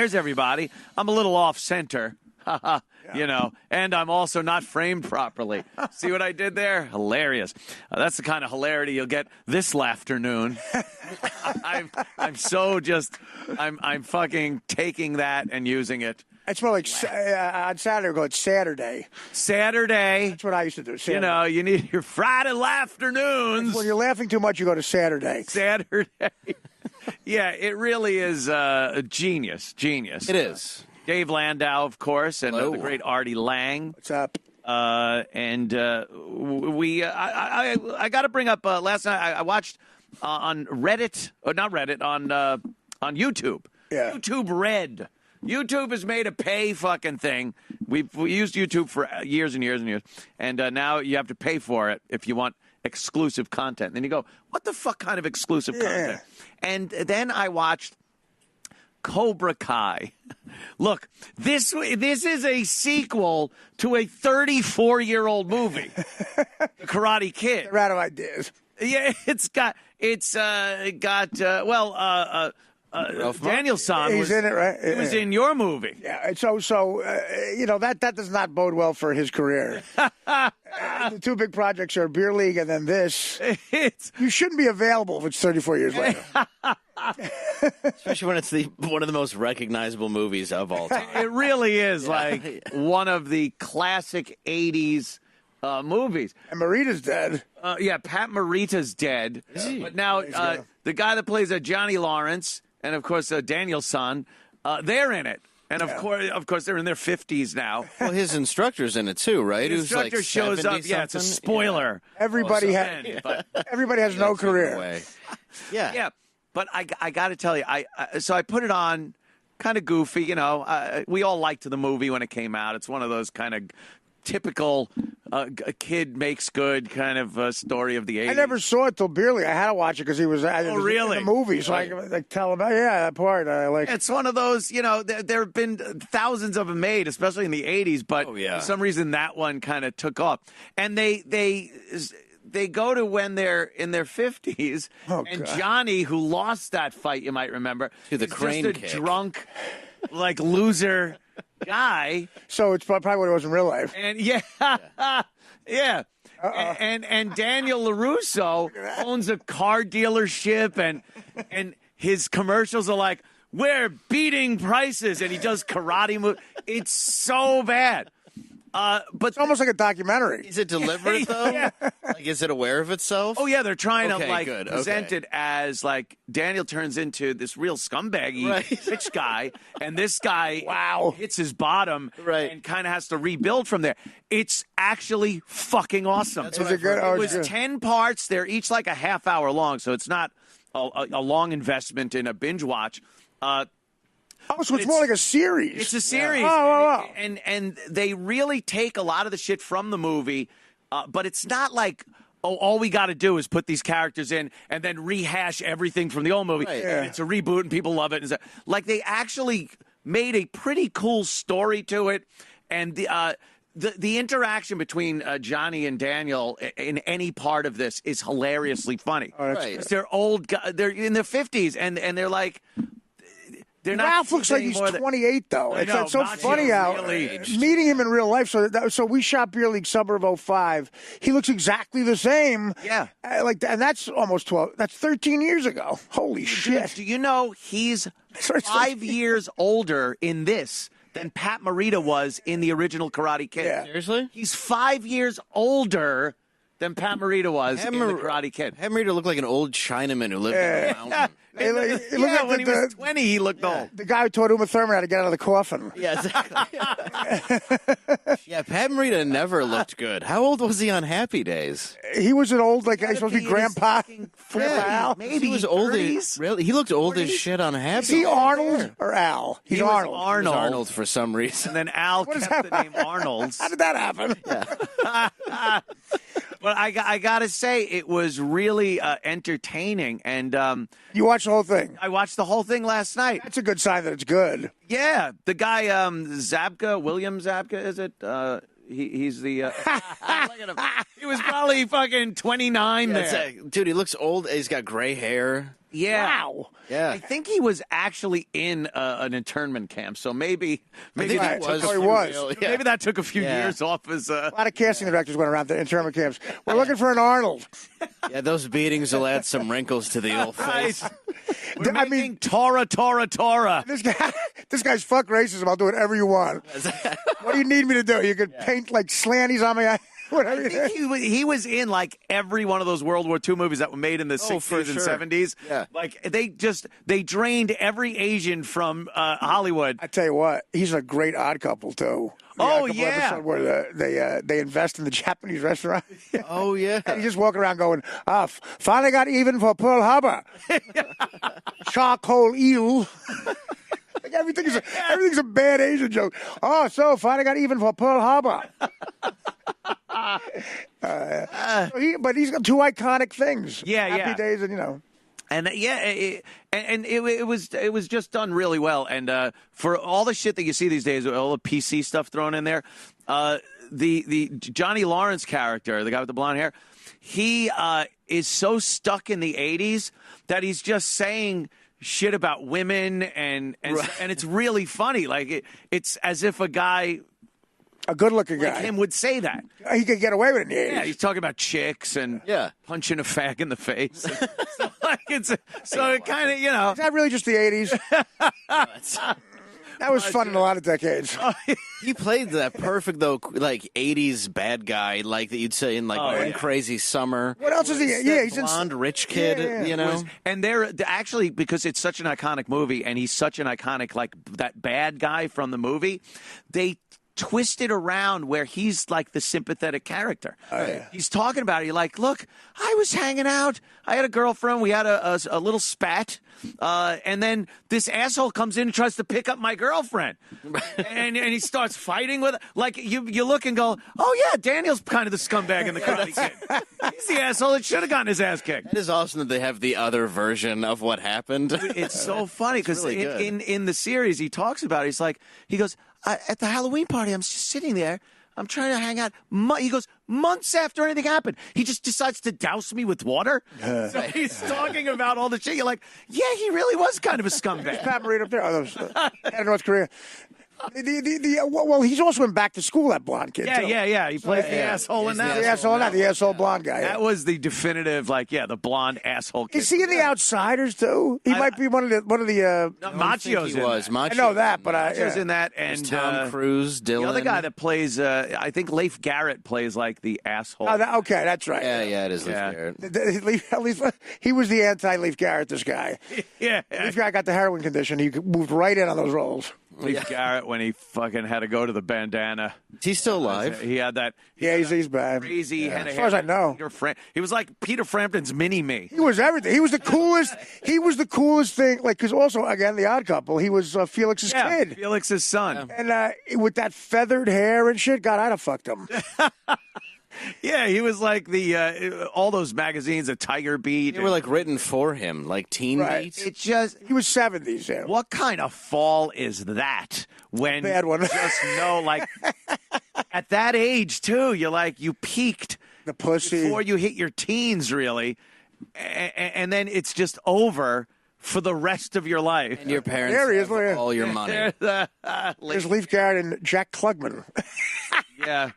there's everybody. I'm a little off center. You know, and I'm also not framed properly. See what I did there? Hilarious. That's the kind of hilarity you'll get this afternoon. I'm so just, I'm fucking taking that and using it. It's more like on Saturday, go, it's Saturday. Saturday. That's what I used to do. Saturday. You know, you need your Friday afternoons. When you're laughing too much, you go to Saturday. Saturday. Yeah, it really is a genius. It is. Dave Landau, of course, and the great Artie Lang. What's up? I got to bring up last night. I watched on Reddit, or not Reddit, on YouTube. Yeah. YouTube Red. YouTube has made a pay fucking thing. We used YouTube for years and years and years, and now you have to pay for it if you want exclusive content. And then you go, what the fuck kind of exclusive content? And then I watched Cobra Kai. Look, this is a sequel to a 34-year-old movie, Karate Kid. They're out of ideas. Yeah, Daniel-san He's in it, right? He was in your movie. Yeah, so you know, that does not bode well for his career. The two big projects are Beer League and then this. You shouldn't be available if it's 34 years later. Especially when it's one of the most recognizable movies of all time. It really is like one of the classic 80s movies. And Morita's dead. Yeah, Pat Morita's dead. Is he? But now the guy that plays Johnny Lawrence and, of course, Daniel-san, they're in it. And, of course, they're in their 50s now. Well, his instructor's in it, too, right? The instructor like shows up. Yeah, it's a spoiler. Yeah. Everybody has no career. Yeah. But I got to tell you, so I put it on, kind of goofy. You know, we all liked the movie when it came out. It's one of those kind of typical a kid makes good kind of story of the 80s. I never saw it till Beer League. I had to watch it because he was, really? in the movie. So I could tell him, that part I like. It's one of those, you know, there have been thousands of them made, especially in the 80s. But for some reason, that one kind of took off. And they go to when they're in their 50s, and God. Johnny, who lost that fight, you might remember, to the crane just a kick. Drunk, like loser guy. So it's probably what it was in real life. And and Daniel LaRusso owns a car dealership, and his commercials are like, we're beating prices, and he does karate moves. It's so bad. But it's almost like a documentary. Is it deliberate though? Like, is it aware of itself? Oh yeah, they're trying to present it as like Daniel turns into this real scumbaggy rich guy, and this guy hits his bottom and kind of has to rebuild from there. It's actually fucking awesome. That's what it was 10 parts. They're each like a half hour long, so it's not a long investment in a binge watch. So it's more like a series. It's a series. Yeah. And they really take a lot of the shit from the movie, but it's not like, all we got to do is put these characters in and then rehash everything from the old movie. Right. And it's a reboot and people love it. And like they actually made a pretty cool story to it. And the interaction between Johnny and Daniel in any part of this is hilariously funny. Right. They're old guys. They're in their 50s, and they're like... Ralph looks like he's 28, though. It's so funny how meeting him in real life. So we shot Beer League Summer of 05. He looks exactly the same. Yeah. And that's almost 12. That's 13 years ago. Holy shit. Do you know he's 5 years older in this than Pat Morita was in the original Karate Kid? Yeah. Seriously? He's 5 years older than Pat Morita was in the Karate Kid. Pat Morita looked like an old Chinaman who lived in a mountain. When he was 20, he looked old. The guy who taught Uma Thurman how to get out of the coffin. Yeah, exactly. Pat Morita never looked good. How old was he on Happy Days? He was an old, he's supposed to be Grandpa. Al. Maybe he was old. Really, he looked old as shit on Happy. Is he Arnold or Al? He's Arnold. Arnold. He was Arnold for some reason. And then Al kept the name Arnold. How did that happen? Yeah. But I got to say, it was really entertaining. And you watched the whole thing? I watched the whole thing last night. That's a good sign that it's good. Yeah. The guy, William Zabka, is it? He's the... look at him. He was probably fucking 29 there. Dude, he looks old. He's got gray hair. Yeah. Wow. Yeah. I think he was actually in an internment camp, so maybe think that he took was. a Oh, he few- was. Yeah. maybe that took a few Yeah. years off his. A lot of casting directors went around the internment camps. We're looking for an Arnold. Yeah, those beatings will add some wrinkles to the old face. We're I mean- making Tora. This guy's fuck racism. I'll do whatever you want. What do you need me to do? You could paint like slanties on me. Whatever. I think he was in like every one of those World War II movies that were made in the 60s for and sure. 70s. Yeah. Like they drained every Asian from Hollywood. I tell you what, he's a great Odd Couple too. The Oh, Odd Couple yeah. episode where they invest in the Japanese restaurant. Oh, yeah. And he's just walking around going, finally got even for Pearl Harbor. Charcoal eel. Like everything's a bad Asian joke. Oh, so finally got even for Pearl Harbor. But he's got two iconic things. Yeah, Happy yeah. Days and And it was just done really well. And for all the shit that you see these days, all the PC stuff thrown in there, the Johnny Lawrence character, the guy with the blonde hair, he is so stuck in the '80s that he's just saying shit about women, and it's really funny. Like it's as if a guy a good-looking like guy. him would say that. He could get away with it in the 80s. Yeah, he's talking about chicks and Yeah. punching a fag in the face. So it kind of, Is that really just the 80s? That was fun in a lot of decades. He played that perfect, though, like 80s bad guy, like that you'd say in like One yeah. Crazy Summer. What else is he? Yeah, he's in Blonde rich kid, Yeah. you know? And they're actually, because it's such an iconic movie and he's such an iconic, like that bad guy from the movie, they twist it around where he's like the sympathetic character. He's talking about it. You're like, look, I was hanging out. I had a girlfriend. We had a little spat. And then this asshole comes in and tries to pick up my girlfriend. and he starts fighting with her. Like, you look and go, oh, yeah, Daniel's kind of the scumbag in the Karate Kid. He's the asshole that should have gotten his ass kicked. It is awesome that they have the other version of what happened. It's so funny because really good. in the series he talks about it. He goes, at the Halloween party, I'm just sitting there. I'm trying to hang out. He goes, months after anything happened, he just decides to douse me with water. So he's talking about all the shit. You're like, yeah, he really was kind of a scumbag. Pat Marine up there. Oh, in North Korea. Well, he's also in Back to School, that blonde kid. too. Yeah. He plays the asshole in that. The asshole blonde guy. That was the definitive, like, the blonde asshole kid. Is he in The Outsiders too? He might be one of the. Machio's he in was. that. I know that, but Machio's in that, and Tom Cruise, Dylan. the other guy that plays, I think Leif Garrett plays like the asshole. Okay, that's right. Yeah, it is. Yeah. At least he was the anti-Leif Garrett. This guy. Yeah. Leif Garrett got the heroin condition. He moved right in on those roles. Leif Garrett when he fucking had to go to the bandana. Is he still alive? He had that. Yeah, he's bad. Crazy head of As far as I know. He was like Peter Frampton's mini-me. He was everything. He was the coolest. He was the coolest thing. Like, because also again, The Odd Couple. He was Felix's kid, Felix's son. and with that feathered hair and shit. God, I'd have fucked him. Yeah, he was like the all those magazines, the Tiger Beat. They were like written for him, like Teen Right. Beat. It just. He was 70s. Yeah. What kind of fall is that? When Bad one. you just know, like at that age too, you're like you peaked The pussy. before you hit your teens, really, and then it's just over for the rest of your life. And your parents There he is, have look at him. all your money. There's Leif Garrett and Jack Klugman. Yeah.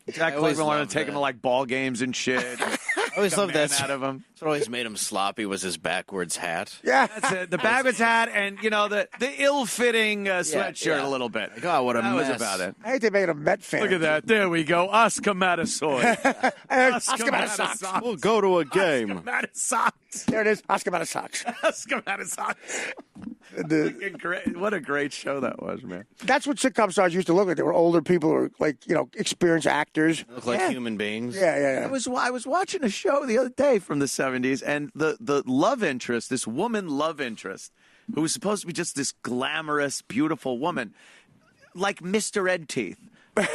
Jack I always Klugman wanted loved to take him to that. like ball games and shit. I always loved that. Out of him. That's what always made him sloppy was his backwards hat. Yeah. That's it. The backwards hat and the ill-fitting sweatshirt yeah. a little bit. Like, oh, what a That mess. was about it. I hate they made a Met fan. Look at that. There we go. Oscar Matasoy. Oscar Matasocks. We'll go to a game. Oscar Matasocks. There it is. Oscar Matasocks. Oscar Matasocks. What a great show that was, man. That's what sitcom stars used to look like. They were older people or experienced actors. Look like human beings. Yeah. I was watching a show the other day from the 70s, and the love interest, this woman love interest, who was supposed to be just this glamorous, beautiful woman, like Mr. Ed Teeth. They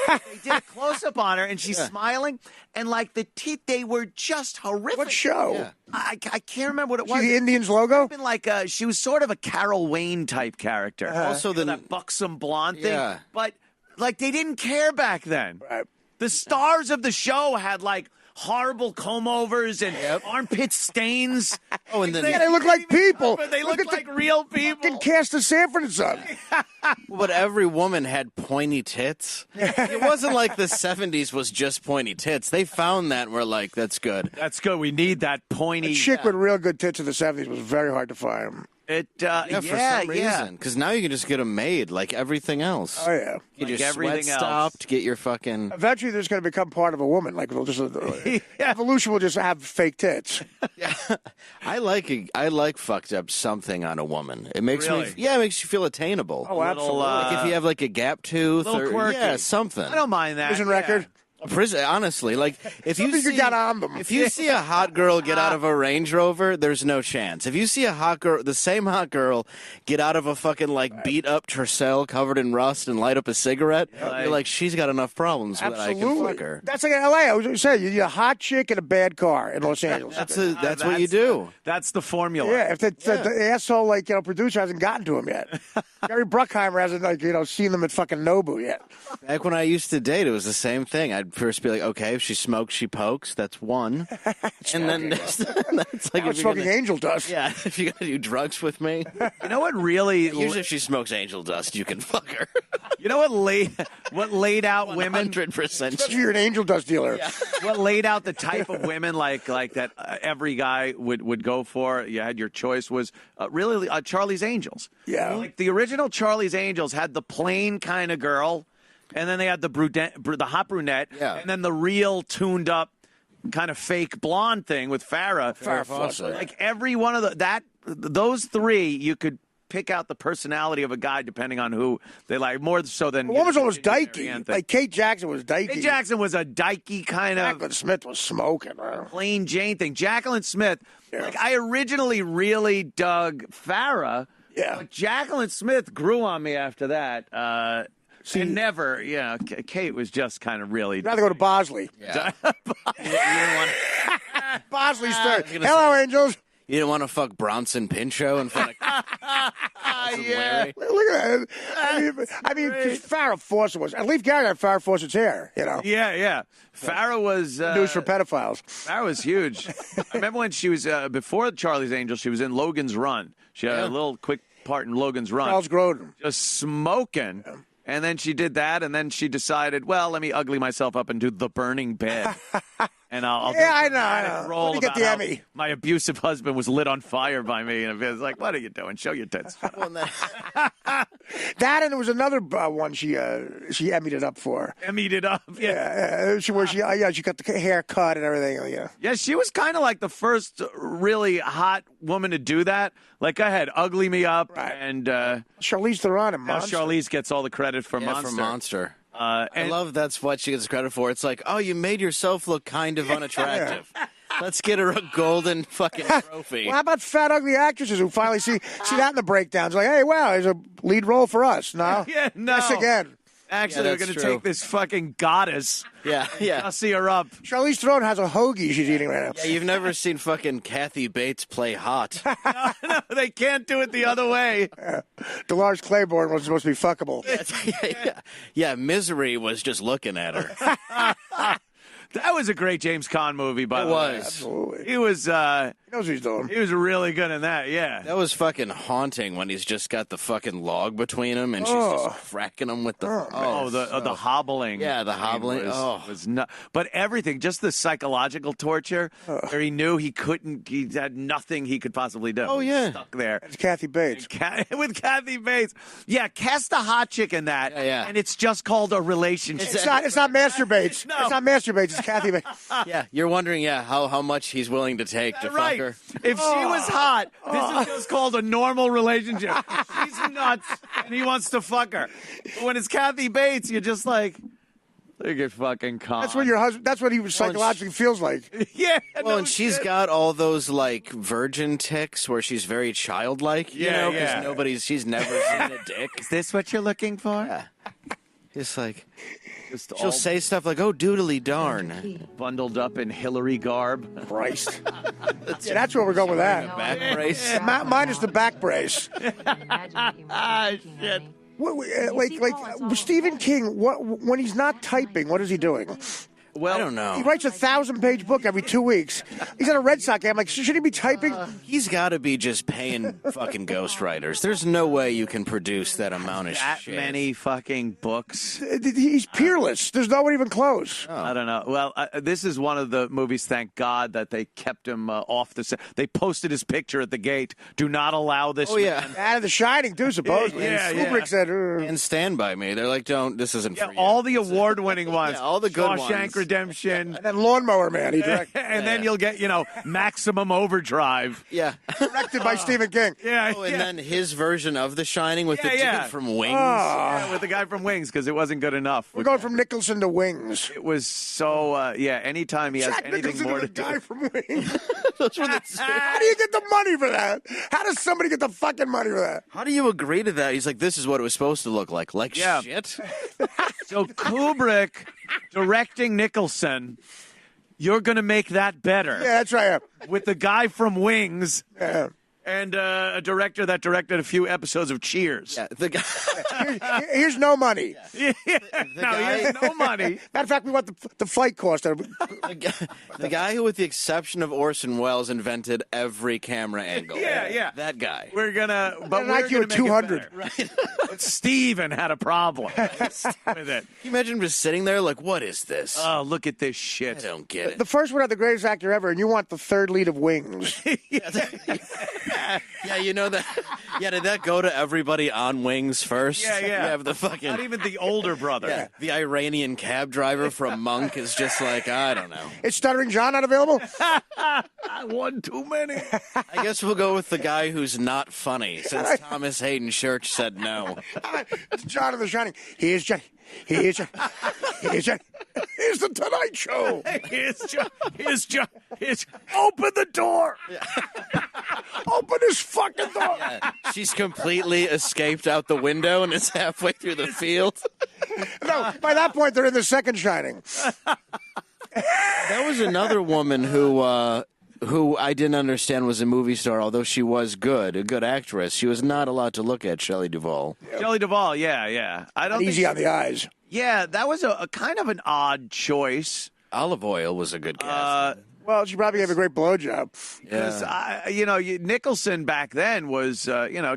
did a close-up on her, and she's smiling, and like the teeth, they were just horrific. What show? Yeah. I can't remember what it See was. the Indians logo? Been like she was sort of a Carol Wayne type character. Also, that buxom blonde thing. Yeah. But like they didn't care back then. Right. The stars of the show had like horrible comb-overs and armpit stains. Oh, and then Yeah, they look like people. But they look at like real people. Fucking cast of Sanford and Son. But every woman had pointy tits. It wasn't like the 70s was just pointy tits. They found that and were like, that's good. That's good. We need that pointy. A chick with real good tits in the 70s was very hard to find. For some reason. Because now you can just get them made like everything else. Oh, yeah. Get Like your everything sweat else. stopped, get your fucking... Eventually, they're just going to become part of a woman. Like, they'll just evolution will just have fake tits. Yeah. I like fucked up something on a woman. It makes Really? it makes you feel attainable. Oh, absolutely. Like if you have like a gap tooth little or quirky. something. I don't mind that. Prison record. Prison, honestly, like if you Something see, you got on them. if you see a hot girl get out of a Range Rover, there's no chance. If you see a hot girl, the same hot girl, get out of a fucking like beat up Tercel covered in rust and light up a cigarette, you're like, she's got enough problems that I can fuck her. That's like in L.A. I was going to say, you need a hot chick and a bad car in Los Angeles. That's what you do. That's the formula. Yeah, if the asshole producer hasn't gotten to him yet. Gary Bruckheimer hasn't seen them at fucking Nobu yet. Back when I used to date, it was the same thing. I'd first be like, okay, if she smokes, she pokes. That's one. And then that's like, Now it's smoking angel dust. yeah, if you're gonna do drugs with me, You know what really? usually if she smokes angel dust, you can fuck her. You know what laid out women? 100%. If you're an angel dust dealer. What laid out the type of women like that every guy would go for? You had your choice was really Charlie's Angels. Yeah. Like the original Charlie's Angels had the plain kind of girl, and then they had the hot brunette, and then the real tuned up kind of fake blonde thing with Farrah. Fawcett. Like every one of those three, you could pick out the personality of a guy depending on who they like, more so than The woman was almost Artie dykey. Anthony. Like Kate Jackson was dykey. Kate Jackson was a dykey kind of Jacqueline Smith was smoking. plain Jane thing. Jacqueline Smith, like I originally really dug Farrah. Yeah. But Jacqueline Smith grew on me after that. And never, Kate was just kind of really. I'd rather go to Bosley. Yeah. Bosley's third. Hello, angels. You didn't want to fuck Bronson Pinchot in front of Larry? Look at that. I mean, 'cause Farrah Fawcett was. At least Gary had Farrah Fawcett's hair, Yeah. Farrah was. News for pedophiles. Farrah was huge. I remember when she was, before Charlie's Angels, she was in Logan's Run. She had a little quick part in Logan's Run. Charles Grodin. Just smoking. And then she did that, and then she decided, well, let me ugly myself up and do The Burning Bed. And I'll do a I dramatic know. role Let me get about the how Emmy. my abusive husband was lit on fire by me. And it was like, what are you doing? Show your tits. That and there was another one she emmied it up for. Emmied it up. Yeah, she got the hair cut and everything. Yeah. Yeah, she was kind of like the first really hot woman to do that. Like I had Ugly Me Up, Right. and Charlize Theron and now Monster. Charlize gets all the credit for Monster. For Monster. I And love that's what she gets credit for. It's like, oh, you made yourself look kind of unattractive. Let's get her a golden fucking trophy. Well, how about fat, ugly actresses who finally see that in the breakdowns? Like, hey, wow, there's a lead role for us. No? Yeah, no. Yes, again. Actually, Yeah, we're that's going to true. take this fucking goddess. Yeah. I'll see her up. Charlize Theron has a hoagie she's eating right now. Yeah, you've never seen fucking Kathy Bates play hot. No, they can't do it the other way. Dolores Claiborne was supposed to be fuckable. Yeah, Misery was just looking at her. That was a great James Caan movie, by the way. Absolutely. He was He knows what he's doing. really good in that, yeah. That was fucking haunting when he's just got the fucking log between him and she's just cracking him with the... The hobbling. Yeah, the hobbling. Was not, but everything, just the psychological torture, where he knew he had nothing he could possibly do. Oh, yeah. Stuck there. It's Kathy Bates. With Kathy Bates. Yeah, cast a hot chick in that, Yeah. and it's just called a relationship. It's not Master Bates. No. It's not Master Bates. It's Kathy Bates. Yeah, you're wondering, how much he's willing to take to Right. fuck her. If she was hot, this is just called a normal relationship. She's nuts, and he wants to fuck her. But when it's Kathy Bates, you're just like, look at fucking Con. That's what your husband. That's what he psychologically feels like. Yeah. Well, no and she's shit. got all those like virgin tics where she's very childlike, Yeah, because she's never seen a dick. Is this what you're looking for? Yeah. Just like Just she'll all say stuff like, "Oh, doodly darn." bundled up in Hillary garb. Christ. That's where we're going with that. Back brace. Minus the back brace. Ah, shit. Like Stephen King. When he's not typing, what is he doing? Well, I don't know. He writes a 1,000-page book every 2 weeks. He's at a Red Sox game. I'm like, should he be typing? He's got to be just paying fucking ghostwriters. There's no way you can produce that amount of that shit. many fucking books. He's peerless. There's no one even close. I don't know. Well, this is one of the movies, thank God, that they kept him off the set. They posted his picture at the gate. Do not allow this man. Out of The Shining, too, supposedly. Kubrick said, And Stand By Me. They're like, this isn't for you. All the award-winning ones. all the good Shawshank ones. and Redemption. then Lawnmower Man, he directed. And then you'll get, Maximum Overdrive. Yeah. Directed by Stephen King. Yeah. Oh, and then his version of The Shining with the dude from Wings. Yeah, with the guy from Wings, because it wasn't good enough. We're going from Nicholson to Wings. It was so, anytime he has Jack anything Nicholson more is to the do. guy from Wings. How do you get the money for that? How does somebody get the fucking money for that? How do you agree to that? He's like, this is what it was supposed to look like. Like shit? So Kubrick directing Nicholson, you're going to make that better. Yeah, that's right. With the guy from Wings Yeah. and a director that directed a few episodes of Cheers. Yeah, the guy. Here's no money. No, he has no money. Matter of fact, we want the flight cost. The guy who, with the exception of Orson Welles, invented every camera angle. Yeah. That guy. We're gonna, but An we're IQ gonna of make 200. it better. But Steven had a problem with it. Can you imagine him just sitting there like, what is this? Oh, look at this I shit. don't get it. The first one had the greatest actor ever, and you want the third lead of Wings. Yeah, you know that. Yeah, did that go to everybody on Wings first? Yeah. You have the fucking. Not even the older brother. Yeah, the Iranian cab driver from Monk is just like, I don't know. Is Stuttering John not available? One too many. I guess we'll go with the guy who's not funny, since Thomas Hayden Church said no. It's John of the Shining. Here's Johnny. Here's Johnny. Here's Johnny. Here's the Tonight Show. Here's John. Open the door. Open this fucking door. She's completely escaped out the window and is halfway through the field. No, by that point, they're in the second Shining. That was another woman who I didn't understand was a movie star, although she was good, a good actress. She was not allowed to look at Shelley Duvall. Shelley Duvall, yeah. I don't Easy on the eyes. Yeah, that was a kind of an odd choice. Olive Oil was a good cast. Well, she probably gave a great blowjob. Because, Nicholson back then was,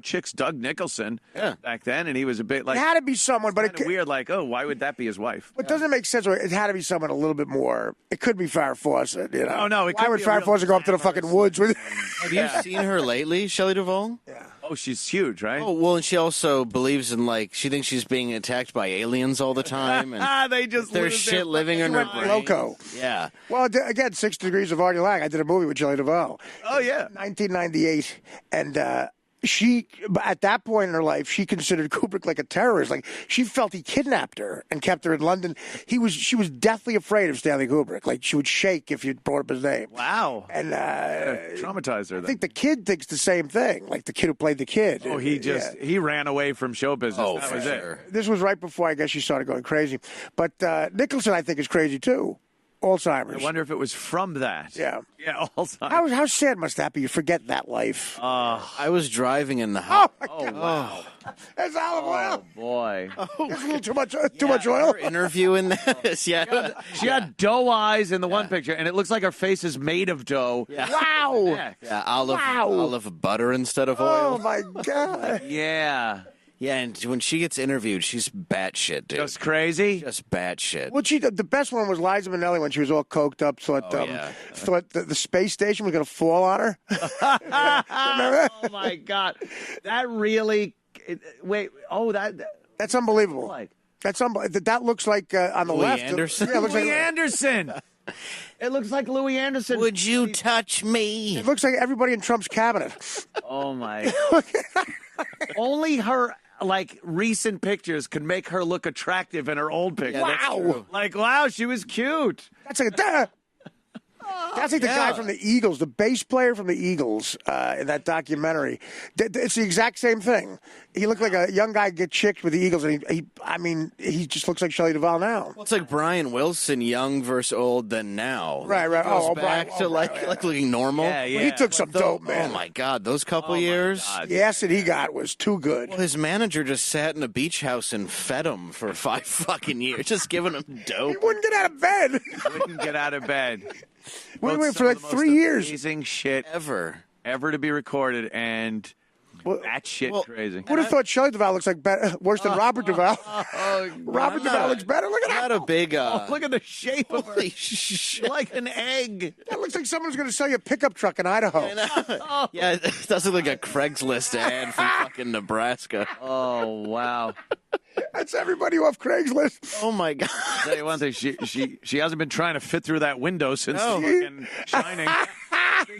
chicks dug Nicholson back then, and he was a bit like... It had to be someone, but kind of weird, like, oh, why would that be his wife? It doesn't make sense. It had to be someone a little bit more. It could be Farrah Fawcett, you know. Oh, no, it could Why would be a Farrah real Fawcett go up to the fucking woods with? Have you seen her lately, Shelley Duvall? Yeah. Oh, she's huge, right? Oh, well, and she also believes in, she thinks she's being attacked by aliens all the time. And They just there's lose shit their living in her brain. Loco. Yeah. Well, again, 6 Degrees of Artie Lang. I did a movie with Shelley Duvall. Oh, yeah. 1998, and she, at that point in her life, she considered Kubrick like a terrorist. Like, she felt he kidnapped her and kept her in London. She was deathly afraid of Stanley Kubrick. Like, she would shake if you brought up his name. Wow. And Traumatized her, I then. think the kid thinks the same thing. Like the kid who played the kid. Oh, he ran away from show business. Oh, that for was sure. it. This was right before, I guess, she started going crazy. But Nicholson, I think, is crazy too. Alzheimer's. I wonder if it was from that. Yeah. Yeah, Alzheimer's. How sad must that be? You forget that life. I was driving in the house. Oh, my God. That's olive oil. Boy. There's a little too much oil. Her interview in this, yeah. She had dough eyes in the one picture, and it looks like her face is made of dough. Yeah. Wow. Yeah, olive Wow. butter instead of Oh, oil. my God. Yeah. Yeah, and when she gets interviewed, she's batshit, dude. Just crazy? Just batshit. Well, the best one was Liza Minnelli when she was all coked up, thought the space station was going to fall on her. Remember that? Oh, my God. That really... That's unbelievable. Like That's that looks like on the Louis left. Anderson? Yeah, it looks Louis like, Anderson. It looks like Louis Anderson. Would you touch me? it looks like everybody in Trump's cabinet. Oh, my... Only her... recent pictures can make her look attractive in her old pictures. Yeah, that's Wow. true. Wow, she was cute. That's like a That's like the guy from the Eagles, the bass player from the Eagles in that documentary. It's the exact same thing. He looked like a young guy get chicked with the Eagles, and he just looks like Shelley Duvall now. Well, it's like Brian Wilson, young versus old, then now. Right. Goes back to like looking normal. Yeah. Well, he took some dope, man. Oh my God, those couple years. The acid he got was too good. Well, his manager just sat in a beach house and fed him for 5 fucking years, just giving him He dope. wouldn't get out of bed. Wouldn't get out of bed. Wait for like 3 years. Amazing shit Ever to be recorded, and that shit crazy. Would have thought Shelley Duvall looks like worse than Robert Duvall. Robert Duvall looks better. Look at that. Not a big. Look at the shape of her. Holy shit. Like an egg. That looks like someone's going to sell you a pickup truck in Idaho. Yeah, it does look like a Craigslist ad from fucking Nebraska. Oh wow. That's everybody off Craigslist. Oh my God. I'll tell you one thing, she hasn't been trying to fit through that window since fucking Shining.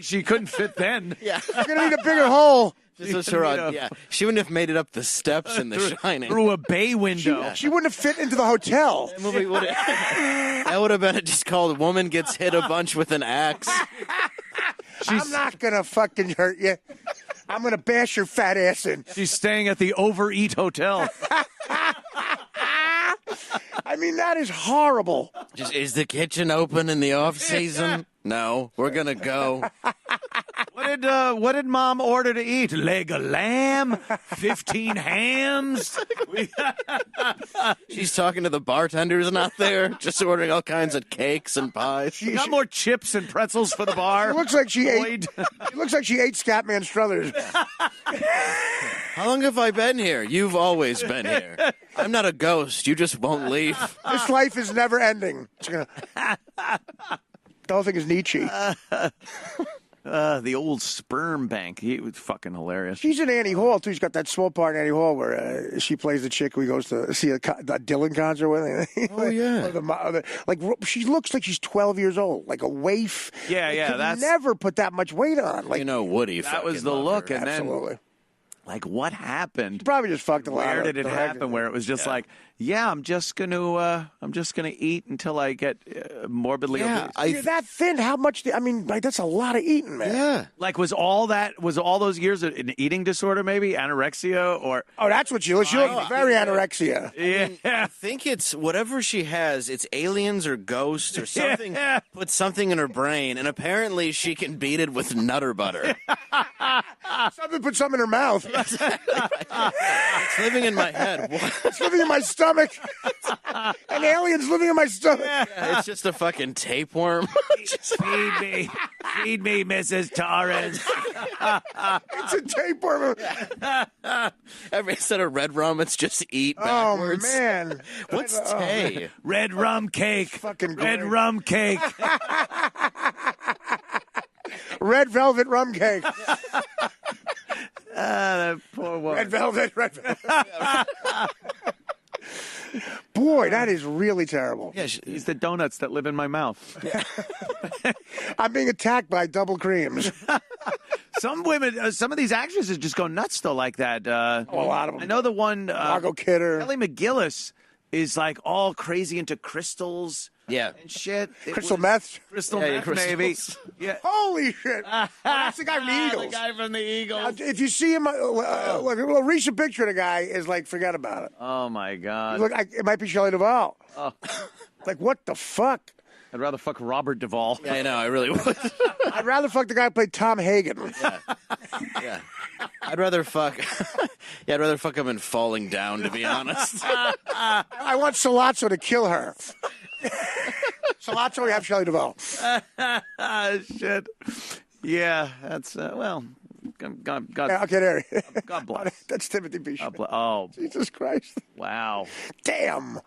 She couldn't fit then. Yeah. You're going to need a bigger hole. This was her. Yeah, she wouldn't have made it up the steps in The Shining. Through a bay window. She wouldn't have fit into the hotel. That movie that would have been just called "Woman Gets Hit a Bunch with an Axe." I'm not going to fucking hurt you. I'm going to bash your fat ass in. She's staying at the Overeat Hotel. I mean, that is horrible. Just, is the kitchen open in the off season? No, we're gonna go. What did Mom order to eat? Leg of lamb, 15 hams. She's talking to the bartenders not there, just ordering all kinds of cakes and pies. We got more chips and pretzels for the bar. It looks like she ate. It looks like she ate Scatman Struthers. How long have I been here? You've always been here. I'm not a ghost. You just won't leave. This life is never ending. The whole thing is Nietzsche. The old sperm bank. He was fucking hilarious. She's in Annie Hall, too. She's got that small part in Annie Hall where she plays the chick who he goes to see a Dylan concert with. Oh, yeah. Like, she looks like she's 12 years old, like a waif. Yeah, that's... never put that much weight on. Like, Woody. That was the look, and absolutely. then... Like, what happened? Probably just fucked a lot. Where did it happen? Where it was just like, I'm just gonna eat until I get morbidly obese. You're that thin. How much? That's a lot of eating, man. Yeah. Like, was all those years an eating disorder? Maybe anorexia or? Oh, that's what she looks. She looks very anorexia. Yeah. I think it's whatever she has. It's aliens or ghosts or something. Yeah. Put something in her brain, and apparently she can beat it with Nutter Butter. Something put something in her mouth. It's living in my head. What? It's living in my stomach. An alien's living in my stomach. Yeah, it's just a fucking tapeworm. Feed me, Mrs. Torres. It's a tapeworm. Instead of red rum, it's just eat backwards. Oh, man. What's tay? Red rum cake. Fucking red great. rum cake. Red velvet rum cake. That poor woman. Red velvet. Boy, that is really terrible. Yeah, He's the donuts that live in my mouth. I'm being attacked by double creams. Some women, some of these actresses just go nuts though, like that. A lot of them. I know the one, Margot Kidder. Kelly McGillis is like all crazy into crystals. Yeah. And shit. Crystal meth. Crystal Yeah, meth, crystals. maybe. Yeah. Holy shit. That's the guy from the Eagles. The guy from the Eagles. If you see him, look, a recent picture of the guy is like, forget about it. Oh, my God. Look, it might be Shelley Duvall. Like, what the fuck? I'd rather fuck Robert Duvall. Yeah, I know. I really would. I'd rather fuck the guy who played Tom Hagen. Yeah. I'd rather fuck. I'd rather fuck him in Falling Down, to be honest. I want Sollozzo to kill her. Sollozzo, we have Shelley Duvall. Shit. Yeah, that's, God Yeah, okay, there. God bless. That's Timothy B. God bless. Oh, Jesus Christ. wow. Damn.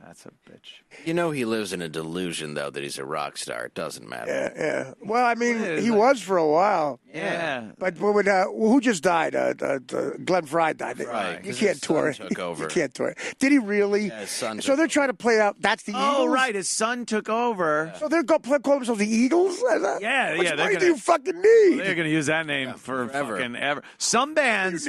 That's a bitch. You know he lives in a delusion, though, that he's a rock star. It doesn't matter. Yeah. Well, I mean, he was for a while. Yeah. But when, who just died? Glenn Fry died. Right, You 'cause can't his tour. son took over. You can't tour. Did he really? Yeah, his son So took they're trying to play out. That's the Eagles. Oh, right. His son took over. So they're calling themselves the Eagles. Yeah, How much they're money do gonna- you fucking need? They're going to use that name for forever. fucking ever. Some bands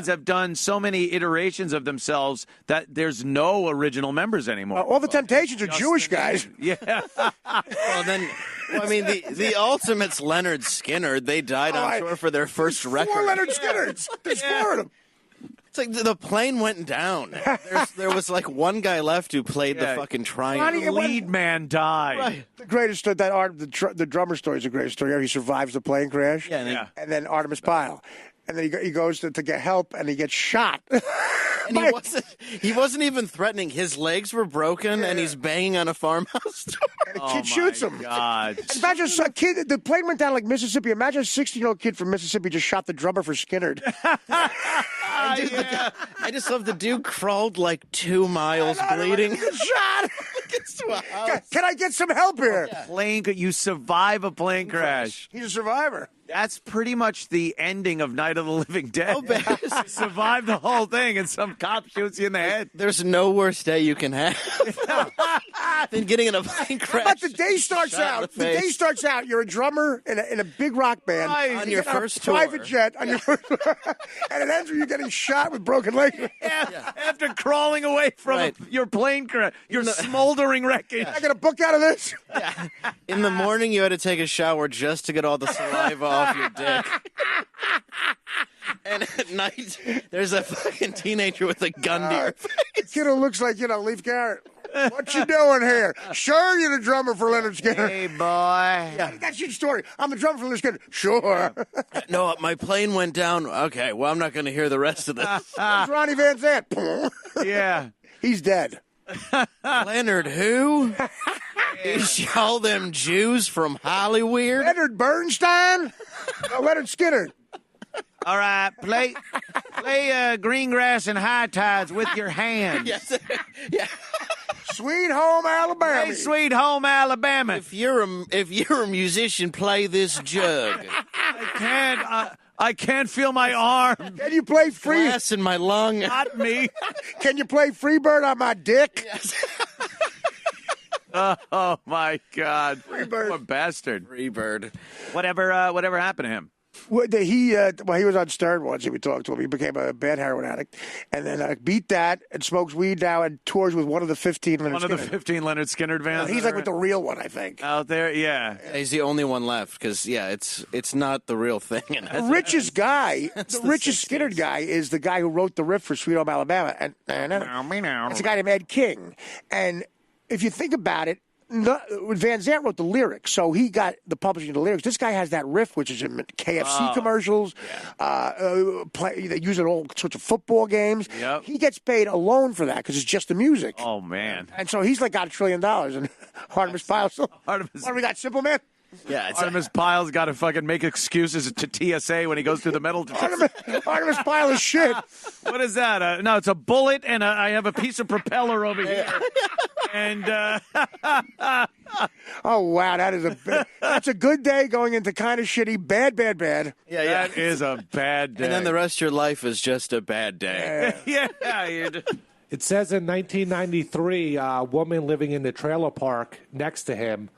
have done so many iterations of themselves that there's no original members anymore. All the Temptations are Jewish guys. Yeah. Well, then Well, I mean, the ultimate's Leonard Skinner. They died on tour for their first record. 4 Leonard Skinners. There's 4 of them. It's like the plane went down. There was like one guy left who played the fucking triangle. The lead man died. Right. The greatest story, the drummer story is the greatest story ever. He survives the plane crash. Yeah, And then Artemis Pyle. And then he goes to get help, and he gets shot. And he wasn't even threatening. His legs were broken, and he's banging on a farmhouse door. And a kid shoots him. God. Imagine a kid. The plane went down like Mississippi. Imagine a 16-year-old kid from Mississippi just shot the drummer for Skinner. I just love the dude crawled like 2 miles bleeding. Shot. Gets to a house. Can I get some help here? You survive a plane crash. He's a survivor. That's pretty much the ending of Night of the Living Dead. How bad is it? Survive the whole thing, and some cop shoots you in the head. There's no worse day you can have than getting in a plane crash. But the day starts out. The day starts out. You're a drummer in a big rock band. Right. On You your get on a first tour. private jet on your first, and it ends with you getting shot with broken legs. After crawling away from your plane crash, your smoldering wreckage. I got a book out of this. In the morning, you had to take a shower just to get all the saliva off your dick. And at night, there's a fucking teenager with a gun to your face. Kid who looks like, Leif Garrett. What you doing here? Sure, you're the drummer for Leonard Skinner. Hey, boy. That's your story. I'm the drummer for Leonard Skinner. Sure. No, my plane went down. Okay, well, I'm not going to hear the rest of this. It's Ronnie Van Zant. Yeah. He's dead. Leonard who? Is y'all them Jews from Hollywood? Leonard Bernstein? No, Leonard Skinner. All right, play Green Grass and High Tides with your hands. Yes. Yeah. Sweet Home Alabama. Play Sweet Home Alabama. If you're a musician, play this jug. I can't feel my arm. Can you play Free? Glass in my lung. Not me. Can you play Freebird on my dick? Yes. Oh my God. Freebird. Poor bastard. Freebird. Whatever happened to him? He was on Stern once. We talked to him. He became a bad heroin addict, and then beat that and smokes weed now and tours with one of the 15 Leonard One of the 15 Leonard Skinner bands. He's like with the real one, I think. out there. Yeah. He's the only one left because it's not the real thing. The richest guy, the richest 60s. Skinner guy, is the guy who wrote the riff for Sweet Home Alabama, and it's a guy named Ed King. And if you think about it, Van Zant wrote the lyrics, so he got the publishing of the lyrics. This guy has that riff, which is in KFC commercials. They use it in all sorts of football games. Yep. He gets paid alone for that because it's just the music. Oh man. And so he's like got $1 trillion. And Artemis Pyle. Artemis- What do we got? Simple Man? Yeah, it's Artemis Pyle's got to fucking make excuses to TSA when he goes through the metal detector. Artemis Pyle is shit. What is that? No, it's a bullet, and I have a piece of propeller over here. And Oh wow, that's a good day going into kind of shitty, bad. yeah. that is a bad day. And then the rest of your life is just a bad day. It says in 1993, a woman living in the trailer park next to him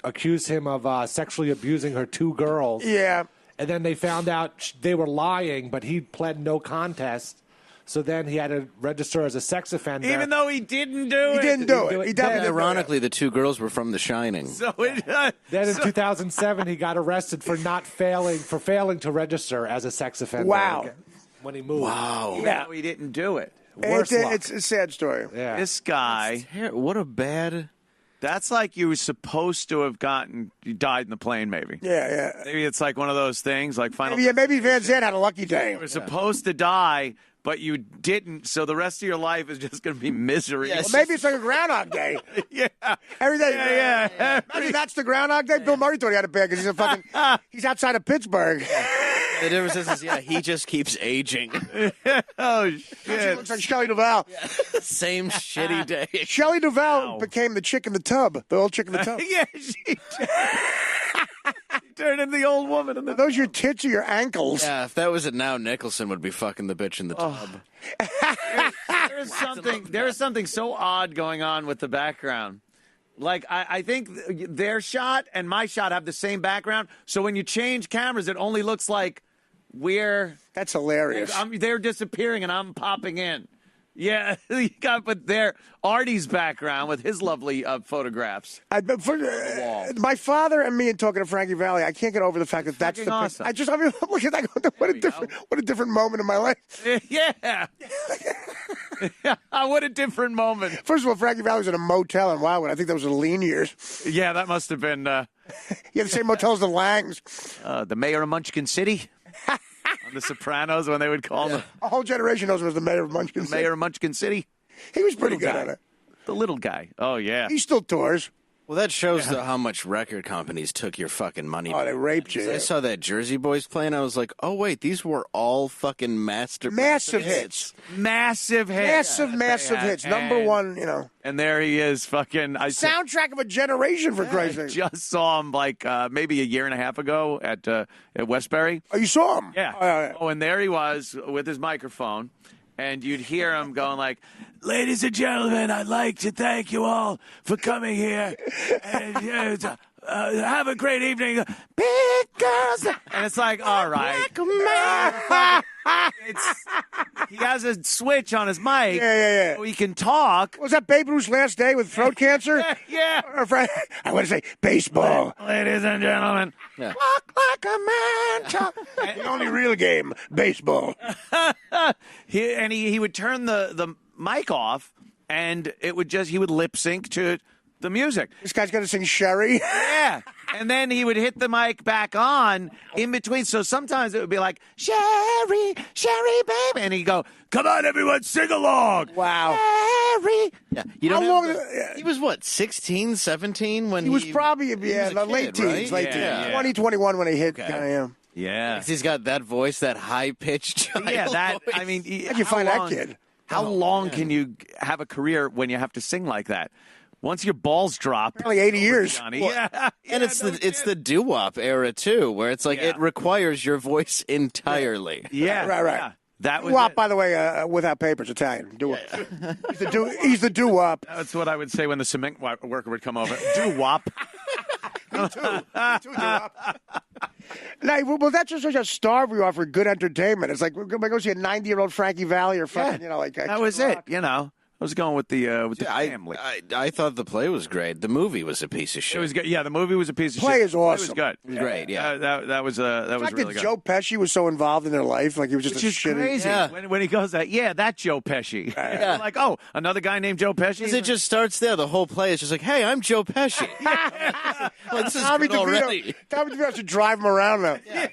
accused him of sexually abusing her 2 girls. Yeah. And then they found out they were lying, but he pled no contest. So then he had to register as a sex offender. Even though he didn't do it. He didn't do it. He definitely And didn't do it. ironically, the 2 girls were from The Shining. So Then in 2007, he got arrested for failing to register as a sex offender. Wow. When he moved. Wow. Yeah. he didn't do it. Worse luck. It's a sad story. Yeah. This guy, What a bad... that's like you were supposed to have you died in the plane, maybe. Yeah. Maybe it's like one of those things, like Final. Maybe Van Zant had a lucky day. You were supposed to die, but you didn't, so the rest of your life is just going to be misery. Yes. Well, maybe it's like a Groundhog Day. Yeah. Every day. Yeah. Maybe that's the Groundhog Day. Bill Murray thought he had a bad because he's outside of Pittsburgh. The difference is, he just keeps aging. Oh, He shit. looks like Shelley Duvall. Same shitty day. Shelley Duvall became the chick in the tub, the old chick in the tub. Yeah, she turned into the old woman. In Are those your tits or your ankles? Yeah, if that was it now, Nicholson would be fucking the bitch in the tub. There is something so odd going on with the background. Like, I think their shot and my shot have the same background. So when you change cameras, it only looks like That's hilarious. they're disappearing and I'm popping in. Yeah, you got to put there Artie's background with his lovely photographs. My father and me and talking to Frankie Valli, I can't get over the fact that that's the. awesome. I mean, look at that. What a different moment in my life. Yeah. What a different moment. First of all, Frankie Valli was in a motel in Wildwood. I think that was in the lean years. Yeah, that must have been. Yeah, the same motel as the Langs. The mayor of Munchkin City. On The Sopranos, when they would call him. A whole generation knows him as the mayor of Munchkin City. Mayor of Munchkin City. He was pretty good at it. The little guy. Oh, yeah. He still tours. Well, that shows how much record companies took your fucking money. Oh, they raped you. I saw that Jersey Boys playing. I was like, oh, wait, these were all fucking massive hits. Massive hits. Massive hits. Number one, you know. And there he is, fucking. Soundtrack of a generation, for Christ's sake. Just saw him like maybe a year and a half ago at Westbury. Oh, you saw him? Yeah. Oh, and there he was with his microphone. And you'd hear him going like, "Ladies and gentlemen, I'd like to thank you all for coming here. And have a great evening. Big girls." And it's like, all right. He has a switch on his mic. Yeah. So he can talk. Was that Babe Ruth's last day with throat cancer? Yeah. I want to say baseball. Ladies and gentlemen. Yeah. Walk like a man. The only real game, baseball. He would turn the mic off, and he would lip sync to the music. This guy's going to sing Sherry. Yeah. And then he would hit the mic back on in between. So sometimes it would be like, Sherry, baby. And he'd go, come on, everyone, sing along. Wow. Sherry. Yeah. You don't he was what, 16, 17 when he was probably the late teens. Right? Late teens. 2021 when he hit. Okay. Yeah. He's got that voice, that high-pitched voice. I mean, how'd you find that kid? How long can you have a career when you have to sing like that? Once your balls drop, probably 80 years. And it's the doo-wop era too, where it's like it requires your voice entirely. Yeah, right. Yeah. That was doo-wop, by the way, without papers, Italian. Doo-wop. He's the doo-wop. That's what I would say when the cement worker would come over. Doo-wop. Me too, doo-wop. Now, well, that just shows how starved we are for good entertainment. It's like we're going to go see a 90-year-old Frankie Valli or fucking, like that was it. I was going with the family. I thought the play was great. The movie was a piece of shit. It was good. Yeah, the movie was a piece of shit. Play is awesome. It was good. It was great. Yeah, that was really good. Joe Pesci was so involved in their life, like he was just Which a is shitty. crazy. Yeah. When he goes that, that Joe Pesci. Like, oh, another guy named Joe Pesci. Because it just starts there. The whole play is just like, hey, I'mE Pesci. Well, this is Tommy good already. Tommy DeVito should drive him around now. Yeah.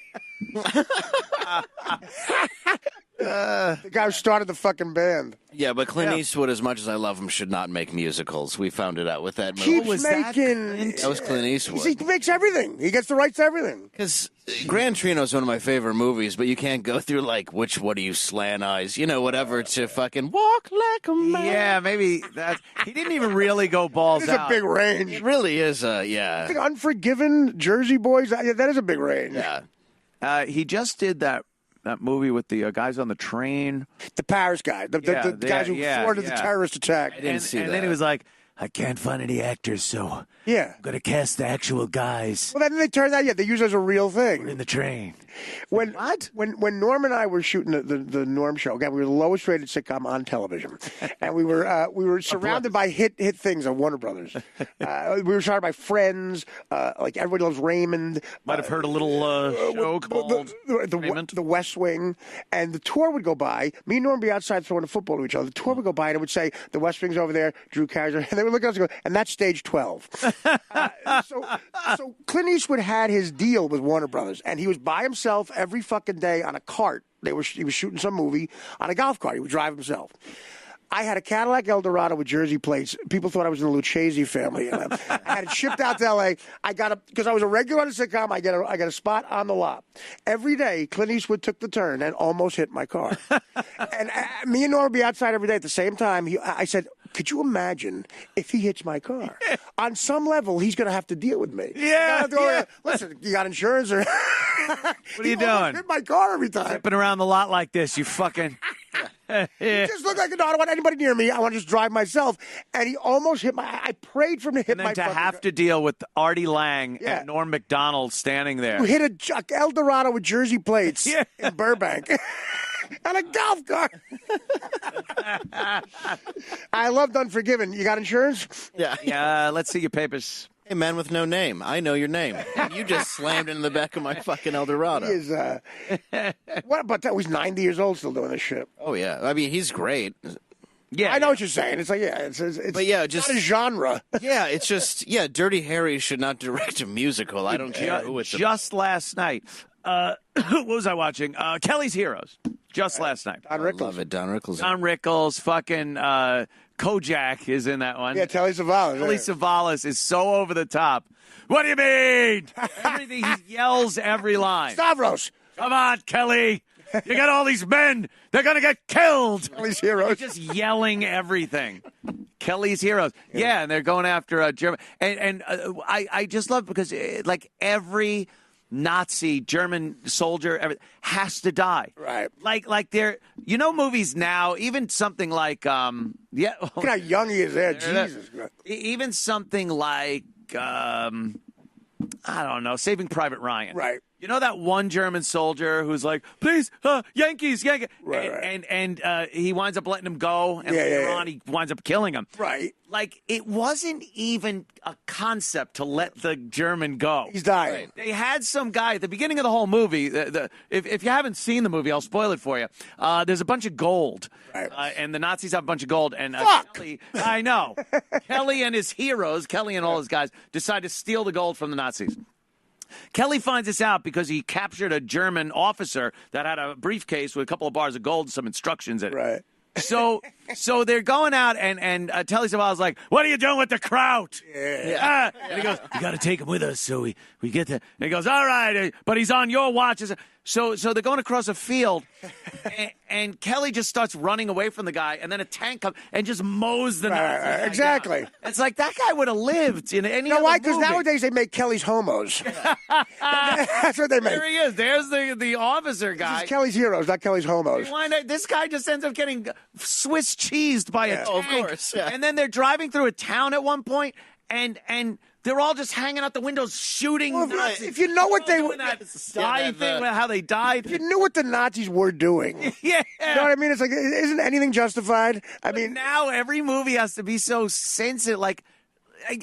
The guy who started the fucking band. Yeah, but Clint Eastwood, as much as I love him, should not make musicals. We found it out with that movie. Keeps making. That was Clint Eastwood. He makes everything. He gets the rights to everything. Because Gran Torino is one of my favorite movies, but you can't go through like what are you slant eyes, whatever, to fucking walk like a man. Yeah, maybe that. He didn't even really go balls out. It's a big range. It really is. I think Unforgiven, Jersey Boys. That is a big range. Yeah. He just did that movie with the guys on the train. The Paris guy. The guys who thwarted the terrorist attack. I didn't see that. And then he was like, I can't find any actors, so I'm going to cast the actual guys. Well, then they turned out, they use it as a real thing. In the train. When Norm and I were shooting the Norm show, again, we were the lowest rated sitcom on television, and we were surrounded by hit things of Warner Brothers. We were surrounded by Friends, like Everybody Loves Raymond. Might have heard a little show called Raymond. The West Wing, and the tour would go by. Me and Norm would be outside throwing a football to each other. The tour would go by, and it would say, the West Wing's over there, Drew Carey's over there, and they would look at us and go, and that's stage 12. So Clint Eastwood had his deal with Warner Brothers, and he was by himself every fucking day on a cart. He was shooting some movie on a golf cart. He would drive himself. I had a Cadillac Eldorado with Jersey plates. People thought I was in the Lucchese family. I had it shipped out to L.A. Because I was a regular on a sitcom, I got a spot on the lot. Every day, Clint Eastwood took the turn and almost hit my car. And me and Norm would be outside every day at the same time. I said, could you imagine if he hits my car? On some level, he's going to have to deal with me. Yeah. Listen, you got insurance? Or what are you doing? Hit my car every time. Zipping around the lot like this, you fucking... He just looked like, no, I don't want anybody near me. I want to just drive myself. And he almost hit I prayed for him to hit and then my to have to deal with Artie Lang and Norm Macdonald standing there. Who hit a Eldorado with Jersey plates in Burbank. on a golf cart. I loved Unforgiven. You got insurance? Yeah. Yeah, let's see your papers. Hey, man with no name. I know your name. You just slammed into the back of my fucking Eldorado. He is, what about that? He's 90 years old still doing this shit. Oh, yeah. I mean, he's great. Yeah, I know what you're saying. It's like, yeah, it's But yeah, just not a genre. Yeah, it's just, Dirty Harry should not direct a musical. I don't care who it's Just last night. What was I watching? Kelly's Heroes. Just last night. Don Rickles. Love it, Don Rickles. Don Rickles, fucking Kojak is in that one. Yeah, Telly Savalas. Telly Savalas is so over the top. What do you mean? Everything, he yells every line. Stavros. Come on, Kelly. You got all these men. They're going to get killed. Kelly's Heroes. Just yelling everything. Kelly's Heroes. Yeah, and they're going after German. And I just love it because, like, every Nazi German soldier has to die. Right. Like they're, movies now, even something like, Look at how young he is there. Jesus Christ. even something like, I don't know, Saving Private Ryan. Right. You know that one German soldier who's like, please, Yankees. Right. And he winds up letting him go, and later on he winds up killing him. Right. Like, it wasn't even a concept to let the German go. He's dying. Right. They had some guy at the beginning of the whole movie. If you haven't seen the movie, I'll spoil it for you. There's a bunch of gold, right. And the Nazis have a bunch of gold. And Fuck! I know. Kelly and his heroes, Kelly and all his guys, decide to steal the gold from the Nazis. Kelly finds this out because he captured a German officer that had a briefcase with a couple of bars of gold and some instructions in it. Right. So they're going out, and Telly Savalas like, what are you doing with the kraut? Yeah. And he goes, we got to take him with us so we get there. And he goes, all right, but he's on your watch. So they're going across a field, and Kelly just starts running away from the guy, and then a tank comes and just mows the Nazis. Exactly. Down. It's like that guy would have lived in any You know other why? Because movie. nowadays they make Kelly's homos. That's what they make. There he is. There's the officer guy. This is Kelly's Heroes, not Kelly's homos. This guy just ends up getting Swiss cheesed by a tank. Oh, of course. Yeah. And then they're driving through a town at one point, and they're all just hanging out the windows shooting Nazis. If you know what they were, that dying thing, how they died. if you knew what the Nazis were doing, Yeah. you know what I mean? It's like, isn't anything justified? I mean, Now every movie has to be so sensitive, like.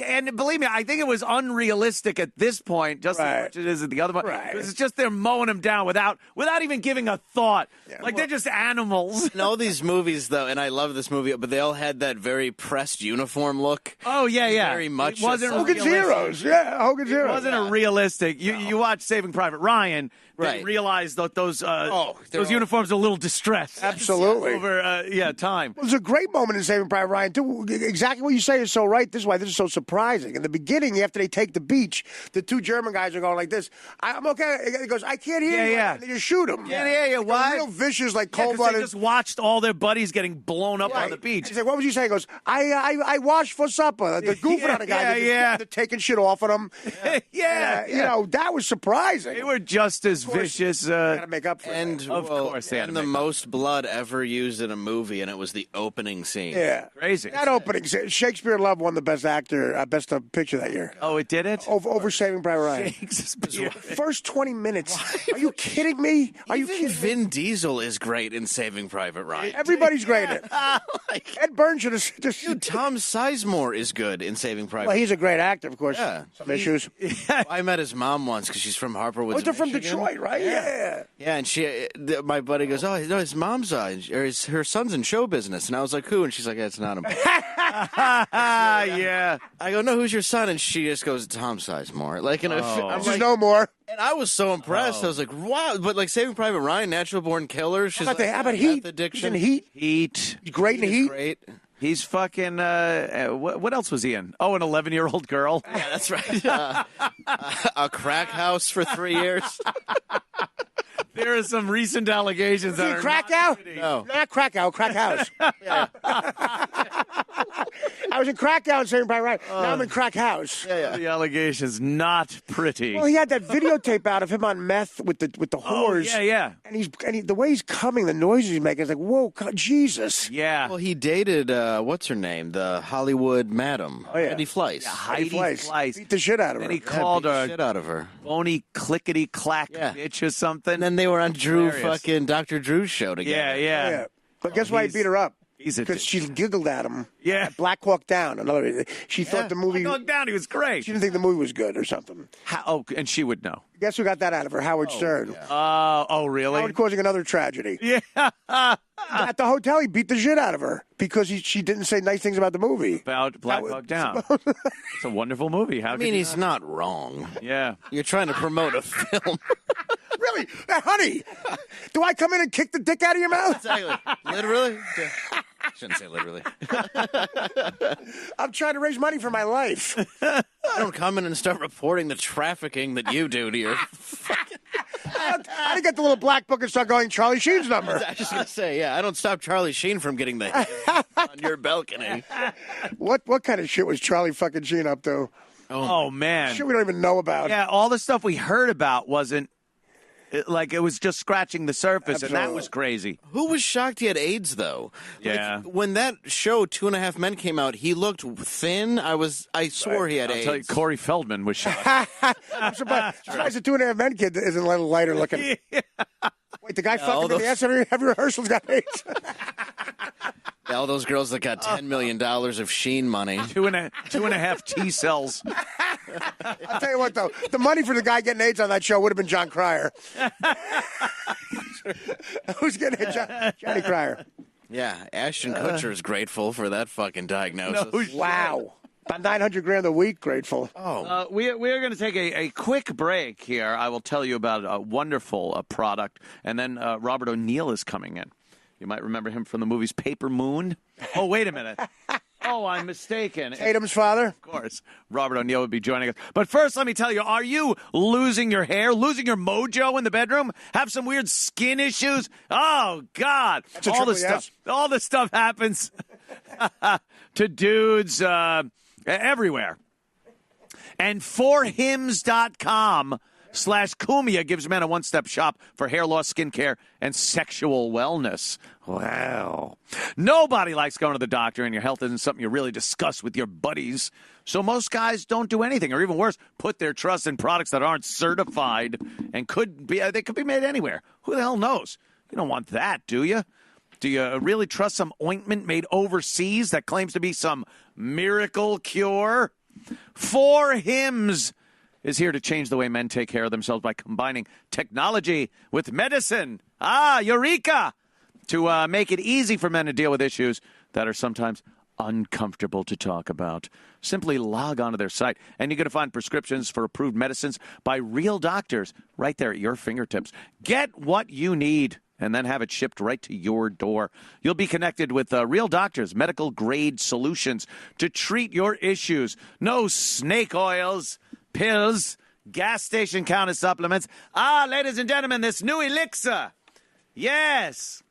And believe me, I think it was unrealistic at this point, just as much as it is at the other one. Right. It's just they're mowing them down without even giving a thought. They're just animals. In all these movies, though, and I love this movie, but they all had that very pressed uniform look. Oh, yeah. Very much. It wasn't Hogan's realistic. Heroes. Yeah, Hogan's Heroes. It wasn't a realistic. You watch Saving Private Ryan, Right. then realize that those they're uniforms are a little distressed. Absolutely. Over time. Well, there's a great moment in Saving Private Ryan, too. Exactly what you say is so right. This is why this is so surprising. In the beginning, after they take the beach, the two German guys are going like this. I'm okay. He goes, I can't hear you. Yeah. And they just shoot him. Yeah. What? Real vicious, like Yeah, 'cause cold-blooded. they just watched all their buddies getting blown up on the beach. He's like, what was you saying? He goes, I washed for supper. They're goofing on the guy. Yeah. They're taking shit off of him. Yeah. You know, that was surprising. They were just as vicious. Got to make up for And it. Of course they had to and the make most blood ever used in a movie, and it was the opening scene. Yeah. Crazy. That opening, Shakespeare in Love won the best actor, best picture that year. Oh, it did it? Over Saving Private Ryan. Shakespeare. First 20 minutes. Are you kidding me? Are you Even kidding me? Vin Diesel is great in Saving Private Ryan. Everybody's great at it. Ed Burns should have just. Dude, Tom Sizemore is good in Saving Private Well, he's a great actor, of course. Yeah. Some issues. I met his mom once because she's from Harper Woods. Oh, they're from Michigan. Detroit, right? Yeah. Yeah, and my buddy goes, oh, no, his mom's, or her son's in show business. And I was like, who? And she's like, it's not him. Yeah. I go, no, who's your son? And she just goes, Tom Sizemore. Like, I'm There's like, no more. and I was so impressed. I was like, wow. But like Saving Private Ryan, Natural Born Killer. She's How about, how about meth Heat? addiction. He's in Heat. Heat. He's great in He's Heat. great. He's fucking. What else was he in? Oh, an 11-year-old girl. Yeah, that's right. A crack house for 3 years. There are some recent allegations that See, are Krakow? No. Not Krakow, Crack House. I I was in Crackdown, Saving Private Ryan. Now I'm in Crack House. The allegation's not pretty. Well, he had that videotape out of him on meth with the whores. Yeah. And the way he's coming, the noises he's making, it's like, whoa, God, Jesus. Yeah. Well, he dated what's her name, the Hollywood madam, Heidi Fleiss. Heidi Fleiss. Beat the shit out of her. And he called beat the her shit out of her. phony clickety clack bitch or something. And then they were on Dr. Drew's show together. Yeah. But guess why he beat her up? Because she giggled at him. Yeah. Black Hawk Down. She thought the movie. Black Hawk Down, he was great. She didn't think the movie was good or something. And she would know. Guess who got that out of her? Howard Stern. Really? Howard causing another tragedy. Yeah. At the hotel, he beat the shit out of her because she didn't say nice things about the movie. About Black Hawk Down. It's a wonderful movie. He's not wrong. Yeah. You're trying to promote a film. Really? Honey, do I come in and kick the dick out of your mouth? Exactly. Literally? Shouldn't say literally. I'm trying to raise money for my life. I don't come in and start reporting the trafficking that you do to your... I didn't get the little black book and start going Charlie Sheen's number. I was just going to say, I don't stop Charlie Sheen from getting the hit on your balcony. What kind of shit was Charlie fucking Sheen up to? Oh, man. Shit we don't even know about. Yeah, all the stuff we heard about wasn't... it was just scratching the surface, and that was crazy. Who was shocked he had AIDS, though? Yeah. When that show, 2.5 Men, came out, he looked thin. I swore he had AIDS. I'll tell you, Corey Feldman was shocked. I'm surprised the 2.5 Men kid isn't a little lighter looking. Yeah. Wait, the guy fucked him in the ass every rehearsal's got AIDS. All those girls that got $10 million of Sheen money. Two and a half T cells. I'll tell you what, though. The money for the guy getting AIDS on that show would have been John Cryer. Who's getting it? Johnny Cryer. Yeah, Ashton Kutcher is grateful for that fucking diagnosis. No, wow. About $900,000 a week, grateful. We are going to take a quick break here. I will tell you about a wonderful product, and then Robert O'Neill is coming in. You might remember him from the movies Paper Moon. Oh, wait a minute. Oh, I'm mistaken. Tatum's father? Of course. Robert O'Neill would be joining us. But first, let me tell you, are you losing your hair, losing your mojo in the bedroom? Have some weird skin issues? Oh, God. All this stuff happens to dudes everywhere. And forhims.com/Cumia gives men a one-step shop for hair loss, skincare, and sexual wellness. Wow. Nobody likes going to the doctor, and your health isn't something you really discuss with your buddies. So most guys don't do anything, or even worse, put their trust in products that aren't certified and they could be made anywhere. Who the hell knows? You don't want that, do you? Do you really trust some ointment made overseas that claims to be some miracle cure? For Hims is here to change the way men take care of themselves by combining technology with medicine. Eureka! To make it easy for men to deal with issues that are sometimes uncomfortable to talk about. Simply log onto their site, and you're going to find prescriptions for approved medicines by real doctors right there at your fingertips. Get what you need and then have it shipped right to your door. You'll be connected with real doctors, medical-grade solutions to treat your issues. No snake oils, pills, gas station counter supplements. Ladies and gentlemen, this new elixir. Yes.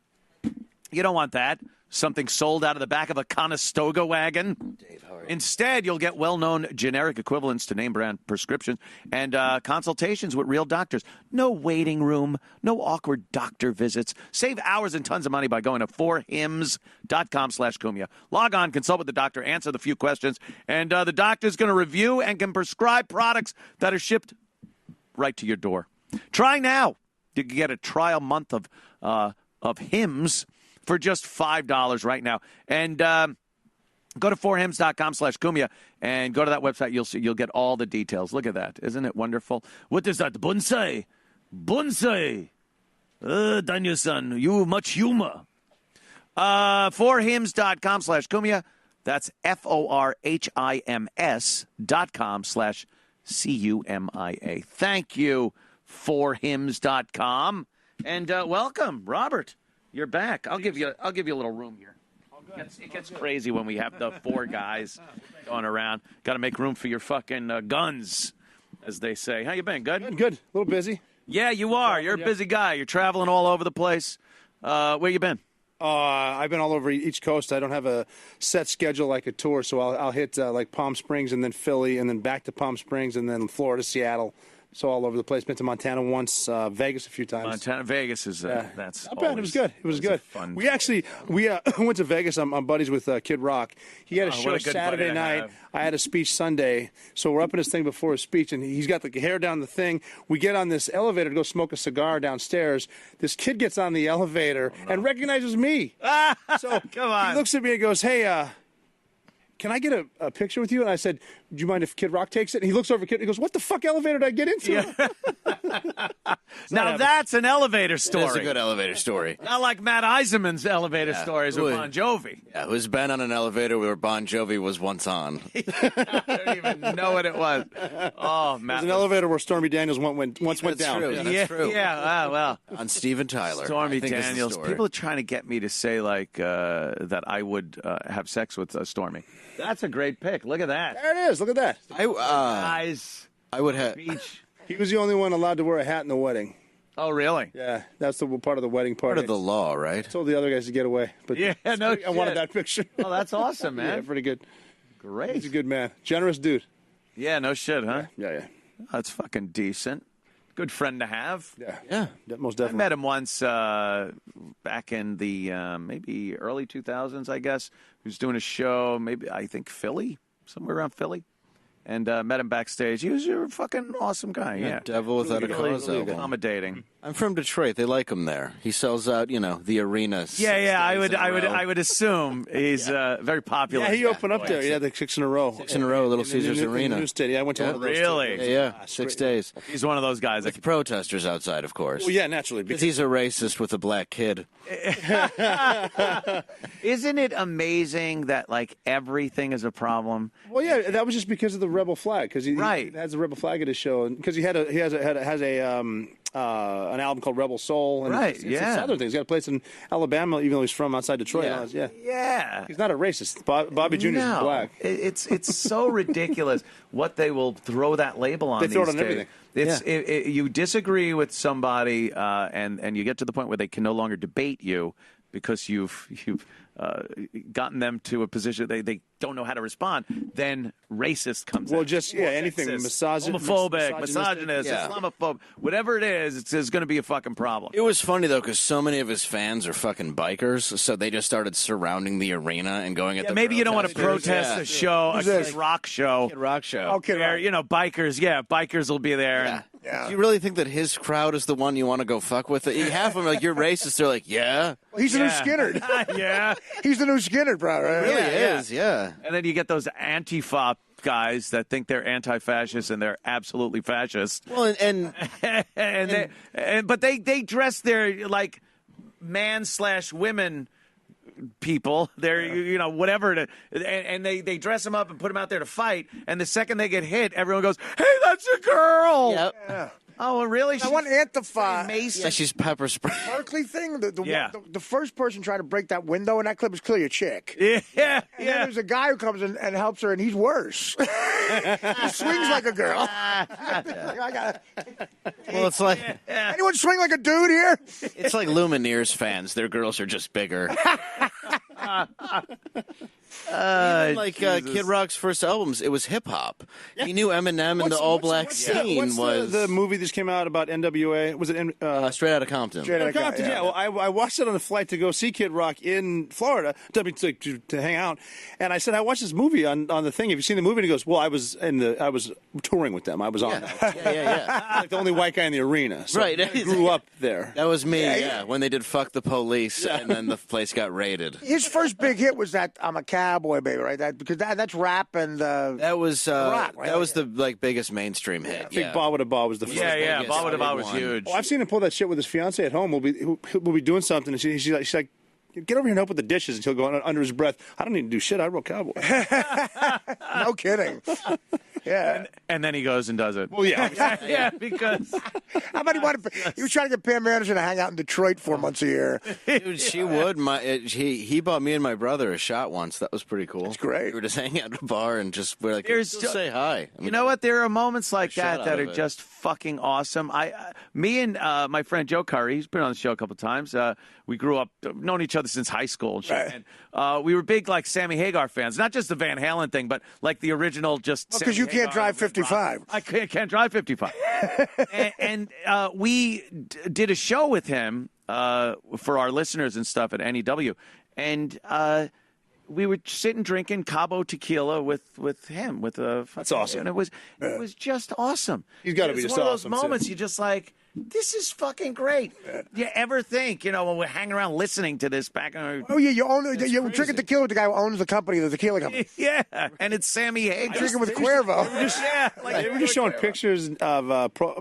You don't want that. Something sold out of the back of a Conestoga wagon. Instead, you'll get well-known generic equivalents to name-brand prescriptions and consultations with real doctors. No waiting room, no awkward doctor visits. Save hours and tons of money by going to forhims.com/Cumia. Log on, consult with the doctor, answer the few questions, and the doctor's going to review and can prescribe products that are shipped right to your door. Try now. You can get a trial month of Hims for just $5 right now. And go to forhims.com/Cumia and go to that website. You'll get all the details. Look at that. Isn't it wonderful? What is that? Bonsai. Bonsai. Daniel-san, you much humor. Forhims.com/Cumia. That's forhims.com/Cumia. Thank you, forhims.com. And welcome, Robert. You're back. I'll give you a little room here. It gets crazy when we have the four guys going around. Got to make room for your fucking guns, as they say. How you been? Good? Good. A little busy. Yeah, you are. You're a busy guy. You're traveling all over the place. Where you been? I've been all over each coast. I don't have a set schedule like a tour, so I'll hit like Palm Springs and then Philly and then back to Palm Springs and then Florida, Seattle. So all over the place. Been to Montana once, Vegas a few times. Montana, Vegas is that's not bad. It was good. It was good. Fun. We actually went to Vegas. I'm buddies with Kid Rock. He had a show Saturday night. I had a speech Sunday. So we're up in his thing before his speech, and he's got the hair down the thing. We get on this elevator to go smoke a cigar downstairs. This kid gets on the elevator and recognizes me. So come on. He looks at me and goes, "Hey, can I get a picture with you?" And I said, "Do you mind if Kid Rock takes it?" And he looks over at Kid. He goes, "What the fuck elevator did I get into?" Yeah. Now that's an elevator story. That's a good elevator story. Not like Matt Eisenman's elevator stories with Bon Jovi. Yeah, who's been on an elevator where Bon Jovi was once on? I don't even know what it was. Oh, Matt. There's an elevator where Stormy Daniels once went down. True. That's true. Yeah, well. On Steven Tyler. Stormy Daniels. People are trying to get me to say, like, that I would have sex with Stormy. That's a great pick. Look at that. There it is. Look at that. Guys. I would have. He was the only one allowed to wear a hat in the wedding. Oh, really? Yeah, that's the part of the wedding party. Part of the law, right? I told the other guys to get away. But I wanted that picture. Oh, that's awesome, man. Yeah, pretty good. Great. He's a good man. Generous dude. Yeah, no shit, huh? Yeah. That's fucking decent. Good friend to have. Yeah, most definitely. I met him once back in the maybe early 2000s, I guess. He was doing a show, maybe, I think, Philly, somewhere around Philly. And met him backstage. He was a fucking awesome guy. Yeah, Devil Without a Cause. Really accommodating. I'm from Detroit. They like him there. He sells out, the arenas. Yeah. I would assume he's very popular. Yeah, he opened up there. Yeah, the 6 in a row. 6 in a row, Little Caesars Arena. New Stadium. I went to one of those. Really? Yeah, 6 days. He's one of those guys. With protesters outside, of course. Well, yeah, naturally. Because he's a racist with a black kid. Isn't it amazing that like everything is a problem? Well, yeah, that was just because of the rebel flag. Because he has the rebel flag at his show, because he has an album called Rebel Soul. And it's other things. He's got a place in Alabama, even though he's from outside Detroit. Yeah. He's not a racist. Bobby Jr. is black. It's so ridiculous what they will throw that label on. They throw it on everything. You disagree with somebody, and you get to the point where they can no longer debate you because you've gotten them to a position they don't know how to respond, then racist comes out. Well, anything. Homophobic, misogynist, Islamophobic, whatever it is, it's going to be a fucking problem. It was funny, though, because so many of his fans are fucking bikers, so they just started surrounding the arena and going at the maybe you don't want to protest a show, a Kid Rock show. Kid Rock show. Okay, bikers will be there. Yeah. Do you really think that his crowd is the one you want to go fuck with? Half of them, like, you're racist. They're like, yeah. Well, he's the new Skinner. Yeah. He's the new Skinner, bro. Right? He really is, yeah. And then you get those Antifa guys that think they're anti-fascist and they're absolutely fascist. Well, but they dress their like man/women people. They're whatever, and they dress them up and put them out there to fight. And the second they get hit, everyone goes, "Hey, that's a girl." Yep. Yeah. Oh, really? I want Antifa. Yeah, she's pepper spray. Berkeley thing. The first person trying to break that window in that clip is clearly a chick. Yeah. And then there's a guy who comes in and helps her, and he's worse. He swings like a girl. Well, it's like anyone swing like a dude here? It's like Lumineers fans. Their girls are just bigger. Kid Rock's first albums, it was hip hop. He knew Eminem and the all black scene was the movie that just came out about NWA. Was it Straight Outta Compton? Straight Outta Compton. Yeah. Well, I watched it on a flight to go see Kid Rock in Florida to hang out, and I said I watched this movie on the thing. Have you seen the movie? And he goes, "Well, I was touring with them. I was on that. Yeah. Like the only white guy in the arena. So right. I grew up there. That was me. Yeah. When they did "Fuck the Police" and then the place got raided. His first big hit was that "I'm a Cowboy, Baby," right? That's rap and that was rock, right? That was the biggest mainstream hit. I think "Ba Wada Ba" was the first. Yeah. "Ba Wada Ba" was huge. Oh, I've seen him pull that shit with his fiance at home. We'll be doing something, and she's like, "Get over here and help with the dishes." And he'll go under his breath, "I don't need to do shit. I wrote Cowboy." No kidding. Yeah. and then he goes and does it. Well, yeah. Yeah, because How about he was trying to get Pam Anderson to hang out in Detroit 4 months a year. Dude, she would. He bought me and my brother a shot once. That was pretty cool. That's great. We were just hanging out at a bar and we're like, There's just say hi. I mean, you know what? There are moments like shot that out are of it. just fucking awesome. Me and my friend Joe Curry, he's been on the show a couple of times. We grew up, known each other since high school and shit. Right. And, we were big like Sammy Hagar fans, not just the Van Halen thing, but like the original. Just Because you can't drive 55. I can't drive 55. and we did a show with him for our listeners and stuff at NEW, and we were sitting drinking Cabo tequila with him. That's awesome. And it was just awesome. He's gotta be It's just one of awesome, those too. moments you just like. This is fucking great. Do you ever think, when we're hanging around listening to this back in Oh, yeah, you're drinking tequila with the guy who owns the company, the tequila company. Yeah, and it's Sammy Hagar. Drinking with Cuervo. Yeah, They were just showing pictures of,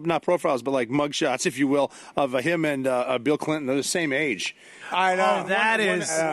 not profiles, but like mugshots, if you will, of him and Bill Clinton. They're the same age. I know.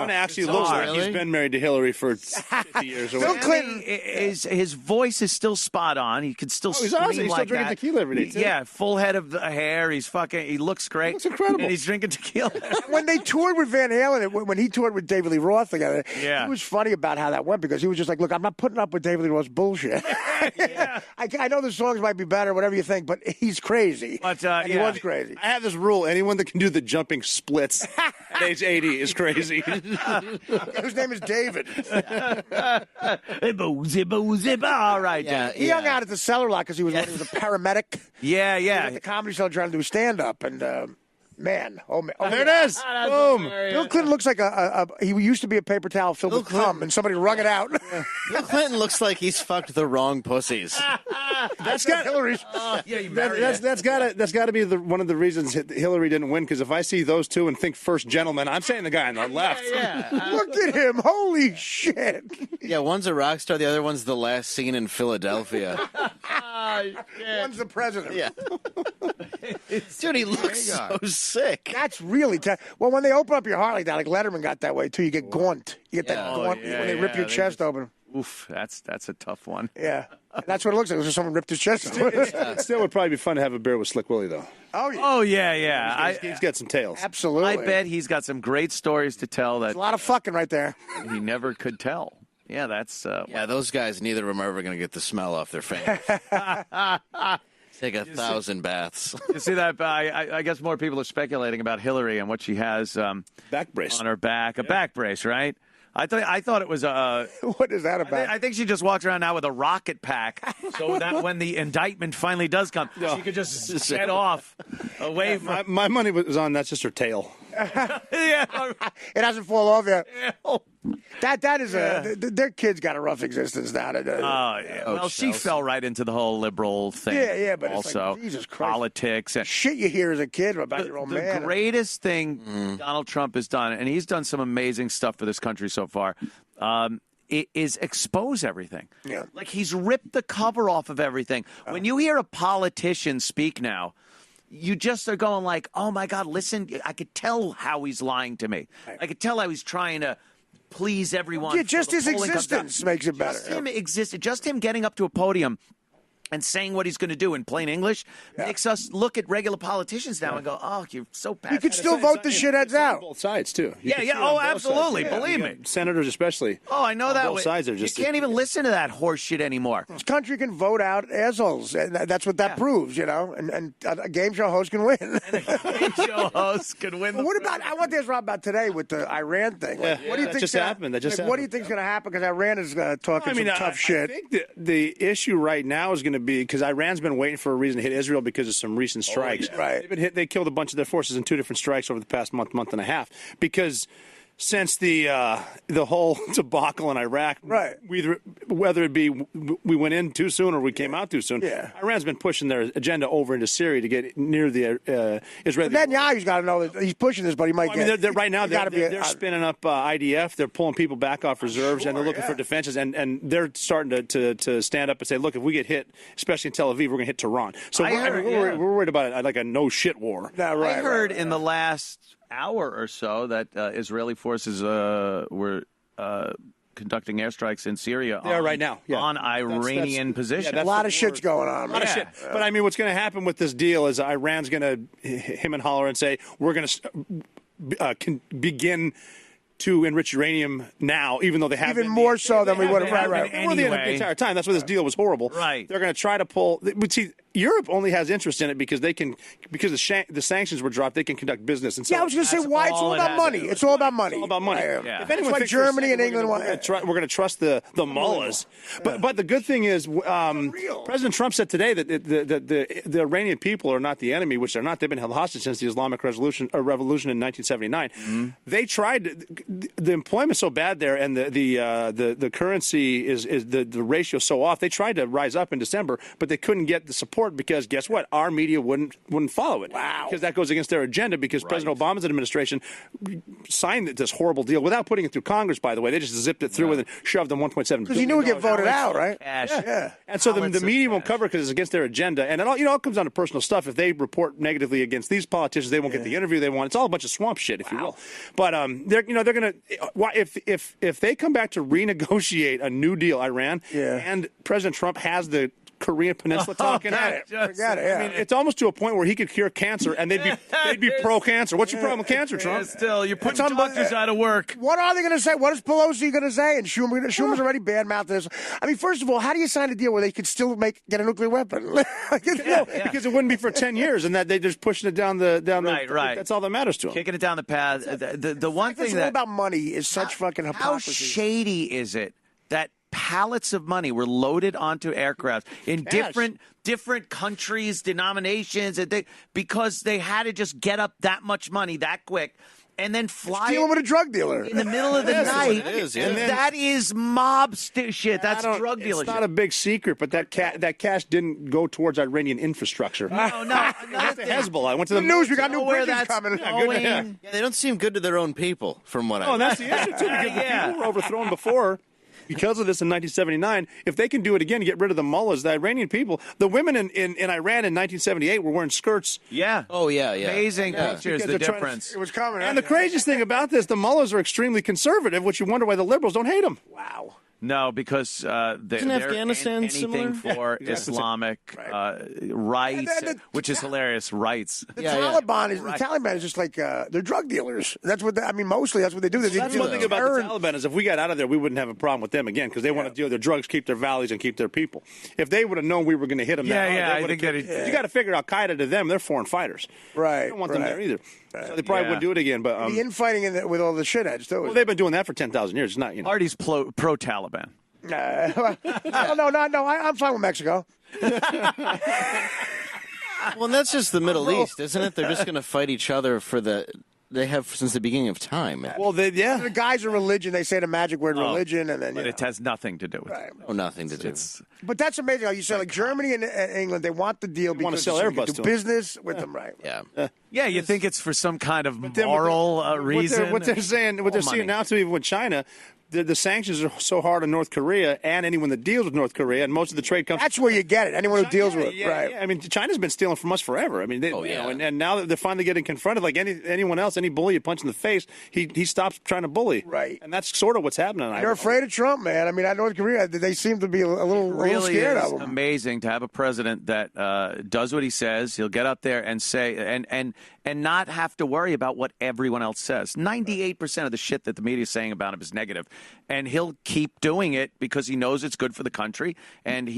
One actually looks like he's been married to Hillary for 50 years. Or Bill whatever. Clinton his voice is still spot on. He could still he's scream awesome. He's still like drinking that. tequila every day, too. Yeah, full head of hair. He looks great. Looks incredible. And he's drinking tequila. when they toured with Van Halen, when he toured with David Lee Roth together, Yeah. he was funny about how that went because he was just like, look, I'm not putting up with David Lee Roth's bullshit. I know the songs might be better, whatever you think, but he's crazy. But, and he was crazy. I have this rule: anyone that can do the jumping splits at age 80 is crazy. His name is David. Zibbo. All right. Yeah, He hung out at the Cellar lot because he was a paramedic. Yeah. At the Comedy Cellar trying to do stand-up, and man, There it is. Boom. Bill Clinton looks like he used to be a paper towel filled with cum, and somebody wrung it out. Bill Clinton looks like he's fucked the wrong pussies. That's got Hillary's. That's got to be one of the reasons Hillary didn't win. Because if I see those two and think first gentleman, I'm saying the guy on the left. Look at him! Holy shit! Yeah, one's a rock star, the other one's the last scene in Philadelphia. One's the president. Yeah. Dude, he looks so sick. That's really tough. Well, when they open up your heart like that, like Letterman got that way too, you get gaunt. You get that gaunt when they rip your chest open. Oof, that's a tough one. Yeah, that's what it looks like. It was just someone ripped his chest open. It still would probably be fun to have a beer with Slick Willie, though. Oh yeah, Yeah. He's got some tales. absolutely. I bet he's got some great stories to tell that a lot of fucking right there. he never could tell. Yeah, that's. Yeah, those guys, neither of them are ever going to get the smell off their fingers. Take 1,000 baths. You see that? I guess more people are speculating about Hillary and what she has Back brace. on her back. A back brace, right? I thought it was a. What is that about? I think she just walks around now with a rocket pack, so that when the indictment finally does come, she could just set off away from. My money was on that's just her tail. Yeah. It hasn't fallen off yet. That is their kids got a rough existence now. Oh, yeah. Well, she fell right into the whole liberal thing. Yeah, but it's also like, Jesus Christ. Politics and Shit you hear as a kid about your own man. The greatest thing Donald Trump has done, and he's done some amazing stuff for this country so far, is expose everything. Yeah. Like he's ripped the cover off of everything. When you hear a politician speak now, you just are going like, oh, my God, listen, I could tell how he's lying to me. I could tell how he's trying to please everyone. Yeah, just his polling comes down. existence makes it better. Just him getting up to a podium and saying what he's going to do in plain English makes us look at regular politicians now and go, oh, you're so You passionate. could still vote the shitheads out. Both sides, too. You can see it on Oh, both absolutely. sides. Believe You me. got senators especially. Oh, I know On that. both sides are just- you can't even listen to that horse shit anymore. This country can vote out assholes, and that's what that proves, And a game show host can win. Show hosts can win. But what about? I want to ask Rob about today with the Iran thing. Like, what do you that think just happened. That just What do you happened. think's going to happen? Because Iran is talking some tough shit. I think the issue right now is going to be because Iran's been waiting for a reason to hit Israel because of some recent strikes. Right. They killed a bunch of their forces in 2 different strikes over the past month and a half. Because since the whole debacle in Iraq, Right. whether it be we went in too soon or we came out too soon, Yeah. Iran's been pushing their agenda over into Syria to get near the Israeli. Netanyahu's got to know that he's pushing this, but he might I mean, right now they're be spinning up IDF. They're pulling people back off reserves, and they're looking for defenses. And they're starting to stand up and say, look, if we get hit, especially in Tel Aviv, we're going to hit Tehran. So we're worried about like a no shit war. No, right, I heard in the last hour or so that Israeli forces were conducting airstrikes in Syria. They are right now. Yeah. On Iranian positions. A lot of shit's going on. A lot of shit. But I mean, what's going to happen with this deal is Iran's going to him and holler and say, we're going to begin to enrich uranium now, even though they have even more so than we would have. Right. Anyway. The entire time. That's why this deal was horrible. Right. They're going to try to pull. But see, Europe only has interest in it because the sanctions were dropped. They can conduct business. And so I was going to say why it's all about money. It's all about money. It's all about money. Yeah. If anyone like thinks Germany and England we're going to trust the mullahs. But the good thing is, President Trump said today that the Iranian people are not the enemy, which they're not. They've been held hostage since the Islamic Revolution in 1979. Mm-hmm. They tried. The employment's so bad there, and the currency is the ratio so off. They tried to rise up in December, but they couldn't get the support because guess what? Our media wouldn't follow it. Wow. Because that goes against their agenda. Because President Obama's administration signed this horrible deal without putting it through Congress. By the way, they just zipped it through and shoved them $1.7 billion. Because you knew it would get voted out, right? Yeah. And so the media won't cover it because it's against their agenda. And it all comes down to personal stuff. If they report negatively against these politicians, they won't get the interview they want. It's all a bunch of swamp shit, if you will. But they're going to if they come back to renegotiate a new deal, Iran, and President Trump has the Korean Peninsula talking at it. Forget it. Yeah. I mean, it's almost to a point where he could cure cancer, and they'd be pro-cancer. What's your problem with cancer, Trump? Still, you're putting doctors out of work. What are they going to say? What is Pelosi going to say? And Schumer's already badmouthed this. I mean, first of all, how do you sign a deal where they could still get a nuclear weapon? Because it wouldn't be for 10 years, and that they're just pushing it down the right. That's all that matters to them. Kicking it down the path. The one thing it's all about money is such fucking hypocrisy. How shady is it that pallets of money were loaded onto aircraft in different countries, denominations, because they had to just get up that much money that quick and then fly dealing with a drug dealer in the middle of the night. It is, yeah. And that is mob shit. That's drug dealership. It's not a big secret, but that cash didn't go towards Iranian infrastructure. No. Went to Hezbollah. I went to the news. We got new where bridges that's coming. going. Yeah, they don't seem good to their own people, from what I know. And that's the issue, too, because the people were overthrown before. Because of this in 1979, if they can do it again, get rid of the mullahs, the Iranian people, the women in Iran in 1978 were wearing skirts. Yeah. Oh, yeah. Amazing pictures, the difference. It was coming. And the craziest thing about this, the mullahs are extremely conservative, which you wonder why the liberals don't hate them. Wow. No, because they're Afghanistan anything similar? for Islamic rights, which is hilarious. Rights. The Taliban is just like they're drug dealers. That's what mostly that's what they do. That's one thing about the Taliban is if we got out of there, we wouldn't have a problem with them again because they want to deal with their drugs, keep their values, and keep their people. If they would have known we were going to hit them, I think that you got to figure Al Qaeda to them, they're foreign fighters. Right. They don't want them there either. So they probably wouldn't do it again. But the infighting with all the shitheads too. Well, they've been doing that for 10,000 years. It's not Artie's pro-Taliban. No. I'm fine with Mexico. Well, and that's just the Middle East, isn't it? They're just going to fight each other they have since the beginning of time. Well, the guys are religion. They say the magic word religion, and then it has nothing to do with it. Oh, nothing to do. But that's amazing how you say like Germany and England, they want the deal because want to sell they Airbus can to do business with them, right? Yeah. Yeah, you think it's for some kind of moral reason. What they're seeing now, too, even with China, the sanctions are so hard on North Korea and anyone that deals with North Korea, and most of the trade comes. That's where you get it. Anyone who deals with it, right? Yeah. I mean, China's been stealing from us forever. I mean, and now that they're finally getting confronted, like anyone else, any bully you punch in the face, he stops trying to bully. Right. And that's sort of what's happening. They're afraid of Trump, man. I mean, North Korea, they seem to be a little scared of him. It's amazing to have a president that does what he says. He'll get up there and say and not have to worry about what everyone else says. 98% of the shit that the media is saying about him is negative, and he'll keep doing it because he knows it's good for the country, and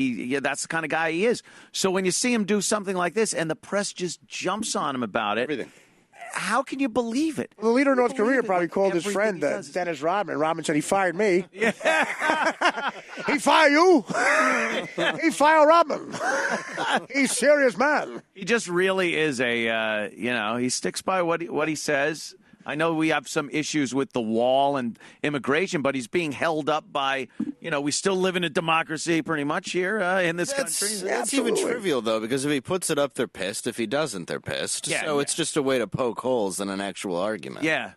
that's the kind of guy he is. So when you see him do something like this, and the press just jumps on him about it, everything. How can you believe it? Well, the leader of North Korea probably called his friend Dennis Rodman. Rodman said he fired me. Yeah. He fired you. He fired Rodman. He's a serious man. He just really is he sticks by what he says. I know we have some issues with the wall and immigration, but he's being held up by, we still live in a democracy pretty much here in this country. That's even trivial, though, because if he puts it up, they're pissed. If he doesn't, they're pissed. So it's just a way to poke holes in an actual argument. Yeah.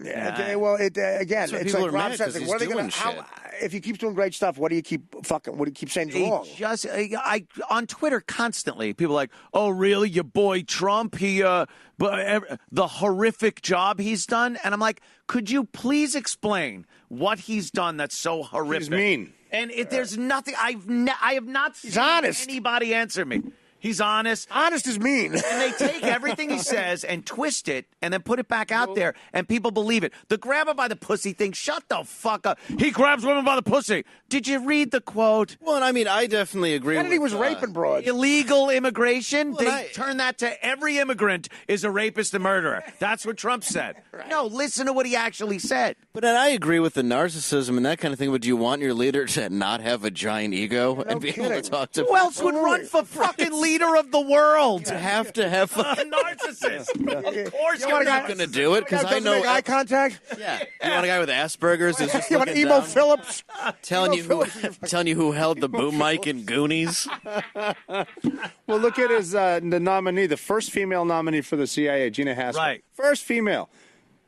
Yeah. Well, again, what it's people like are Rob mad says. 'cause Like, what are he's they going doing to? If he keeps doing great stuff, what do you keep saying is wrong? Just on Twitter constantly, people are like, oh, really, your boy Trump? The horrific job he's done, and I'm like, could you please explain what he's done that's so horrific? He's mean. And there's nothing. I have not seen honest. anybody answer me. He's honest. Honest is mean. And they take everything he says and twist it and then put it back out there, and people believe it. The grab her by the pussy thing, shut the fuck up. He grabs women by the pussy. Did you read the quote? Well, and I mean, I definitely agree Kennedy with was raping broads. Illegal immigration, Well, they turn that to every immigrant is a rapist and murderer. That's what Trump said. Right. No, listen to what he actually said. But then I agree with the narcissism and that kind of thing, but do you want your leader to not have a giant ego and be able to talk to Who else would run for fucking leader of the world? You have to have A narcissist. Of course you're not going to do it because I know make eye contact. Yeah, you want a guy with Asperger's who's just You want looking Emo down, Phillips? telling you who held the boom mic in Goonies. Well, look at his the nominee, the first female nominee for the CIA, Gina Haspel. Right. First female.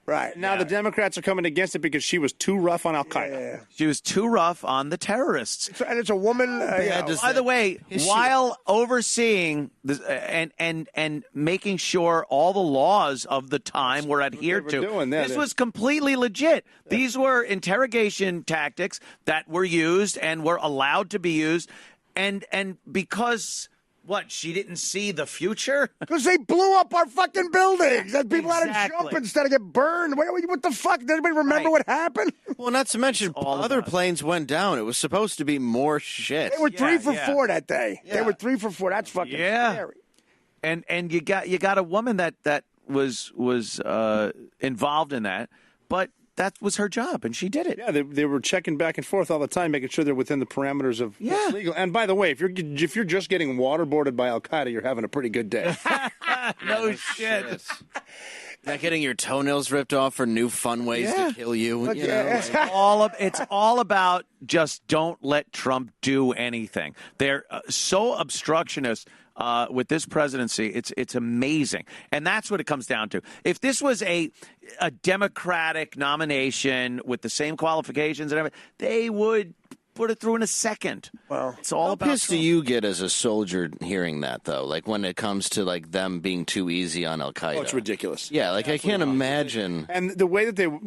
Right. Now the Democrats are coming against it because she was too rough on Al Qaeda. Yeah. She was too rough on the terrorists. And it's a woman. By the way, while overseeing this, and making sure all the laws of the time were adhered to, this was completely legit. Yeah. These were interrogation tactics that were used and were allowed to be used, and because. What, she didn't see the future? Because they blew up our fucking buildings. And people had to jump instead of get burned. What the fuck? Did anybody remember what happened? Well, not to mention, other planes went down. It was supposed to be more shit. They were 3 for 4 that day. Yeah. They were 3 for 4. That's fucking scary. And you got a woman that was involved in that, but that was her job, and she did it. Yeah, they were checking back and forth all the time, making sure they're within the parameters of what's legal. And by the way, if you're just getting waterboarded by Al Qaeda, you're having a pretty good day. No shit. Not getting your toenails ripped off for new fun ways to kill you. It's all about just don't let Trump do anything. They're so obstructionist. With this presidency, it's amazing, and that's what it comes down to. If this was a Democratic nomination with the same qualifications and everything, they would put it through in a second. Well, it's all about. How pissed do you get as a soldier hearing that, though? Like when it comes to like them being too easy on Al Qaeda. Oh, it's ridiculous. Yeah, like I can't imagine. And the way that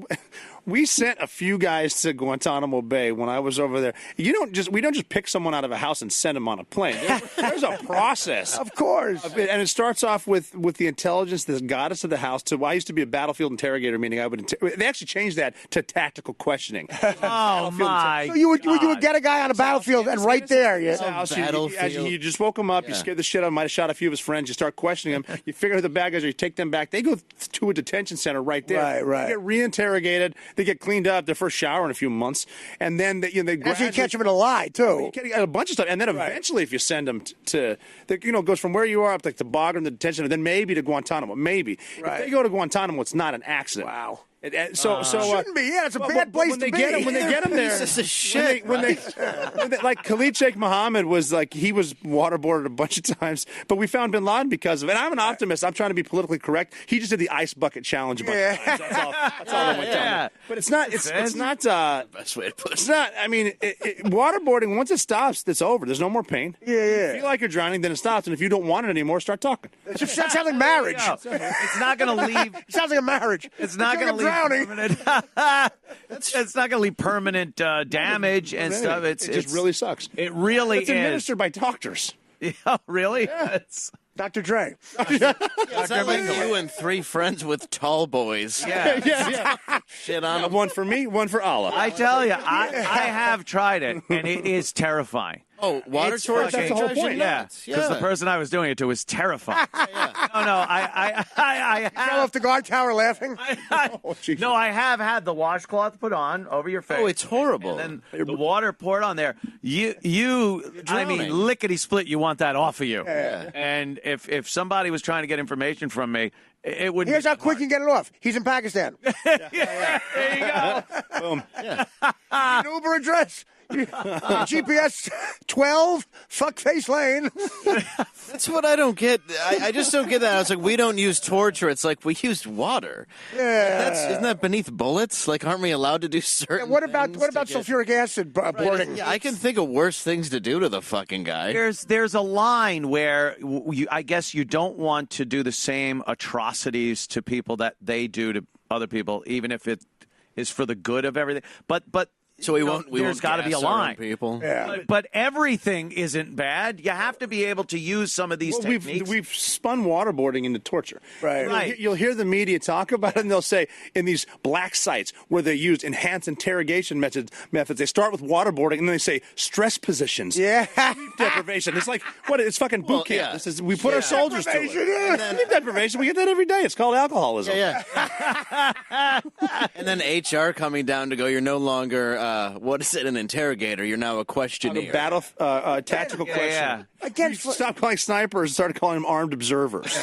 we sent a few guys to Guantanamo Bay when I was over there. We don't just pick someone out of a house and send them on a plane. There's a process, of course, and it starts off with the intelligence that got us to the house. I used to be a battlefield interrogator, meaning they actually changed that to tactical questioning. Oh my! So you would get a guy on a battlefield and right there, you just woke him up. You scared the shit out of him. Might have shot a few of his friends. You start questioning him. You figure out who the bad guys are. You take them back. They go to a detention center right there. Right. They get reinterrogated. They get cleaned up. Their first shower in a few months, and then they actually catch them in a lie too. You get a bunch of stuff, and then eventually, if you send them to it goes from where you are up to the Bagram, the detention, and then maybe to Guantanamo. Maybe if they go to Guantanamo, it's not an accident. Wow. Shouldn't be. Yeah, it's a bad place to be. When they get him there, this is shit. When they like Khalid Sheikh Mohammed was like he was waterboarded a bunch of times, but we found Bin Laden because of it. And I'm an optimist. I'm trying to be politically correct. He just did the ice bucket challenge a bunch of times. That's all that went down. But it's not. It's not. Best way to put it. It's not. I mean, waterboarding once it stops, it's over. There's no more pain. Yeah. If you feel like you're drowning, then it stops. And if you don't want it anymore, start talking. That sounds like marriage. It's not going to leave. It sounds like a marriage. It's not going to leave. Permanent, it's not going to leave permanent damage and stuff. It just really sucks. It really is. It's administered by doctors. Yeah, really? Yeah. Dr. Dre. It's not like you and 3 friends with tall boys. Yeah. Shit on them. One for me, one for Allah. I tell you, I have tried it, and it is terrifying. Oh, water torture? That's the whole point. Yeah, because the person I was doing it to was terrifying. No, I fell off the guard tower laughing. No, I have had the washcloth put on over your face. Oh, it's horrible. And then the water poured on there. I mean, lickety split. You want that off of you. Yeah. And if somebody was trying to get information from me, it would. Here's how quick you can get it off. He's in Pakistan. There you go. Boom. An Uber address. GPS 12, fuckface lane. That's what I don't get. I just don't get that. I was like, we don't use torture. It's like we used water. Yeah. Isn't that beneath bullets? Like, aren't we allowed to do certain What about things to get- sulfuric acid boarding? Yeah, I can think of worse things to do to the fucking guy. There's a line where I guess you don't want to do the same atrocities to people that they do to other people, even if it is for the good of everything. But So we won't. There's got to be a gas our own line. people. Yeah. But everything isn't bad. You have to be able to use some of these techniques. We've spun waterboarding into torture. Right. You'll hear the media talk about it, and they'll say in these black sites where they use enhanced interrogation methods, they start with waterboarding, and then they say stress positions. Yeah. Sleep deprivation. It's like, what? It's fucking boot camp. yeah. This is, we put our soldiers to it. Deprivation, Sleep deprivation, we get that every day. It's called alcoholism. Yeah. And then HR coming down to go, you're no longer, what is it, an interrogator? You're now a questionnaire. Battle tactical question. yeah. Again, We stopped calling snipers and started calling them armed observers.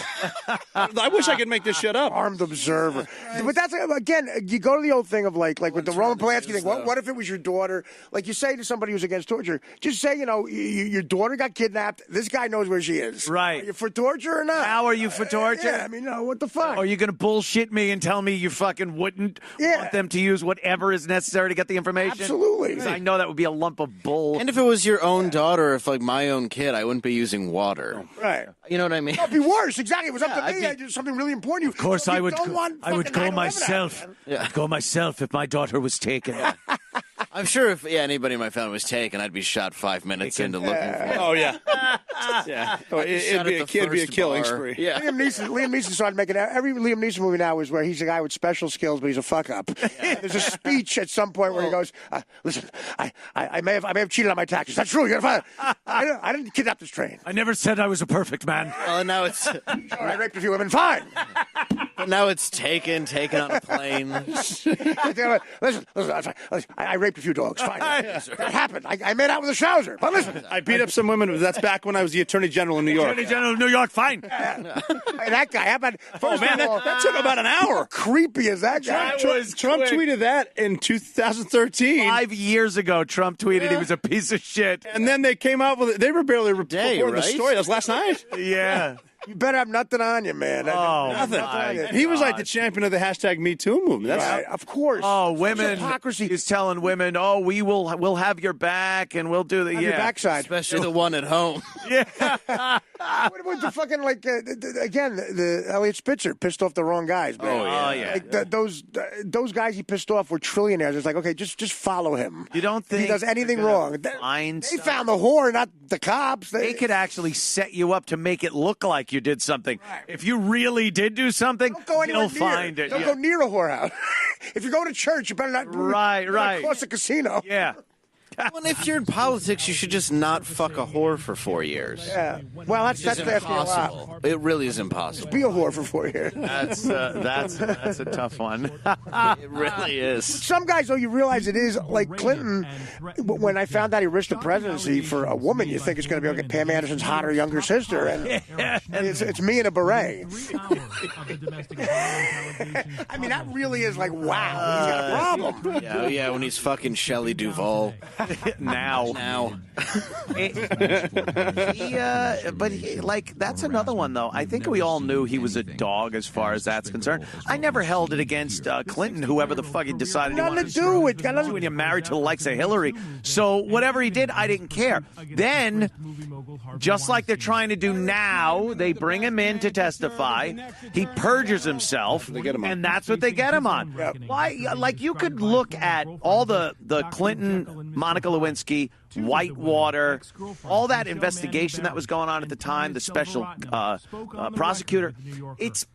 I wish I could make this shit up. armed observer. But that's, again, you go to the old thing of like with the Roman Polanski thing. What if it was your daughter? Like you say to somebody who's against torture, just say, your daughter got kidnapped. This guy knows where she is. Right. Are you for torture or not? How are you for torture? Yeah, I mean, what the fuck? Are you going to bullshit me and tell me you fucking wouldn't want them to use whatever is necessary to get the information? Absolutely. 'Cause I know that would be a lump of bull. And if it was your own daughter, if like my own kid, I wouldn't be using water. Right. You know what I mean? It'd be worse. Exactly. It was up to I'd me. be- I did something really important. Of course, I would. I would go 9/11 myself. happen. I'd go myself if my daughter was taken. I'm sure if anybody in my family was taken, I'd be shot 5 minutes into looking for it. Oh, yeah. Yeah. Oh, it'd be a killing spree. Yeah. Liam Neeson started making every Liam Neeson movie now is where he's a guy with special skills, but he's a fuck up. There's a speech at some point where he goes, "Listen, I may have cheated on my taxes. That's true. You gotta find. I didn't kidnap this train. I never said I was a perfect man. Well, now it's I raped a few women. Fine. taken on a plane. Listen. I raped a few dogs. Fine. That happened. I made out with a Schnauzer. But listen, I beat up some women. That's back when I was the Attorney General in New York. Attorney General of New York, fine. hey, that guy. How about? First Man, of all, that took about an hour. creepy is that guy? Trump tweeted that in 2013. 5 years ago, Trump tweeted he was a piece of shit. And then they came out with it. They were barely reporting the right? story. That was last night. Yeah. You better have nothing on you, man. Nothing. And he was like the champion of the hashtag Me Too movement. That's Right, of course. Oh, Such women. hypocrisy. He's telling women, "Oh, we'll have your back, and we'll do the On your backside. Especially the one at home. What about the fucking again? The Elliot Spitzer pissed off the wrong guys. Man. Oh, yeah. Like, those guys he pissed off were trillionaires. It's like, okay, just follow him. You don't If think he does anything they're gonna wrong? find They stuff? found the whore, not the cops. They could actually set you up to make it look like you did something. If you really did do something, Don't go anywhere they'll near. find it. Don't Yeah. go near a whorehouse. If you go to church, you better not. Right. Across a casino. Yeah. Well, if you're in politics, you should just not fuck a whore for 4 years. Yeah. Well, that's It's asking a lot. impossible. It really is impossible. Be a whore for 4 years. That's a tough one. It really is. Some guys, though, you realize it is like Clinton. When I found out he risked the presidency for a woman, you think it's going to be like Pam Anderson's hotter younger sister, and it's me in a beret. I mean, that really is like, wow, he's got a problem. Yeah, when he's fucking Shelley Duvall. now. That's another one, though. I think we all knew he was a dog as far as that's concerned. I never held it against Clinton, whoever the fuck he decided he Nothing wanted to do with. Got nothing. when you're married to the likes of Hillary. So whatever he did, I didn't care. Then, just like they're trying to do now, they bring him in to testify. He perjures himself, and that's what they get him on. Why? Like, you could look at all the Clinton, Monica Lewinsky, Whitewater, all that investigation that was going on at the time, the special prosecutor. It's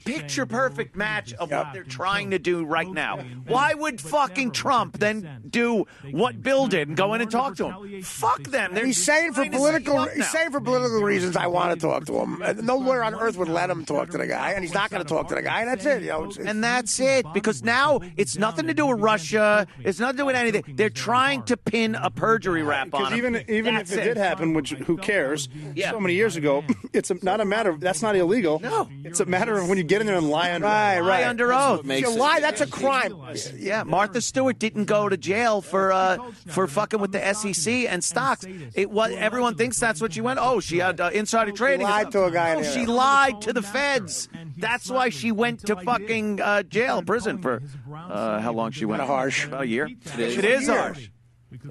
picture perfect match of what they're trying to do right now. Why would fucking Trump then do what Bill did and go in and talk to him? Fuck them. They're He's saying for trying to set you political. up He's now. saying for political reasons. I want to talk to him. No lawyer on earth would let him talk to the guy, and he's not going to talk to the guy. And that's it. And that's it, because now it's nothing to do with Russia. It's nothing to do with anything. They're trying to pin a perjury rap on Because him. even if it did happen, which who cares? So many years ago, it's not a matter of that's not illegal. No. It's a matter of when you get in there and lie under Right. Lie under oath. If you lie, that's a crime. Yeah, Martha Stewart didn't go to jail for fucking with the SEC and stocks. Everyone thinks that's what she went. Oh, she had insider trading. Lied to a guy. No, she lied to the feds. That's why she went to fucking prison for how long she went? Harsh. About a year. It is harsh.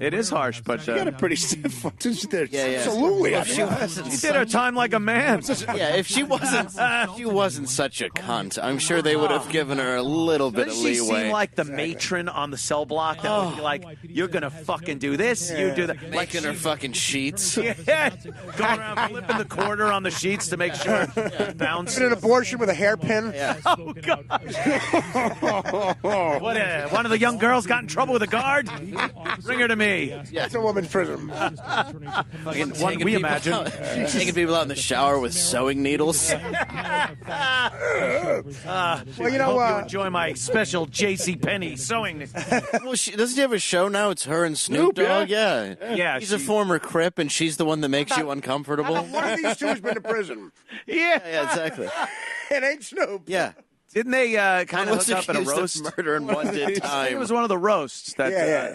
It is harsh, but She got a pretty stiff one, didn't she? There? Absolutely. If she wasn't, she did her time like a man. yeah, if she wasn't such a cunt, I'm sure they would have given her a little bit Doesn't of she leeway. seem like the matron on the cell block that would be like, you're going to fucking do this, you do that. Making her fucking sheets. Yeah, going around flipping the quarter on the sheets to make sure it bounces. An abortion with a hairpin. Yeah. Oh, God. One of the young girls got in trouble with a guard? Bring her to me. That's a woman's prison. Fucking One we imagine. taking people out in the shower with sewing needles. Well, you Hope know, you enjoy my special J.C. Penney sewing. Well, doesn't she have a show now? It's her and Snoop Dogg. Yeah, Yeah, He's a former Crip, and she's the one that makes you uncomfortable. one of these two has been to prison. Yeah, exactly. It ain't Snoop. Yeah. Didn't they kind of Was hook up in a accused of roast? murder and one did I think time. it was one of the roasts that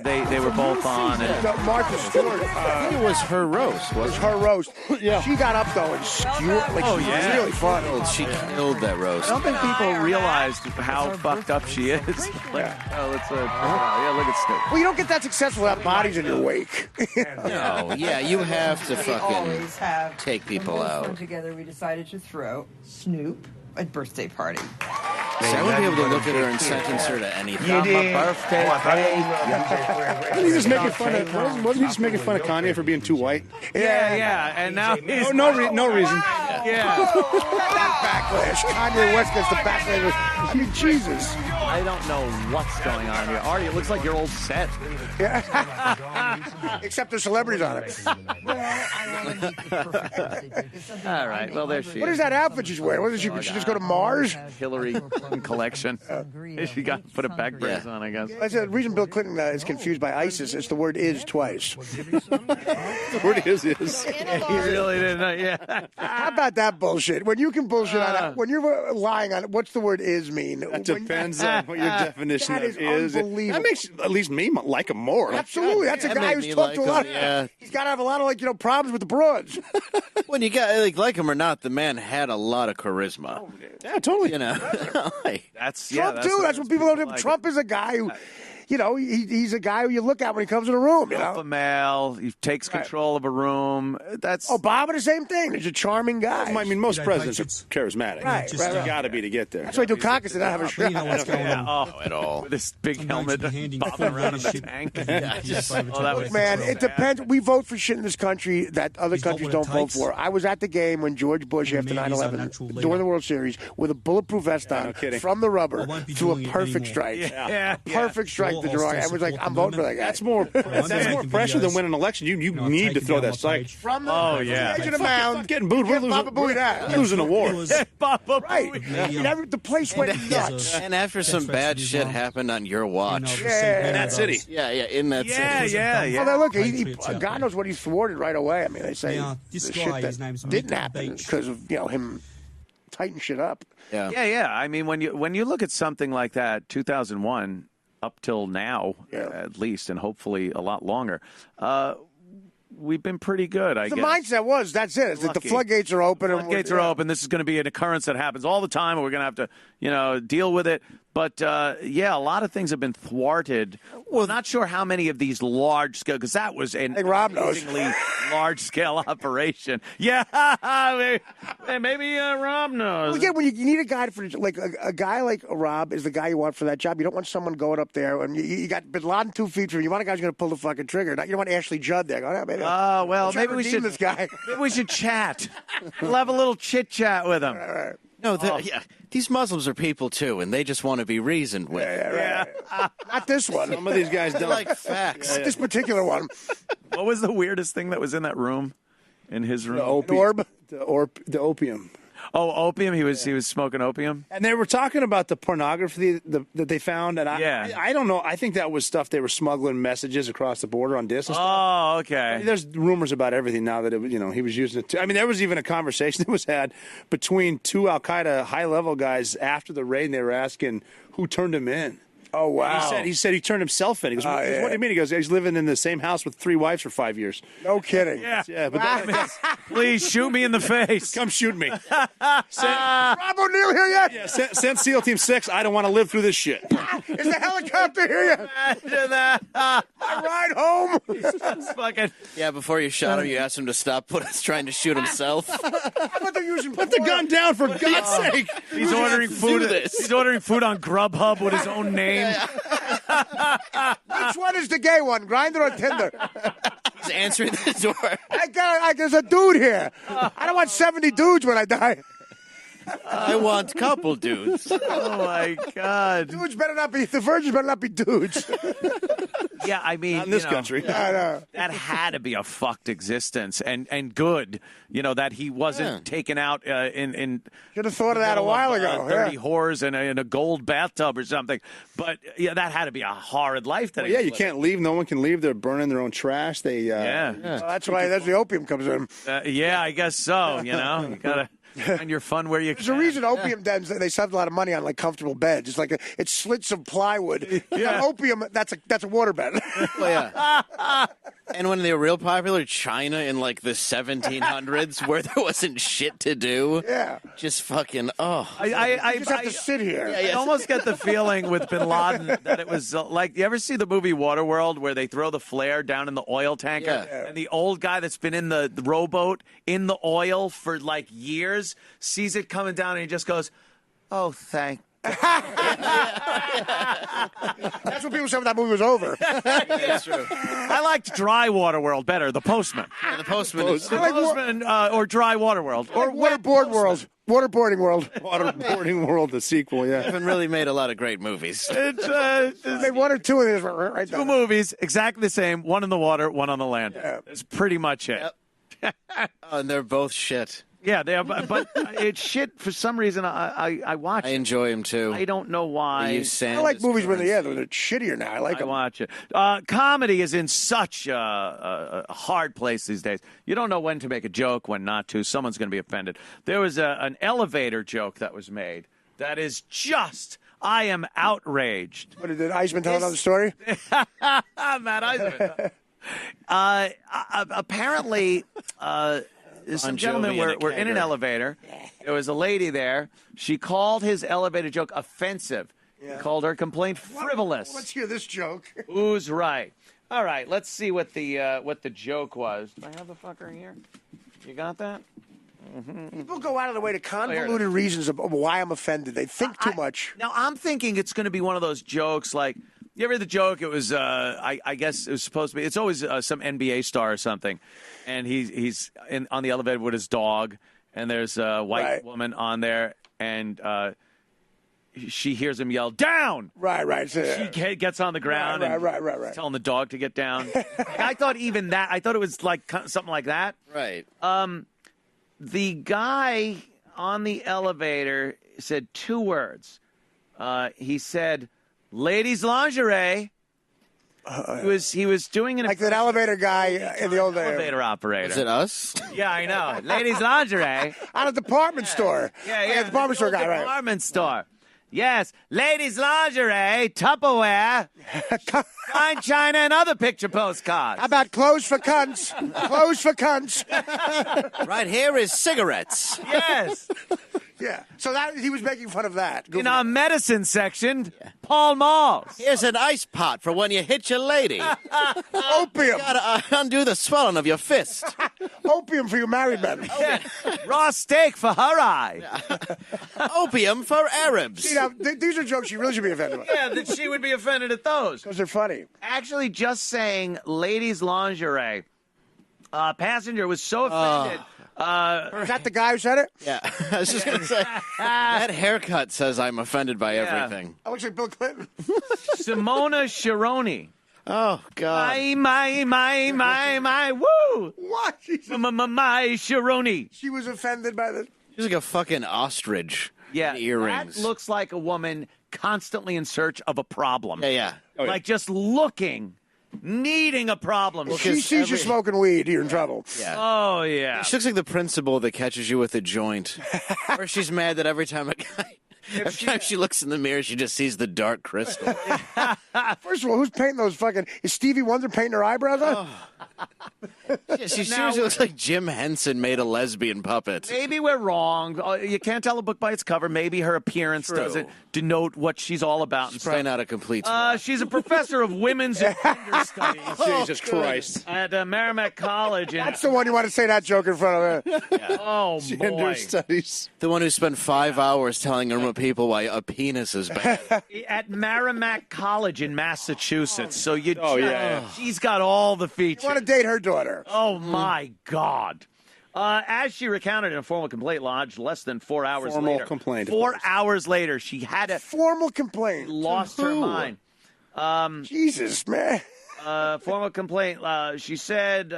they were both on. And Martha Stewart. It was her roast. It was her roast. Yeah. She got up though and skewered. Like, Oh, she yeah. was really fun. She killed that roast. I don't think people realized how fucked up she is. Like, oh, let's yeah, look at Snoop. Well, you don't get that successful without bodies in your wake. No, yeah, you have to We always fucking have take people the most out. fun together. We decided to throw Snoop a birthday party. So I wouldn't be able to look at her and sentence her to anything. Birthday cake. Wasn't he just making fun of? Wasn't he just making fun of Kanye for being too white? Yeah, and now he's No reason. yeah. Backlash. Kanye West gets the backlash. I mean, Jesus. I don't know what's going on here. Artie, it looks like your old set. Except there's celebrities on it. All right, well there she What is that outfit she's wearing? What is she just go to Mars? Hillary collection. She got put a back brace on, I guess. That's the reason Bill Clinton is confused by ISIS. It's the word "is" twice. The word is. He really didn't know. Yeah. How about that bullshit? When you can bullshit on it, when you're lying on it, what's the word "is" mean? That depends on what your definition That of is is. unbelievable. That makes at least me like him more. Like, Absolutely, that's a that guy made who's me talked to a like lot. him, yeah. He's got to have a lot of problems with the broads. When you got like him or not, the man had a lot of charisma. yeah, totally. You know, Like, That's Trump too. That's what people don't do. Trump is a guy who, he's a guy who you look at when he comes in a room. You Alpha know. male. He takes control of a room. That's Obama, the same thing. He's a charming guy. I mean, most presidents are charismatic. Right, You right. got to be to get there. That's why Dukakis did not have a You know what's shot. going on. at all. With this big helmet handing bobbing food around in the shit. tank. that was Man, it depends. We vote for shit in this country that other He's not countries wearing don't vote tights. for. I was at the game when George Bush, after Maybe he's 9/11, an actual during the layup. World Series, with a bulletproof vest on, no kidding. from the rubber, I won't be threw a doing it perfect anymore. strike. Yeah. Perfect strike We'll to all draw. still I was like, support I'm the voting for that women. guy. That's more pressure than winning an election. You need to throw that strike. From the yeah. edge of the mound. Getting booed. We're Baba Booey that. losing a war. Baba Right. Booey. The place went nuts. and after some bad shit happened on your watch. In that city. Yeah, in that city. Well, now look, God knows what he thwarted right away. I mean, they say Now, the this shit guy, that his name's didn't Michael happen Bates. because of him tightening shit up. Yeah. Yeah. I mean, when you look at something like that, 2001 up till now, at least, and hopefully a lot longer, we've been pretty good. I The guess. mindset was that's it. It's that the Lucky. floodgates are open. Floodgates are open. This is going to be an occurrence that happens all the time, and we're going to have to, deal with it. But a lot of things have been thwarted. Well, not sure how many of these large scale, because that was an Rob knows. amazingly large scale operation. Yeah, maybe Rob knows. Well, again, when you need a guy for a guy like Rob is the guy you want for that job. You don't want someone going up there and you got Bin Laden 2 feet from you. You want a guy who's going to pull the fucking trigger. You don't want Ashley Judd there. Going, maybe. Well, trying maybe to we redeem should this guy. Maybe we should chat. We'll have a little chit chat with him. No, these Muslims are people too, and they just want to be reasoned with. Not this one. Some of these guys They don't. like facts. This particular one. What was the weirdest thing that was in that room? In his room? Orb. The opium. Oh, opium. He was smoking opium. And they were talking about the pornography that they found, and I don't know. I think that was stuff they were smuggling messages across the border on disc and stuff. Oh, okay. I mean, there's rumors about everything now that he was using it. I mean, there was even a conversation that was had between two Al Qaeda high level guys after the raid, and they were asking who turned him in. Oh, wow. He said he turned himself in. He goes, what do you mean? He goes, he's living in the same house with 3 wives for 5 years. No kidding. Yeah, but Please shoot me in the face. come shoot me. Rob O'Neill here yet? Yeah, send SEAL Team 6. I don't want to live through this shit. Is the helicopter here yet? Imagine that. I ride home. It's fucking. Yeah, before you shot him, you asked him to stop trying to shoot himself. How about they're using Put the gun down, for God's sake. He's ordering food. He's ordering food on Grubhub with his own name. Which one is the gay one, Grindr or Tinder? He's answering the door. There's a dude here. I don't want 70 dudes when I die. I want couple dudes. Oh my God. Dudes better not be, the virgins better not be dudes. Yeah, I mean, Not in this country. I know. that had to be a fucked existence, and good. That he wasn't taken out in. Should have thought of that a while ago. 30 whores in a gold bathtub or something. But yeah, that had to be a horrid life. That Well, yeah, you can't leave. No one can leave. They're burning their own trash. Yeah. Well, that's the opium comes in. Yeah, I guess so. You gotta find your fun where you can. There's a reason opium dens, they save a lot of money on like comfortable beds. It's like it's slits of plywood. Yeah. Opium, that's a water bed. Well, yeah. And when they were real popular, China in like the 1700s, where there wasn't shit to do. Yeah. Just fucking, You just have to sit here. I almost get the feeling with Bin Laden that it was like, you ever see the movie Waterworld where they throw the flare down in the oil tanker? Yeah. And the old guy that's been in the rowboat in the oil for like years sees it coming down and he just goes, oh, thank That's what people said when that movie was over. That's true. I liked Dry Waterworld better, The Postman. Yeah, the postman is. The Postman or Dry Waterworld. Or Waterboarding World. Waterboarding World, the sequel, yeah. Haven't really made a lot of great movies. It's They one or two of these right two there. movies, exactly the same. One in the water, one on the land. Yeah. That's pretty much it. Yep. Oh, and they're both shit. Yeah, they are, but it's shit for some reason. I watch I it. enjoy them too. I don't know why. They use sand I like as movies when currency. they're shittier now. I like I them. watch it. Comedy is in such a hard place these days. You don't know when to make a joke, when not to. Someone's going to be offended. There was an elevator joke that was made that is just, I am outraged. What did Eisman tell another story? Matt Eisman. Apparently, some gentlemen were in an elevator. There was a lady there. She called his elevator joke offensive. Yeah. Called her complaint frivolous. Let's hear this joke. Who's right? All right, let's see what the joke was. Do I have the fucker here? You got that? People go out of the way to here it convoluted reasons of why I'm offended. They think too much. Now, I'm thinking it's going to be one of those jokes like, you ever heard the joke? It was, I guess it was supposed to be, it's always some NBA star or something. And he's on the elevator with his dog, and there's a white woman on there, and she hears him yell, down! Right. She gets on the ground Right. telling the dog to get down. I thought even that, I thought it was like something like that. Right. The guy on the elevator said 2 words. He said, ladies' lingerie. He was doing an Like that elevator guy in the old days. elevator operator. Is it us? Yeah, I know. Ladies' lingerie. At a department store. Yeah. Department store guy, right. Department store. Yes, ladies' lingerie, Tupperware, fine china, and other picture postcards. How about clothes for cunts? Clothes for cunts. Right here is cigarettes. Yes. Yeah. So that he was making fun of that. In our medicine section, Paul Malls. Here's an ice pot for when you hit your lady. Opium. Gotta undo the swelling of your fist. Opium for you married men. Yeah. Raw steak for her eye. Opium for Arabs. See, now, these are jokes you really should be offended by. Yeah, that she would be offended at those. Because they're funny. Actually, just saying ladies' lingerie, passenger was so offended. Is that the guy who said it? Yeah, I was just gonna say that haircut says I'm offended by everything. That looks like Bill Clinton. Simona Sharoni. Oh God! My, woo! What? My Sharoni. She was offended by the... She's like a fucking ostrich. Yeah, in earrings. that looks like a woman constantly in search of a problem. Yeah. Like just looking, needing a problem. She sees you smoking weed, you're in trouble. Yeah. Oh, yeah. She looks like the principal that catches you with a joint. Or she's mad that every time she looks in the mirror, she just sees the dark crystal. First of all, who's painting those fucking... Is Stevie Wonder painting her eyebrows on? Yeah, she seriously looks like Jim Henson made a lesbian puppet. Maybe we're wrong. You can't tell a book by its cover. Maybe her appearance doesn't denote what she's all about. She's probably not a complete... She's a professor of women's and gender studies. Jesus Christ. At Merrimack College. That's the one you want to say that joke in front of her. Yeah. Oh, Gender boy. studies. The one who spent 5 hours telling normal people why a penis is bad. At Merrimack College in Massachusetts. So she's got all the features. You want to date her daughter. Oh, my God. As she recounted in a formal complaint lodged less than 4 hours later. Formal complaint. 4 hours later, she had a Formal complaint. lost her mind. Jesus, man. Formal complaint. She said,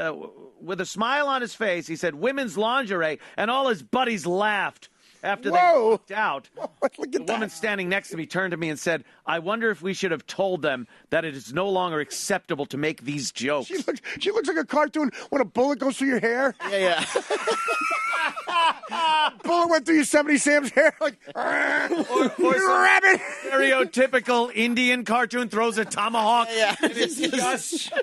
with a smile on his face, he said, women's lingerie, and all his buddies laughed. After they walked out, the woman standing next to me turned to me and said, I wonder if we should have told them that it is no longer acceptable to make these jokes. She looks like a cartoon when a bullet goes through your hair. Yeah. Bullet went through Yosemite Sam's hair. Like, or you rabbit. Stereotypical Indian cartoon throws a tomahawk. Yeah. And it's just...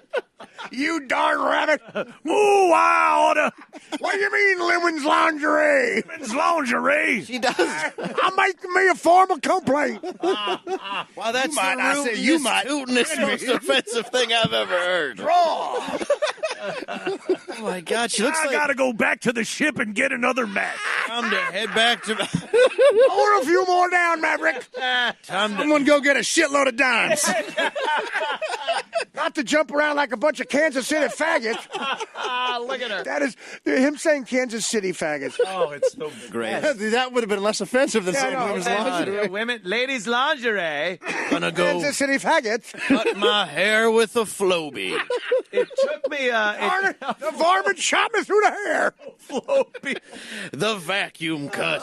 You darn rabbit. Ooh, wow. What do you mean, women's lingerie? Women's lingerie. She does. I'm making me a formal complaint. Wow, that's might, the I say you rudenest, might. tootinest, most offensive thing I've ever heard. Raw. Oh, my God. She looks I like... gotta go back to the ship and get another match. Time to head back to... Pour a few more down, Maverick. Someone go get a shitload of dimes. Not to jump around like a bunch of Kansas City faggots. Look at her. That is him saying Kansas City faggots. Oh, it's so Great. That would have been less offensive than saying women's lingerie. Ladies' lingerie. Gonna go Kansas City faggots. cut my hair with a Flowbee. It took me The varmint shot me through the hair. The vacuum cut.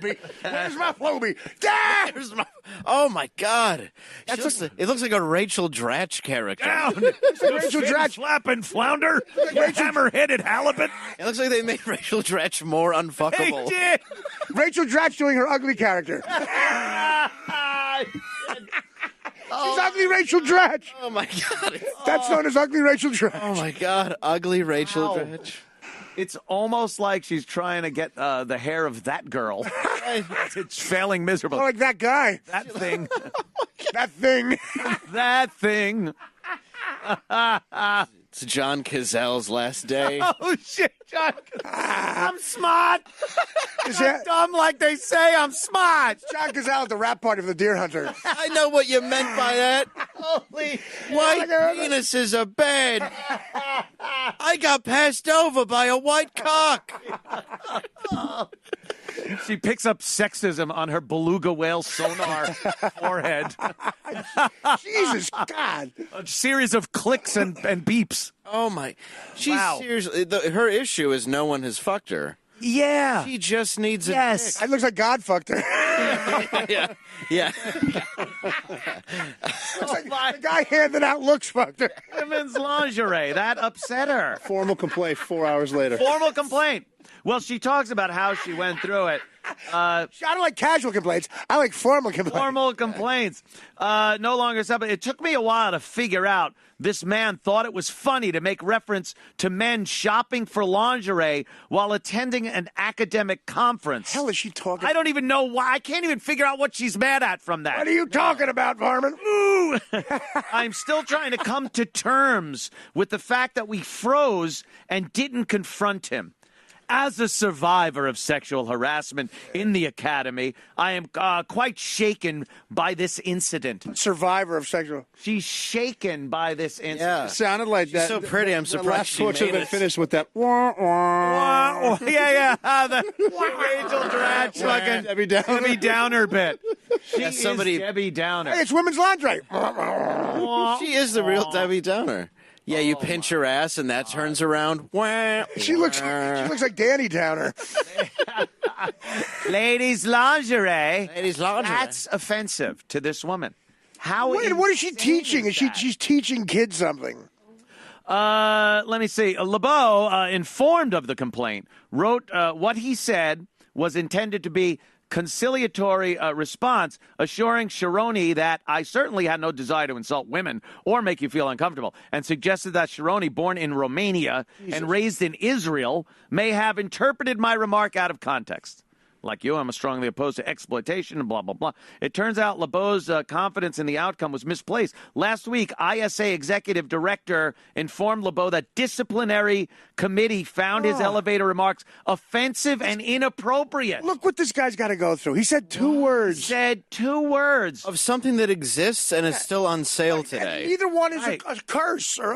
Where's my Flowbee? Ah! There's my... Oh, my God. It looks like a Rachel Dratch character. Rachel Dratch. Flapping flounder. Hammer-headed halibut. It looks like they made Rachel Dratch more unfuckable. They did. Rachel Dratch doing her ugly character. She's ugly Rachel Dratch. Oh, my God. That's known as ugly Rachel Dratch. Oh, my God. Ugly Rachel Dratch. It's almost like she's trying to get the hair of that girl. It's failing miserably. Oh, like that guy. That thing. That thing. That thing. It's John Cazel's last day. Oh, shit, John. I'm smart. Is I'm that dumb like they say. I'm smart. John Cazale at the rap party for the Deer Hunter? I know what you meant by that. Holy. White penises are bad. I got passed over by a white cock. She picks up sexism on her beluga whale sonar forehead. Jesus, God. A series of clicks and beeps. Oh, my. She's Wow. seriously... her issue is no one has fucked her. Yeah. She just needs a Yes. It looks like God fucked her. dick. Yeah. The guy handing out looks fucked her. Women's lingerie. That upset her. Formal complaint 4 hours later. Formal complaint. Well, she talks about how she went through it. I don't like casual complaints. I like formal complaints. Formal complaints. No longer acceptable. It took me a while to figure out this man thought it was funny to make reference to men shopping for lingerie while attending an academic conference. Hell is she talking? I don't even know why. I can't even figure out what she's mad at from that. What are you talking about, Varmint? Ooh. I'm still trying to come to terms with the fact that we froze and didn't confront him. As a survivor of sexual harassment in the academy, I am quite shaken by this incident. Survivor of sexual. She's shaken by this incident. Yeah. Sounded like that. so pretty, I'm the surprised last she quote should have made been it. finished with that. Wah, wah. Yeah. The Rachel Dratch fucking Debbie Downer. Debbie Downer bit. She Yeah, somebody- is Debbie Downer. Hey, it's women's lingerie. She is the real Debbie Downer. Yeah, you pinch her ass and that turns around. She looks like Danny Downer. Ladies' lingerie. Ladies' lingerie. That's offensive to this woman. How? Wait, what is she teaching? She's teaching kids something. Let me see. LeBeau, informed of the complaint, wrote what he said was intended to be conciliatory response, assuring Sharoni that I certainly had no desire to insult women or make you feel uncomfortable, and suggested that Sharoni, born in Romania and raised in Israel, may have interpreted my remark out of context. Like you, I'm strongly opposed to exploitation and blah, blah, blah. It turns out LeBeau's confidence in the outcome was misplaced. Last week, ISA executive director informed LeBeau that disciplinary committee found his elevator remarks offensive and inappropriate. Look what this guy's got to go through. He said 2 words. Said 2 words. Of something that exists and is still on sale today. Neither one is a curse. Or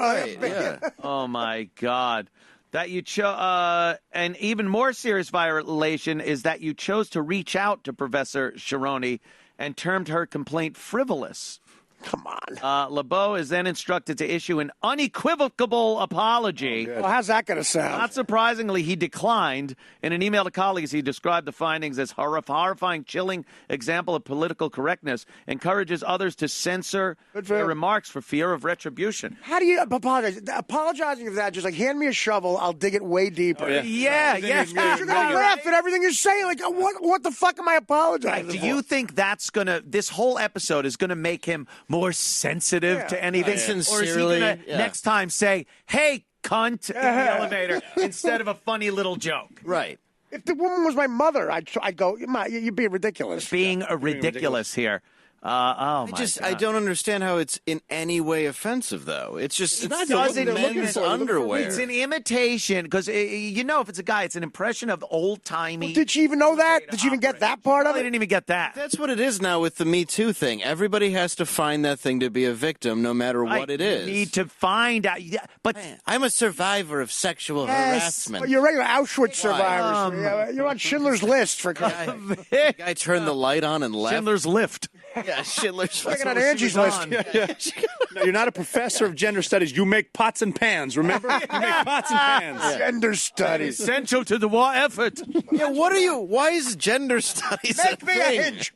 Oh, my God. That you an even more serious violation is that you chose to reach out to Professor Sharoni and termed her complaint frivolous. Come on. LeBeau is then instructed to issue an unequivocal apology. Well, how's that going to sound? Not surprisingly, he declined. In an email to colleagues, he described the findings as horrifying, chilling example of political correctness, encourages others to censor their remarks for fear of retribution. How do you apologize? Apologizing for that, just like hand me a shovel, I'll dig it way deeper. Yeah. You're going to laugh at everything you're saying. Like, what the fuck am I apologizing Do for? you think this whole episode is going to make him more sensitive to anything? Sincerely, or is he going to next time say, hey, cunt, in the elevator instead of a funny little joke? Right. If the woman was my mother, I'd go, you're being ridiculous. Being ridiculous here. I don't understand how it's in any way offensive, though. It's just not men's underwear. It's an imitation because if it's a guy, it's an impression of old-timey. Well, did she even know that? Did she even get that part of I it? didn't even get that. That's what it is now with the Me Too thing. Everybody has to find that thing to be a victim, no matter what it is. You need to find out. Yeah, but I'm a survivor of sexual harassment. You're regular Auschwitz survivors. You're on Schindler's List for The guy turned the light on and left. Schindler's Lift. Yeah, Schindler's Looking at Angie's list. No, you're not a professor of gender studies. You make pots and pans, remember? You make pots and pans. Gender studies. Essential to the war effort. Yeah, why is gender studies Make me a hinge.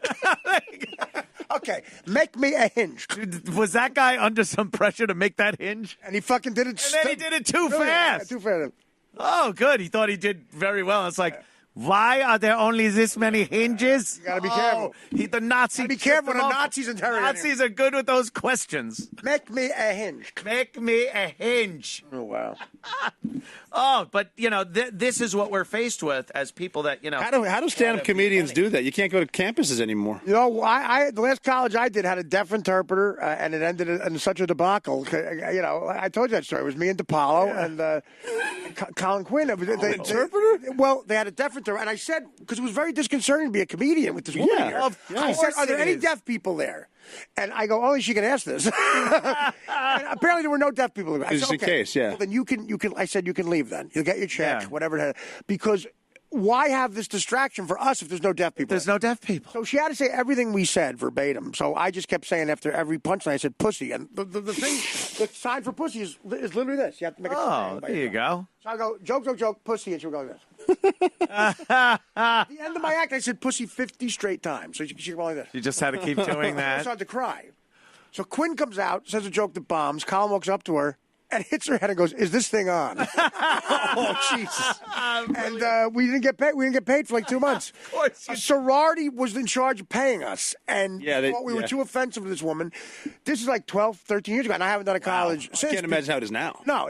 Okay, make me a hinge. Was that guy under some pressure to make that hinge? And he fucking did it. And then he did it too fast. Too fast. Oh, good. He thought he did very well. It's like, why are there only this many hinges? You gotta be careful. The Nazi. Be careful when a Nazi's interrogating. Nazis are good with those questions. Make me a hinge. Make me a hinge. Oh, wow. But, this is what we're faced with as people that, How do stand-up comedians do that? You can't go to campuses anymore. I the last college I did had a deaf interpreter, and it ended in such a debacle. I told you that story. It was me and DePaulo and Colin Quinn. Interpreter? Well, they had a deaf interpreter, and I said, because it was very disconcerting to be a comedian with this woman here. I said, are there any deaf people there? And I go, only she can ask this. And apparently there were no deaf people there. I said, the case, yeah. Well, then you can. I said, you can leave then. You'll get your check, whatever it had. Because why have this distraction for us if there's no deaf people? There's no deaf people. So she had to say everything we said verbatim. So I just kept saying after every punchline, I said pussy. And the thing, the sign for pussy is literally this. You have to make it. There you go. So I go, joke, pussy. And she'll go like this. At the end of my act, I said pussy 50 straight times. So she go like this. You just had to keep doing that. I started to cry. So Quinn comes out, says a joke that bombs. Colin walks up to her and hits her head and goes, "Is this thing on?" Oh, Jesus! And we didn't get paid. We didn't get paid for like 2 months. Of course. A sorority was in charge of paying us, and thought we were too offensive to this woman. This is like 12, 13 years ago, and I haven't done a college since. I can't imagine how it is now. No.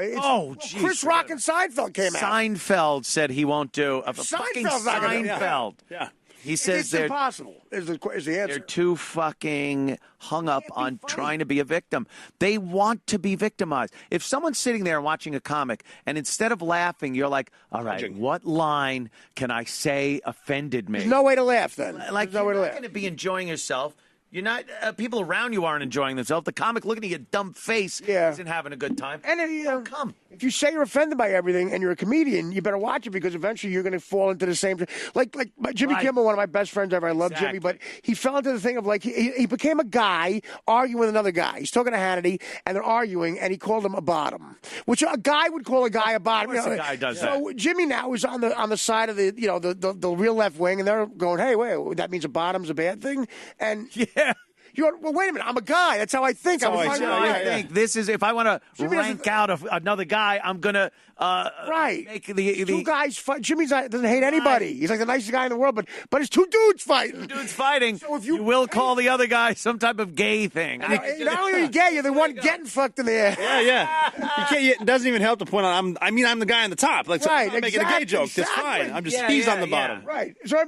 Chris Rock and Seinfeld came out. Seinfeld said he won't do a fucking Seinfeld. Yeah. He says it's impossible. Is the answer? They're too fucking hung up on trying to be a victim. They want to be victimized. If someone's sitting there watching a comic and instead of laughing, you're like, all right, what line can I say offended me? There's no way to laugh then. Like, There's no way to you're laugh. not going to be enjoying yourself. You're not. People around you aren't enjoying themselves. The comic looking at your dumb face isn't having a good time. And come. If you say you're offended by everything and you're a comedian, you better watch it because eventually you're going to fall into the same. Like Jimmy Kimmel, one of my best friends ever. I love Jimmy, but he fell into the thing of like he became a guy arguing with another guy. He's talking to Hannity and they're arguing, and he called him a bottom, which a guy would call a guy a bottom. Of course, a guy does that. So Jimmy now is on the side of the real left wing, and they're going, hey, wait, that means a bottom's a bad thing, and yeah. Well, wait a minute. I'm a guy. That's how I think. I think this is if I want to rank out another guy, I'm gonna make the two guys fight. Jimmy doesn't hate anybody. He's like the nicest guy in the world, but it's two dudes fighting. So if you will call the other guy some type of gay thing. Not only are you gay, you're the one getting fucked in the air. Yeah. It doesn't even help to point out. I'm the guy on the top. Like, so I'm not making a gay joke. That's fine. I'm just he's on the bottom. Right. So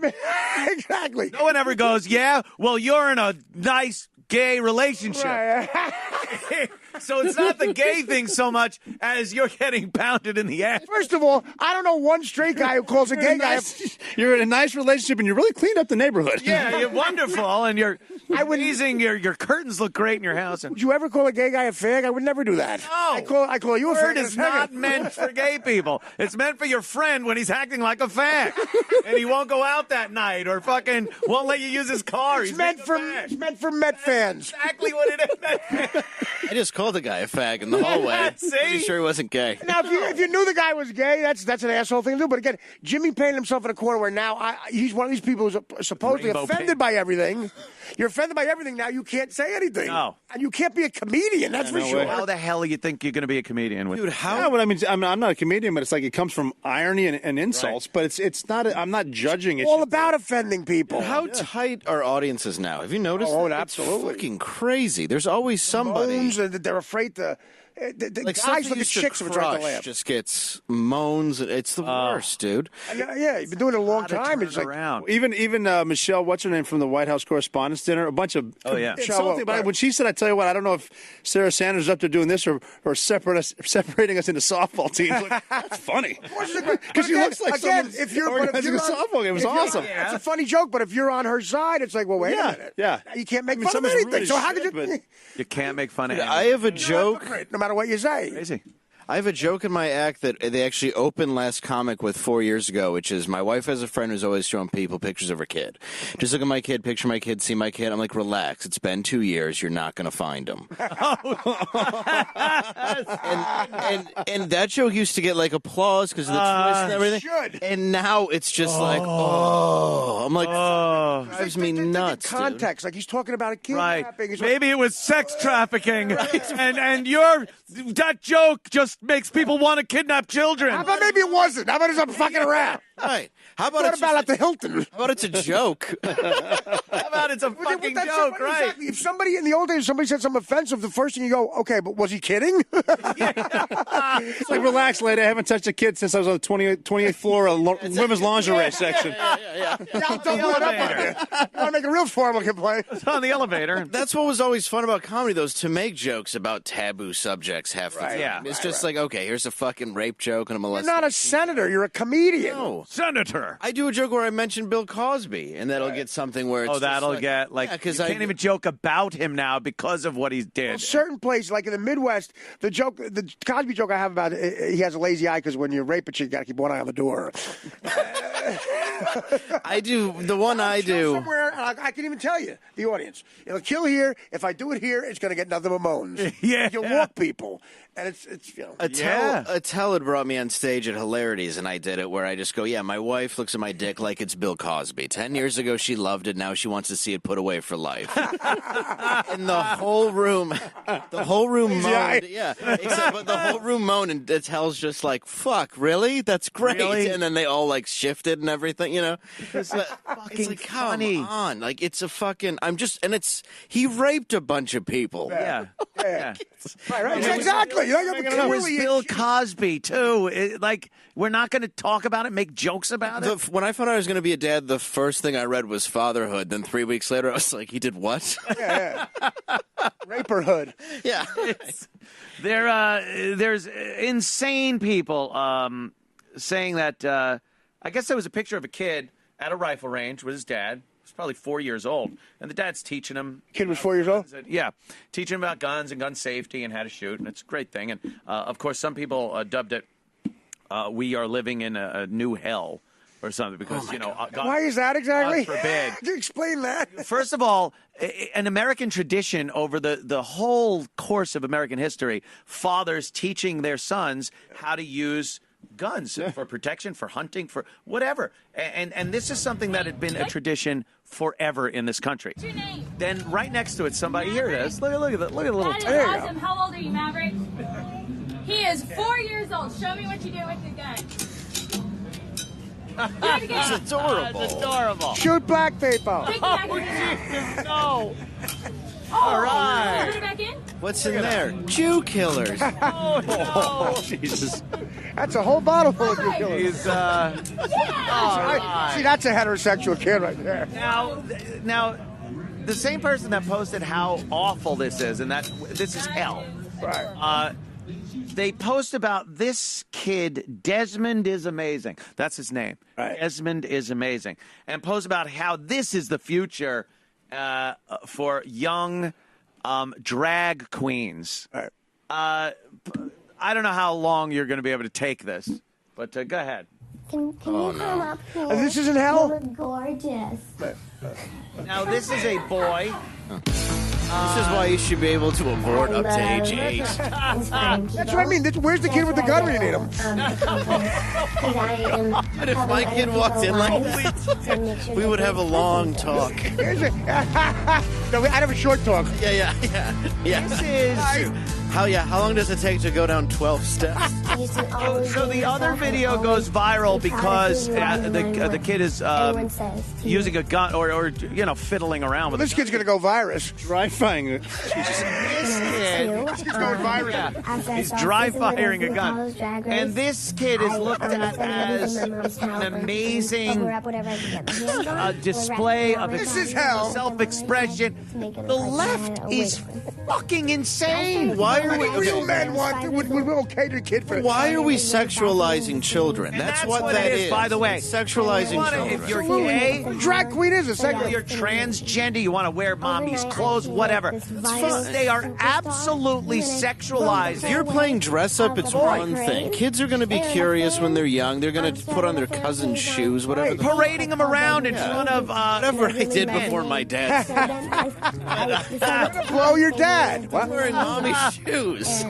exactly. No one ever goes, yeah. Well, you're in a nice gay relationship. Right. So it's not the gay thing so much as you're getting pounded in the ass. First of all, I don't know one straight guy who calls a gay guy. You're in a nice relationship and you really cleaned up the neighborhood. Yeah, you're wonderful, and you're amazing. Your curtains look great in your house. Would you ever call a gay guy a fag? I would never do that. No, I call you a fag. Word is not meant for gay people. It's meant for your friend when he's acting like a fag, and he won't go out that night or fucking won't let you use his car. It's meant for Met fans. Exactly what it is. I just called a guy a fag in the hallway. See? Pretty sure he wasn't gay. Now, if you knew the guy was gay, that's an asshole thing to do. But again, Jimmy painted himself in a corner where now he's one of these people who's supposedly offended by everything. You're offended by everything now. You can't say anything. No. And you can't be a comedian. That's for sure. How the hell do you think you're going to be a comedian with? Dude, how? Yeah, well, I mean, I'm not a comedian, but it's like it comes from irony and insults. Right. But it's not. I'm not judging. It's all about offending people. How tight are audiences now? Have you noticed? Oh, that? absolutely. It's fucking crazy. There's always somebody. Moans, they're afraid to. Like guys look at chicks and try to laugh. Just gets moans. It's the worst, dude. Yeah, you've been doing it a long time. It's like around. Even Michelle, what's her name from the White House Correspondents' Dinner? A bunch of insulting. But when she said, "I tell you what, I don't know if Sarah Sanders is up to doing this or separating us into softball teams." Like, that's funny because she looks like someone organizing a softball game. It was awesome. It's a funny joke, but if you're on her side, it's like, well, wait a minute. Yeah, you can't make fun of anything. So how could you? You can't make fun of anything. I have a joke. No matter what you say. Crazy. I have a joke in my act that they actually opened last comic with 4 years ago, which is my wife has a friend who's always showing people pictures of her kid. Just look at my kid, picture my kid, see my kid. I'm like, relax. It's been 2 years. You're not going to find him. and that joke used to get like applause because of the twist and everything. And now it's just like, I'm like, drives me nuts. Context, like he's talking about a kid. Right. Like, maybe it was sex trafficking, and that joke just makes people want to kidnap children. How about maybe it wasn't? How about it's fucking around? Right. How about what about at the Hilton? How about it's a joke? How about it's a fucking joke, right? Exactly. If somebody in the old days, somebody said something offensive, the first thing you go, okay, but was he kidding? It's like, relax, lady. I haven't touched a kid since I was on the 28th floor of women's lingerie section. Yeah, don't blow it up on you. You want to make a real formal complaint? It's on the elevator. That's what was always fun about comedy, though, is to make jokes about taboo subjects half the time. Yeah. It's just like, okay, here's a fucking rape joke and a molestation. You're not a senator. You're a comedian. No. Senator. I do a joke where I mention Bill Cosby, and that'll get something where it's that'll just get like you can't even joke about him now because of what he did. Well, certain places, like in the Midwest, the Cosby joke I have about it, he has a lazy eye because when you rape a chick, you got to keep one eye on the door. I do the one I do somewhere. I can even tell you the audience. It'll kill here. If I do it here, it's going to get nothing but moans. Yeah, you'll walk people, and it's you know. Attell had brought me on stage at Hilarities, and I did it where I just go, yeah, my wife looks at my dick like it's Bill Cosby. 10 years ago, she loved it. Now she wants to see it put away for life. And the whole room moaned. Yeah, except but the whole room moaned, and Attell's just like, fuck, really? That's great. Really? And then they all like shifted and everything, you know. It's fucking like, funny. Come on, like it's a fucking. He raped a bunch of people. Yeah. Right. Exactly. It was Bill Cosby too. We're not going to talk about it, make jokes about it. When I found out I was going to be a dad, the first thing I read was Fatherhood. Then 3 weeks later, I was like, he did what? Yeah. Raperhood. Yeah. There's insane people saying that. I guess there was a picture of a kid at a rifle range with his dad, He's probably 4 years old, and the dad's teaching him. Kid was 4 years old? Yeah, teaching him about guns and gun safety and how to shoot, and it's a great thing. And, of course, some people dubbed it, we are living in a new hell. Or something, because, God, why is that exactly? God forbid. Could you explain that? First of all, an American tradition over the whole course of American history, fathers teaching their sons how to use guns for protection, for hunting, for whatever. And this is something that had been a tradition forever in this country. What's your name? Then right next to it, somebody, here it is. Look at the little. That is awesome. How old are you, Maverick? He is 4 years old. Show me what you do with the gun. It's adorable. It's adorable. Shoot black people. No. All right. Put it back in. What's in there? Jew killers. Oh, Jesus. That's a whole bottle full of Jew killers. He's, all right. See, that's a heterosexual kid right there. Now, the same person that posted how awful this is, and that this is hell. Right. They post about this kid, Desmond is amazing. That's his name. Right. Desmond is amazing. And post about how this is the future for young drag queens. Right. I don't know how long you're going to be able to take this, but go ahead. Can you come up here? This isn't hell? You look gorgeous. Now, this is a boy. This is why you should be able to abort up to age 8. That's what I mean. Where's the kid with the gun when you need him? But if my kid walked in like this, we would have a long talk. No, I'd have a short talk. Yeah. This is... How long does it take to go down 12 steps? So the other video goes viral because the kid is using a gun or fiddling around with This kid's going to go virus. Dry-firing it. This kid's going virus. He's dry firing a gun. And this kid is looked at as an amazing display of This is hell. self-expression. The left is fucking insane. Why are we Real men would okay to a kid for Why are we sexualizing children? And That's what it is, by the way. Sexualizing children. If you're gay, drag queen is a second. you're transgender, you want to wear mommy's clothes, whatever. They are absolutely sexualized. If you're playing dress up, it's one thing. Kids are going to be curious when they're young. They're going to put on their cousin's shoes, whatever. Parading them around in front of Whatever I did before my dad. Blow your dad. What? Wearing mommy's shoes.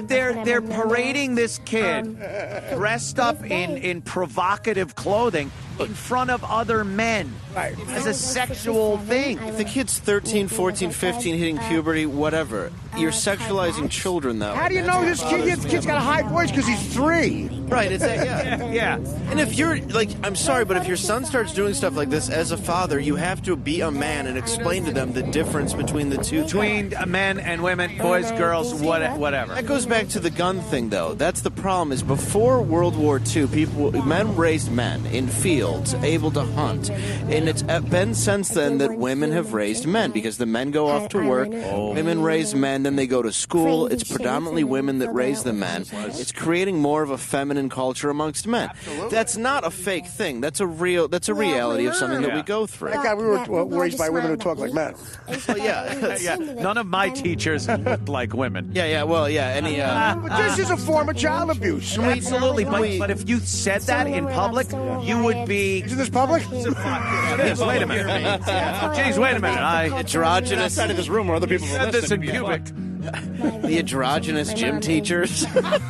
They're parading this kid dressed up in provocative clothing in front of other men as a sexual thing. If the kid's 13, 14, 15, hitting puberty, whatever, you're sexualizing children, though. How do you know this kid's got a high voice? Because he's 3. Right, yeah. And if you're, I'm sorry, but if your son starts doing stuff like this as a father, you have to be a man and explain to them the difference between the two. Between men and women, boys, girls, whatever. That goes back to the gun thing, though. That's the problem, is before World War II, men raised men in fields, able to hunt. And it's been since then that women have raised men, because the men go off to work, women raise men, then they go to school. It's predominantly women that raise the men. It's creating more of a feminine culture amongst men. That's not a fake thing. That's a reality of something that we go through. Thank God we were raised by women who talk like men. Yeah. None of my teachers looked like women. This is a form of child abuse. Absolutely. But if you said that in public, you would be... Is this public? Jeez, wait a minute. Jeez, wait a minute. Androgynous. Outside of this room where other people said this in pubic. The androgynous gym teachers. That's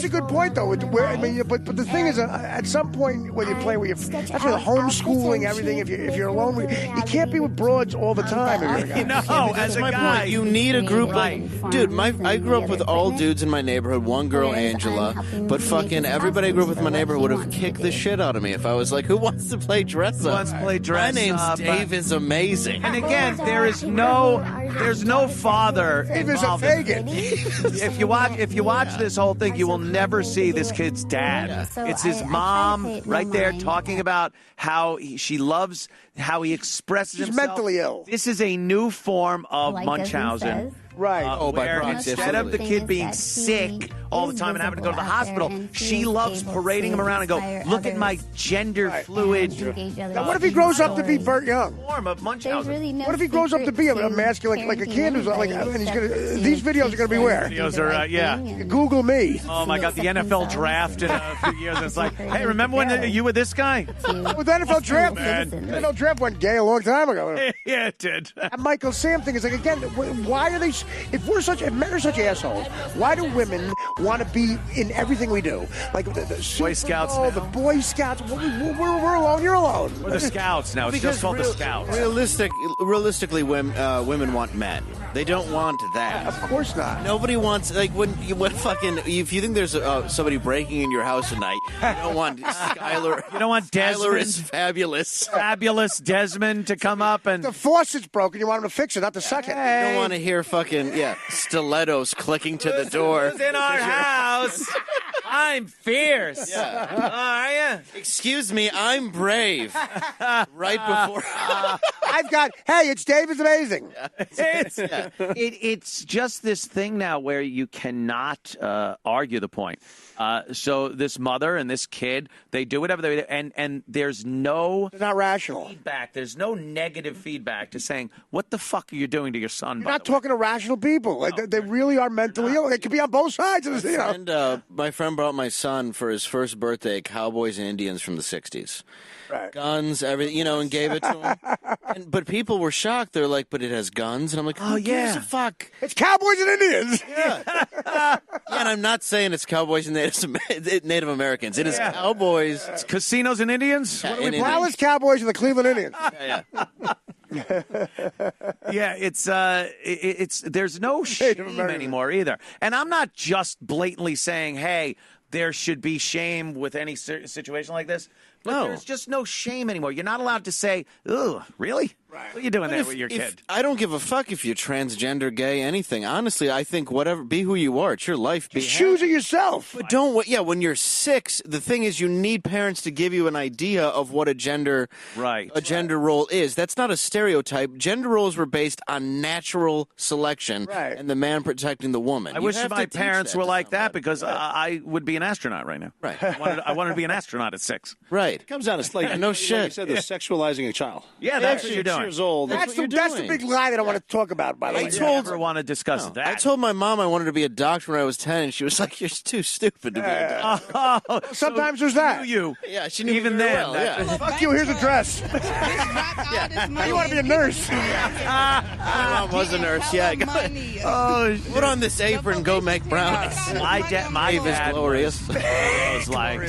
a good point, though. But the thing is, at some point when you play, that's where the homeschooling, everything. If you're alone, you can't be with broads all the time. As a guy, point. You need a group. Dude, I grew up with all dudes in my neighborhood. One girl, Angela, but fucking everybody I grew up with in my neighborhood would have kicked the shit out of me if I was like, "Who wants to play dress up?" My name's Dave is amazing. And again, there's no father involved. If you watch this whole thing, you will never see this kid's dad. It's his mom right there talking about how she loves how he expresses himself. He's mentally ill. This is a new form of Munchausen. Right. By where proxy, instead of the absolutely. kid being sick all the time and having to go to the hospital, she loves parading him around and go, look at my gender fluid. Now, what if he grows up to be Burt Young? Form of Munchausen. Really no What if he grows up to be a masculine, like a kid who's like, and he's gonna? These videos are gonna be where? Videos are, yeah. Google me. Oh my God, the NFL draft in a few years. It's like, hey, remember when you were this guy? With the NFL draft, the NFL draft went gay a long time ago. Yeah, it did. That Michael Sam thing is like, again, why are they? If men are such assholes, why do women want to be in everything we do? Like the Super Boy Scouts Bowl, now. the Boy Scouts. We're alone. You're alone. We're the Scouts now. It's just called the Scouts. Realistically, women want men. They don't want that. Of course not. Nobody wants if you think there's somebody breaking in your house tonight, you don't want Skylar. You don't want Skylar is Desmond, fabulous. fabulous Desmond to come up and. The faucet's broken. You want him to fix it, not to suck it. You don't want to hear stilettos clicking to the door. Who's in our house? I'm fierce. Yeah. Are you? Excuse me, I'm brave. Right before. Hey, it's David's amazing. It's just this thing now where you cannot argue the point. So this mother and this kid, they do whatever they do, and there's no It's not rational. feedback. There's no negative feedback to saying, what the fuck are you doing to your son? You're not talking to rational people. Like, they really are mentally ill. They could be on both sides of this. And my friend brought my son for his first birthday cowboys and Indians from the 60s. Right. Guns, everything, and gave it to him. But people were shocked. They're like, but it has guns. And I'm like, who gives a fuck? It's cowboys and Indians. Yeah, and I'm not saying it's cowboys and Native Americans. It is cowboys. It's casinos and Indians? Yeah, What do we and Dallas Cowboys and the Cleveland Indians. Yeah, it's there's no shame anymore either. And I'm not just blatantly saying, hey, there should be shame with any situation like this. But there's just no shame anymore. You're not allowed to say, "Ooh, really? Right. What are you doing there with your kid?" I don't give a fuck if you're transgender, gay, anything. Honestly, I think whatever, be who you are. It's your life. Choose it yourself. But when you're 6, the thing is you need parents to give you an idea of what a gender role is. That's not a stereotype. Gender roles were based on natural selection and the man protecting the woman. I wish my parents were like that because I would be an astronaut right now. Right. I wanted to be an astronaut at 6. Right. It comes down to like no shit. Like you said, they're sexualizing a child. Yeah, that's what you're doing. Years old. That's the big lie that I want to talk about, by the way. I never want to discuss that. I told my mom I wanted to be a doctor when I was 10, and she was like, "You're too stupid to be a doctor." Sometimes there's that. Yeah, she knew even me very then. well, Fuck you, here's a dress. You want to be a nurse. My mom was a nurse. Yeah, I got put on this apron, go make brownies. My dad glorious. was like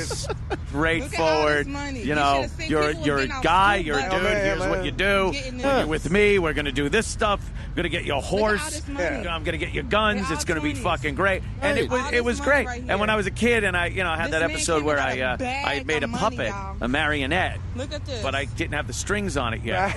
straightforward. You're a guy, you're a dude. Here's what you do. When you're with me, we're gonna do this stuff. We're gonna get you a horse. I'm gonna get you guns. It's gonna be fucking great. And it was great. And when I was a kid, and I had that episode where I made a puppet, a marionette, but I didn't have the strings on it yet.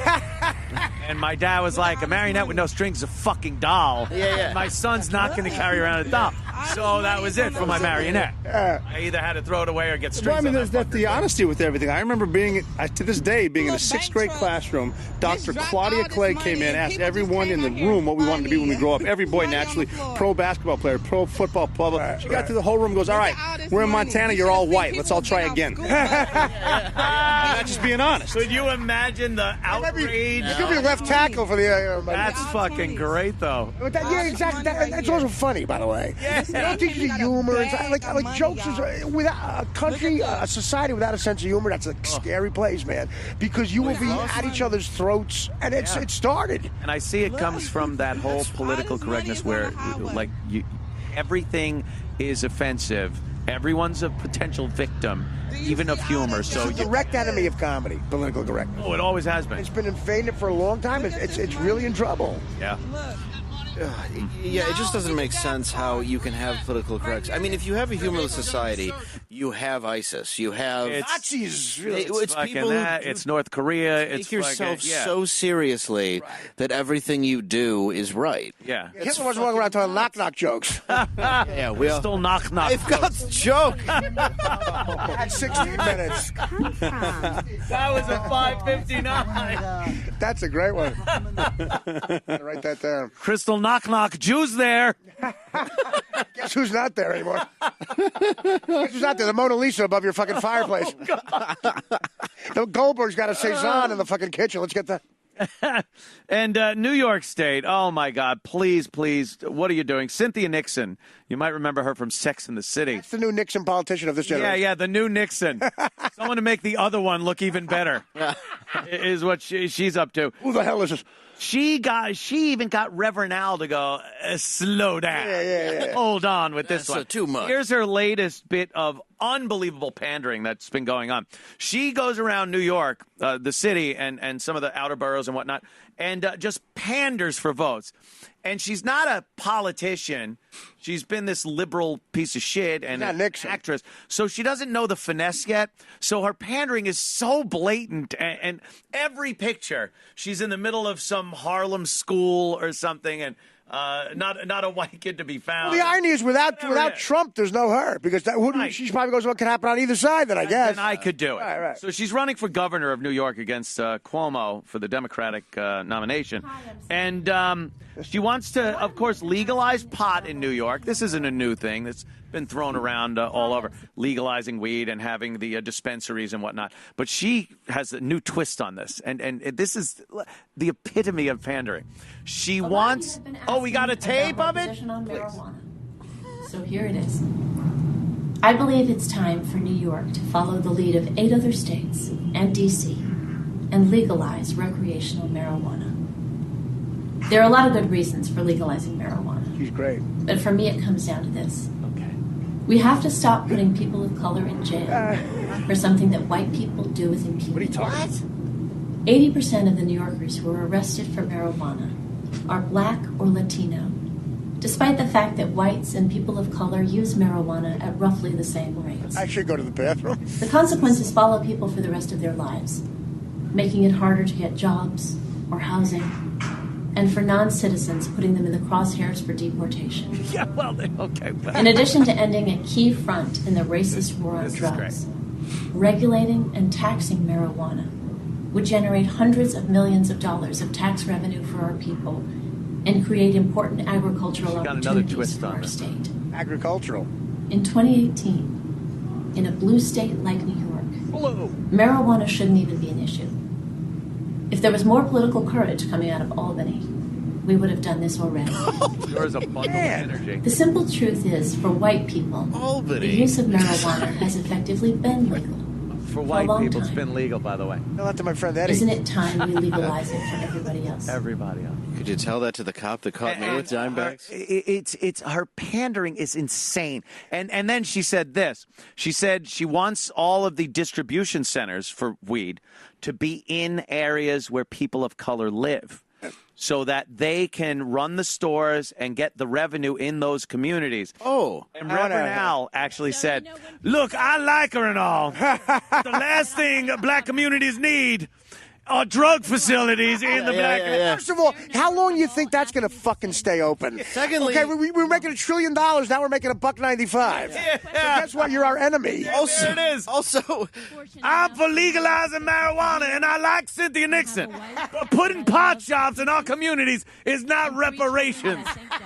And my dad was like, a marionette with no strings is a fucking doll. Yeah. My son's not going to carry around a doll. So that was it for my marionette. I either had to throw it away or get strings. Well, I mean, there's the honesty with everything. I remember to this day, being in a 6th grade classroom. Dr. Claudia Clay came in, asked everyone in the room what we wanted to be when we grow up. Every boy, naturally, pro basketball player, pro football player. She got through the whole room and goes, all right, we're in Montana, you're all white. Let's all try again. I'm not just being honest. Could you imagine the outrage? You could be left tackle for the... That's fucking great, though. Yeah, exactly. That's also funny, by the way. They don't teach you humor. Like jokes is without a country, a society without a sense of humor. That's a scary place, man. Because you will be at each other's throats, and it started. And I see it comes from that whole political correctness where, everything is offensive. Everyone's a potential victim, even of humor. So it's a direct enemy of comedy, political correctness. Oh, it always has been. It's been invading it for a long time. It's really in trouble. Yeah. Yeah, it just doesn't make sense how you can have political correctness. I mean, if you have a humorless society, you have ISIS, you have Nazis. It's people it's North Korea. Take yourself so seriously that everything you do is right. Yeah, Hitler wasn't walking around telling knock jokes. Yeah, we still knock. I've got the joke. At 16 minutes. That was a 559. That's a great one. Write that down. Crystal Knock Knock, Jews there. Guess who's not there anymore? Guess who's not there? The Mona Lisa above your fucking fireplace. The Goldberg's got a Cezanne in the fucking kitchen. Let's get that. And New York State, oh my God, please, what are you doing? Cynthia Nixon, you might remember her from Sex and the City. That's the new Nixon politician of this generation. Yeah, the new Nixon. Someone to make the other one look even better is what she's up to. Who the hell is this? She even got Reverend Al to go, slow down. Yeah. Hold on with this one. Too much. Here's her latest bit of unbelievable pandering that's been going on. She goes around New York, the city, and some of the outer boroughs and whatnot, and just panders for votes. And she's not a politician. She's been this liberal piece of shit and an actress. So she doesn't know the finesse yet. So her pandering is so blatant. And every picture, she's in the middle of some Harlem school or something, and not a white kid to be found. Well, the irony is, without Trump, there's no her, because she probably goes, what can happen on either side, then I guess. And I could do it. Right. So she's running for governor of New York against Cuomo for the Democratic nomination. And she wants to, of course, legalize pot in New York. This isn't a new thing. It's been thrown around all over, legalizing weed and having the dispensaries and whatnot. But she has a new twist on this, and this is the epitome of pandering. She wants. Oh, we got a tape of it. So here it is. I believe it's time for New York to follow the lead of 8 other states and D.C. and legalize recreational marijuana. There are a lot of good reasons for legalizing marijuana. She's great. But for me, it comes down to this. Okay. We have to stop putting people of color in jail for something that white people do with impunity. What are you talking about? 80% of the New Yorkers who are arrested for marijuana are black or Latino, despite the fact that whites and people of color use marijuana at roughly the same rates. I should go to the bathroom. The consequences follow people for the rest of their lives, making it harder to get jobs or housing, and for non-citizens, putting them in the crosshairs for deportation. Yeah, well, okay. In addition to ending a key front in the racist war on drugs, regulating and taxing marijuana would generate hundreds of millions of dollars of tax revenue for our people and create important agricultural opportunities for our state. Agricultural. In 2018, in a blue state like New York, marijuana shouldn't even be an issue. If there was more political courage coming out of Albany, we would have done this already. Yours a bundle of energy. The simple truth is, for white people, the use of marijuana has effectively been legal. For white people, it's been legal, by the way. Tell that to my friend Eddie. Isn't it time we legalize it for everybody else? Everybody else. Could you tell that to the cop that caught me with dime bags? It's her pandering is insane. And then she said this. She said she wants all of the distribution centers for weed to be in areas where people of color live, so that they can run the stores and get the revenue in those communities. Oh. And Reverend Al actually said, look, I like her and all. The last thing black communities need are drug facilities in the black community. First of all, how long do you think that's going to fucking stay open? Secondly, okay, we're making $1 trillion. Now we're making $1.95. Yeah. So guess what? You're our enemy. There it is. Also, I'm for legalizing marijuana, and I like Cynthia Nixon. But putting pot shops in our communities is not reparations.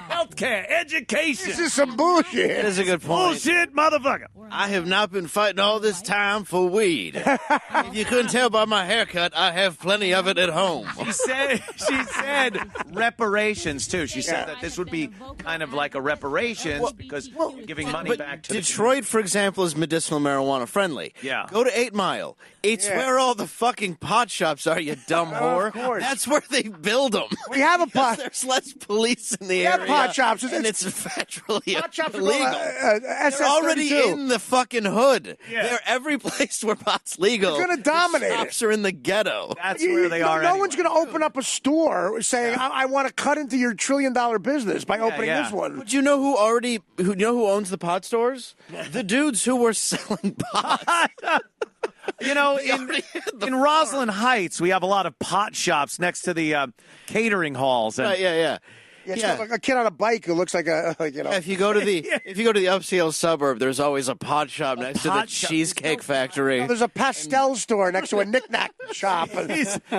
Healthcare, education. This is some bullshit. that is a good point. Bullshit, motherfucker. I have not been fighting all this time for weed. If you couldn't tell by my haircut, I have plenty of it at home. She said reparations, too. She said that this would be kind of like a reparations because you're giving money back to Detroit, for example, is medicinal marijuana friendly. Yeah. Go to 8 Mile. It's where all the fucking pot shops are, you dumb whore. Of course. That's where they build them. We have a pot. There's less police in the have area. pot shops. And it's federally Pot shops are illegal. They're already in the fucking hood. Yeah. They're every place where pot's legal. They're gonna dominate the it. shops are in the ghetto. That's where they are. No one's going to open up a store saying, I want to cut into your $1 trillion business by opening this one. But you know who owns the pot stores? The dudes who were selling pot. You know, in Roslyn Heights, we have a lot of pot shops next to the catering halls. And Right, yeah. Yeah, it's like a kid on a bike who looks like a If you go to the upscale suburb, there's always a pot shop next to the cheesecake factory. There's a pastel store next to a knick-knack shop.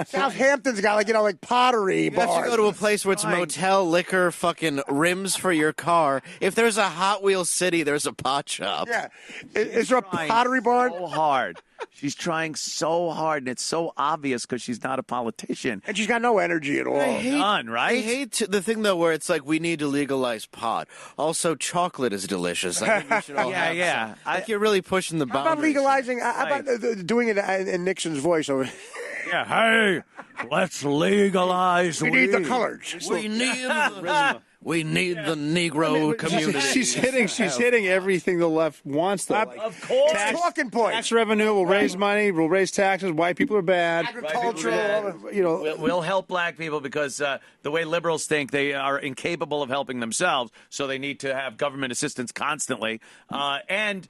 Southampton's got like pottery bars. You have to go to a place where it's motel, liquor, fucking rims for your car. If there's a Hot Wheels city, there's a pot shop. Yeah. Is there a pottery barn? So hard. She's trying so hard, and it's so obvious because she's not a politician. And she's got no energy at all. None, right? I hate the thing, though, where it's like, we need to legalize pot. Also, chocolate is delicious. I think we should all have some. Like, you're really pushing the boundaries. How about legalizing? How about doing it in Nixon's voice? Yeah, hey, let's legalize We need the colors. We need the Negro community. She's hitting everything the left wants, though. Of course. Talking points. Tax revenue will raise money, will raise taxes. White people are bad. Agricultural, We'll help black people because the way liberals think, they are incapable of helping themselves, so they need to have government assistance constantly. And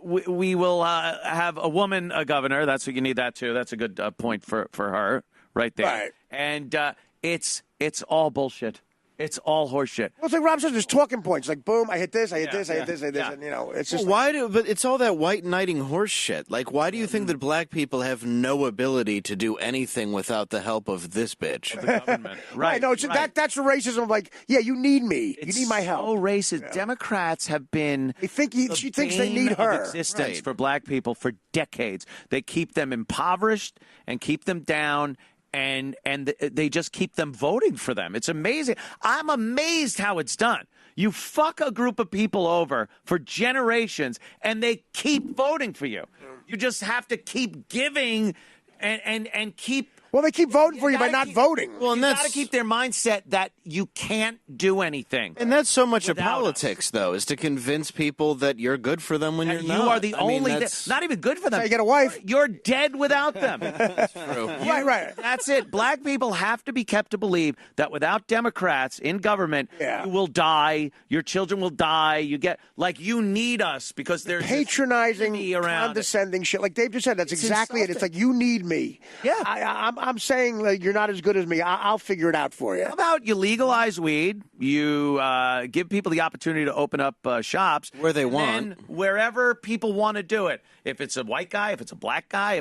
we will have a woman a governor. That's what you need that too. That's a good point for her right there. Right. And it's all bullshit. It's all horseshit. Well, it's like Rob says, there's talking points. Like, boom, I hit this, I hit this, I hit this, I hit this. And, it's just but it's all that white knighting horse shit. Like, why do you think that black people have no ability to do anything without the help of this bitch? The government. Right. No, that's the racism of like, yeah, you need me. It's you need my help. so racist. Yeah. Democrats have been she thinks they need her. Of existence for black people for decades. They keep them impoverished and keep them down. And they just keep them voting for them. It's amazing. I'm amazed how it's done. You fuck a group of people over for generations, and they keep voting for you. You just have to keep giving and keep. Well, they keep voting for you by not voting. Well, and that's got to keep their mindset that you can't do anything. And that's so much of politics, though, is to convince people that you're good for them when you're not. You are the only. Not even good for them. So you get a wife. You're dead without them. That's true. Right. That's it. Black people have to be kept to believe that without Democrats in government, you will die. Your children will die. You need us because there's patronizing, condescending shit. Like Dave just said, that's exactly it. It's like, you need me. Yeah. I'm saying like, you're not as good as me. I'll figure it out for you. How about you legalize weed? You give people the opportunity to open up shops where they want, and wherever people want to do it. If it's a white guy, if it's a black guy,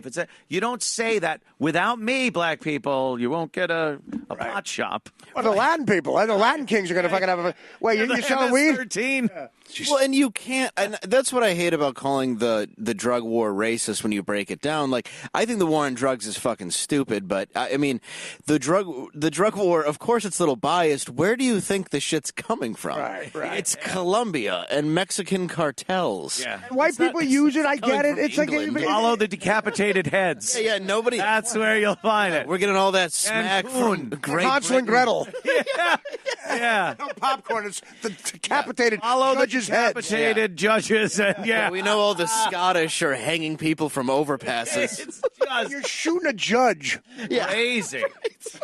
you don't say that without me, black people, you won't get a pot shop. Well, the Latin people, the Latin kings are going to fucking have a. Wait, you're selling weed? 13. Well, and you can't. And that's what I hate about calling the drug war racist when you break it down. Like, I think the war on drugs is fucking stupid, but I mean, the drug war. Of course, it's a little biased. Where do you think the shit's coming from? Right. It's Colombia and Mexican cartels. Yeah. And white people use it. I get it. It's England. like follow the decapitated heads. Yeah. Nobody. That's where you'll find it. We're getting all that smack from Great Hansel and Gretel. Yeah. No popcorn. It's the decapitated Follow judges' the decapitated judges. And we know all the Scottish are hanging people from overpasses. It's just You're shooting a judge. crazy.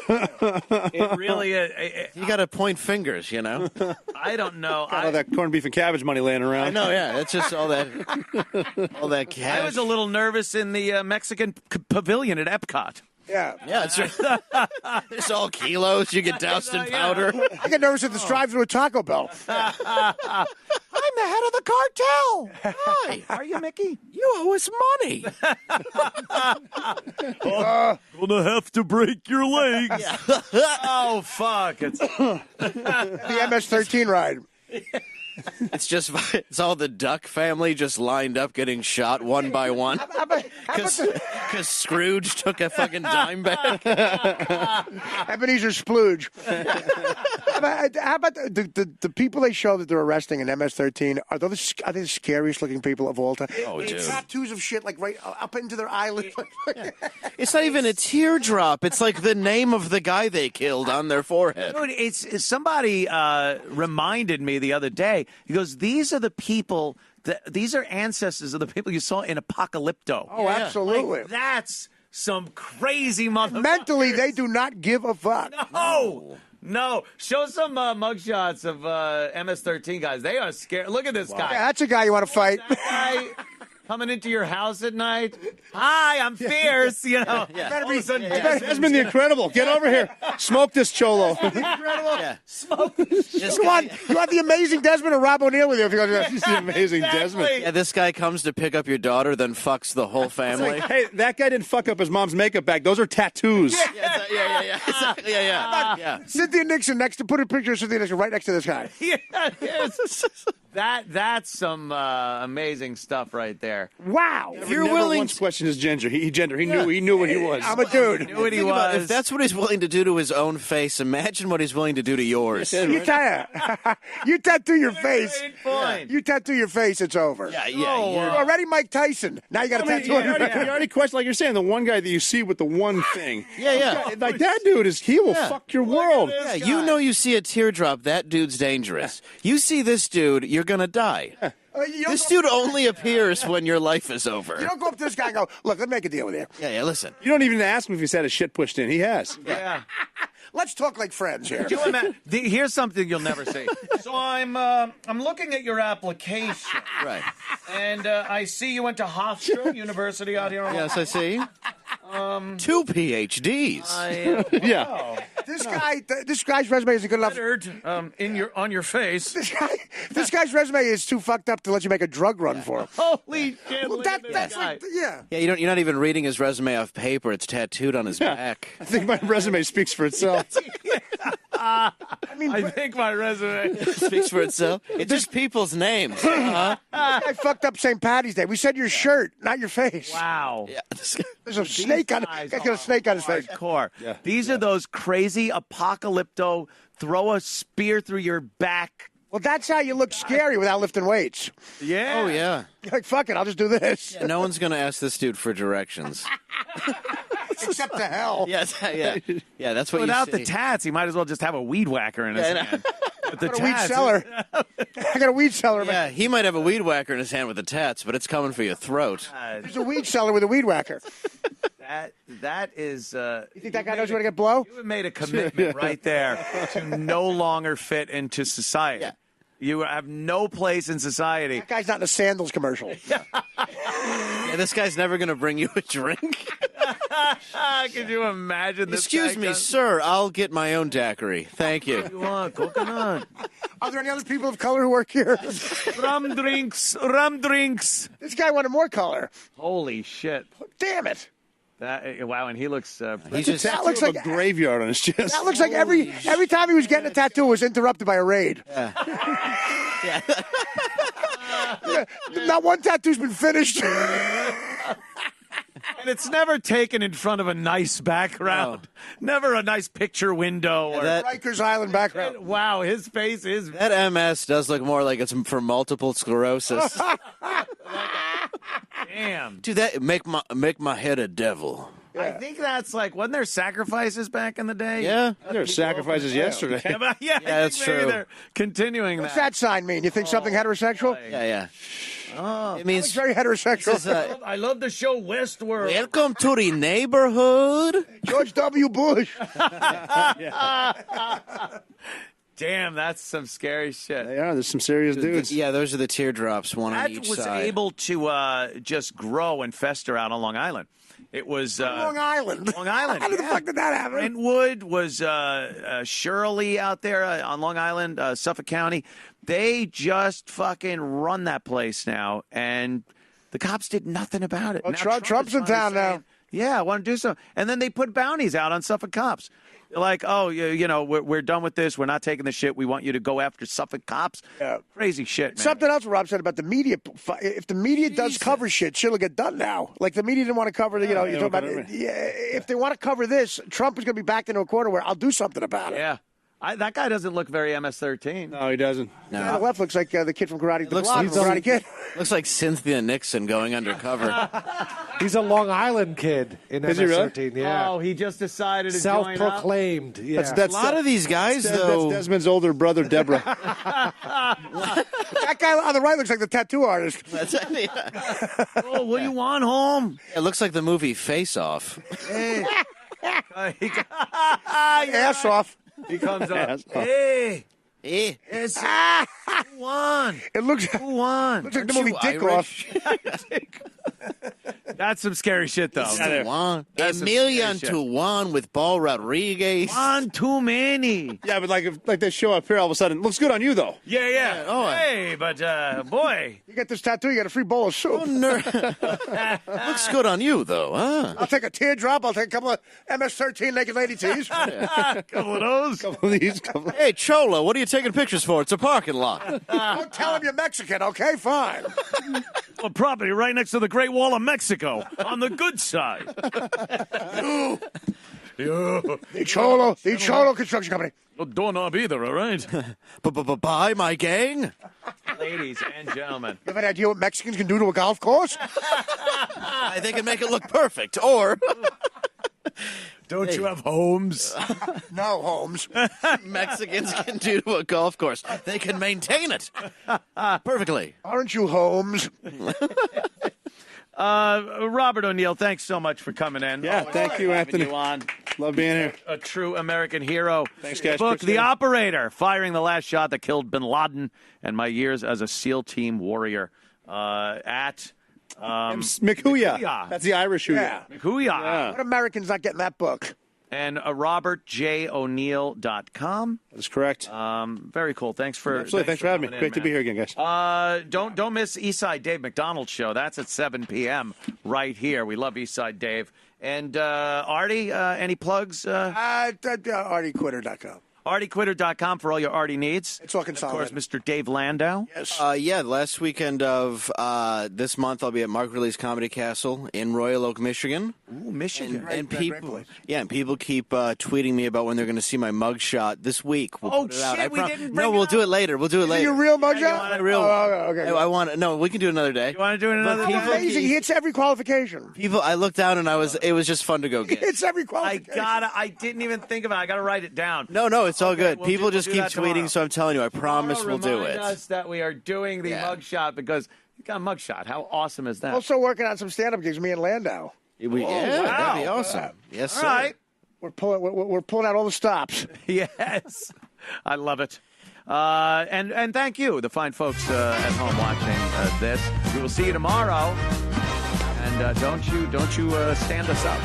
It really is. You got to point fingers, you know. I don't know. Got all that corned beef and cabbage money laying around. I know, yeah. It's just all that cash. I was a little nervous in the Mexican pavilion at Epcot. Yeah. It's it's all kilos. You get doused in powder. I get nervous at the drive-thru at Taco Bell. I'm the head of the cartel. Hi. Are you Mickey? You owe us money. Gonna have to break your legs. Oh, fuck. It's The MS-13 ride. It's all the Duck family just lined up getting shot one by one. Because Scrooge took a fucking dime back. Ebenezer Splooge. How about the people they show that they're arresting in MS-13? Are they the scariest looking people of all time? Oh, dude. Tattoos of shit like right up into their eyelid. It's not even a teardrop. It's like the name of the guy they killed on their forehead. Dude, it's somebody reminded me the other day. He goes, "These are the people. These are ancestors of the people you saw in Apocalypto." Oh, absolutely. Like, that's some crazy motherfuckers. Mentally, they do not give a fuck. No. Show some mugshots of MS-13 guys. They are scared. Look at this guy. Yeah, that's a guy you want to fight. That guy coming into your house at night. Hi, I'm fierce. You know, Better be Desmond the Incredible. Get over here. Smoke this cholo. Yeah. You want the amazing Desmond or Rob O'Neill with you if you go to that? He's the amazing Desmond. Yeah, this guy comes to pick up your daughter, then fucks the whole family. Hey, that guy didn't fuck up his mom's makeup bag. Those are tattoos. Yeah. Cynthia Nixon next to put a picture of Cynthia Nixon right next to this guy. yeah, yes. That's some amazing stuff right there. Wow. If you're Never willing once questioned his gender. He knew what he was. I'm a dude. Knew what he Think about was. if that's what he's willing to do to his own face, imagine what he's willing to do to yours. You tattoo your face. Great point. You tattoo your face, it's over. You're Already Mike Tyson. Now you got to tattoo you on your face. already questioned, like you're saying, the one guy that you see with the one thing. Yeah. Like that dude he will fuck your world. Yeah, you know you see a teardrop, that dude's dangerous. You see this dude, you're going to die. This dude only appears when your life is over. You don't go up to this guy and go, look, let me make a deal with you. Yeah, listen. You don't even ask him if he's had his shit pushed in. He has. Yeah. Let's talk like friends here. Here's something you'll never see. So I'm looking at your application, Right. and I see you went to Hofstra University out here. Yes, I see. 2 PhDs. Yeah. This guy's resume isn't good enough. Lettered, on your face. This guy's resume is too fucked up to let you make a drug run for him. Holy shit! Well, look at this that's guy. like, yeah. Yeah, you're not even reading his resume off paper. It's tattooed on his back. I think my resume speaks for itself. I think my resume. Speaks for itself. It's just people's names. Uh-huh. I fucked up St. Patty's Day. We said your shirt, not your face. Wow. Yeah, this guy- There's a snake on. Guy's got a snake on his face. Hardcore. These are those crazy apocalypto throw a spear through your back. Well, that's how you look scary without lifting weights. Yeah. Oh, yeah. You're like, fuck it, I'll just do this. Yeah, no one's going to ask this dude for directions. Except to hell. Yeah, that's what Without you the see. tats, he might as well just have a weed whacker in his hand. With the I got a weed tats, cellar. I got a weed cellar. Yeah, he might have a weed whacker in his hand with the tats, but it's coming for your throat. There's a weed cellar with a weed whacker. That is. You think that guy knows you want to get blow? You have made a commitment right there to no longer fit into society. Yeah. You have no place in society. That guy's not in a sandals commercial. Yeah, this guy's never going to bring you a drink. Could you imagine this? Excuse guy me, comes- sir. I'll get my own daiquiri. Thank you. You want coconut? Are there any other people of color who work here? Rum drinks. This guy wanted more color. Holy shit! Damn it. Wow, and he looks. He's just That looks like a graveyard on his chest. That looks like every time he was getting a tattoo was interrupted by a raid. yeah. Not one tattoo's been finished. And it's never taken in front of a nice background. Never a nice picture window. Or that- Rikers Island background. wow, his face is. That MS does look more like it's for multiple sclerosis. Damn. Dude, that make my head a devil. I think that's like, wasn't there sacrifices back in the day? Yeah. There were sacrifices yesterday. Yeah, that's maybe true. They're continuing What's that. that sign mean? You think something heterosexual? Yeah. It It's means very heterosexual. this is, I love the show Westworld. welcome to the neighborhood. George W. Bush. Damn, that's some scary shit. Yeah, there's some serious dudes. Yeah, those are the teardrops, one on That each was side. able to just grow and fester out on Long Island. It was Long Island. Long Island. How the fuck did that happen? Brentwood was Shirley out there on Long Island, Suffolk County. They just fucking run that place now, and the cops did nothing about it. Well, Now Trump's is in town finally now. saying, yeah, I want to do something. And then they put bounties out on Suffolk cops. Like, oh, you know, we're done with this. We're not taking the shit. We want you to go after Suffolk cops. Yeah. Crazy shit, man. Something else Rob said about the media. If the media does cover shit will get done now. Like the media didn't want to cover the, you talk about if they want to cover this, Trump is going to be backed into a corner where I'll do something about it. Yeah. That guy doesn't look very MS-13. No, he doesn't. The guy on the left looks like the kid from Karate. Looks Block like from Karate Kid. Looks like Cynthia Nixon going undercover. He's a Long Island kid in Is he really? MS-13. Yeah. Oh, he just decided to join up. Self-proclaimed. Yeah. That's A lot of these guys, though. That's Desmond's older brother, Deborah. That guy on the right looks like the tattoo artist. Oh, what do you want, home? It looks like the movie Face Off. Ass off. He comes up. Ass off. Hey. It's who won? It looks. Who won? Looks like the movie Dick Off. That's some scary shit, though. One. That's some $1,000,000 scary to shit. 1 with Paul Rodriguez. One too many. Yeah, but like they show up here all of a sudden. Looks good on you, though. Yeah. Oh, hey, but boy. You get this tattoo, you get a free bowl of soup. Looks good on you, though, huh? I'll take a teardrop. I'll take a couple of MS-13 naked lady tees. Couple of those. Couple of these. Hey, Cholo, what are you taking pictures for? It's a parking lot. Don't tell him you're Mexican, okay? Fine. A property right next to the Great Wall of Mexico on the good side. The Cholo Construction Company. No doorknob either, all right? Bye, my gang. Ladies and gentlemen. You have an idea what Mexicans can do to a golf course? They can make it look perfect. Or Don't you have homes? No, Holmes. Mexicans can do to a golf course. They can maintain it perfectly. Aren't you Holmes? Robert O'Neill, thanks so much for coming in. Yeah, thank you, Having Anthony. you on. Love being here. A true American hero. Thanks, guys. Book Appreciate The it. Operator, firing the last shot that killed bin Laden, and my years as a SEAL team warrior at Mikuya. That's the Irish Huya. Yeah. Kuya. What American's not getting that book? And robertjo'neill.com. That's correct. Very cool. Thanks for Absolutely. Thanks for having me. coming in, Great to be man. here again, guys. Don't miss Eastside Dave McDonald's show. That's at 7 p.m. right here. We love Eastside Dave. And Artie, any plugs? ArtieQuitter.com. ArtieQuitter.com for all your Artie needs. It's all Of course, consolidated. Mr. Dave Landau. Yes. Yeah, last weekend of this month, I'll be at Mark Ridley's Comedy Castle in Royal Oak, Michigan. Ooh, Michigan. And great people, place. and people keep tweeting me about when they're going to see my mugshot this week. We'll Oh, put it out. shit, I we didn't No, bring we'll it do up. it later. We'll do it later. Your real mugshot? My real. Okay. I want. No, we can do it another day. You want to do it another But day? people- Amazing. He hits every qualification. People, I looked down and it was just fun to go He get. hits every I qualification. I didn't even think about it. I gotta write it down. No, it's all good. we'll People do just keep that tomorrow. tweeting, so I'm telling you, I promise we'll do Remind it. us that we are doing the Yeah. mugshot because you got a mugshot. How awesome is that? Also working on some stand-up gigs, me and Landau. Yeah, wow. that'd be awesome. Yes, All sir. right. We're pulling out all the stops. Yes, I love it. And thank you, the fine folks at home watching this. We will see you tomorrow. And don't you stand us up.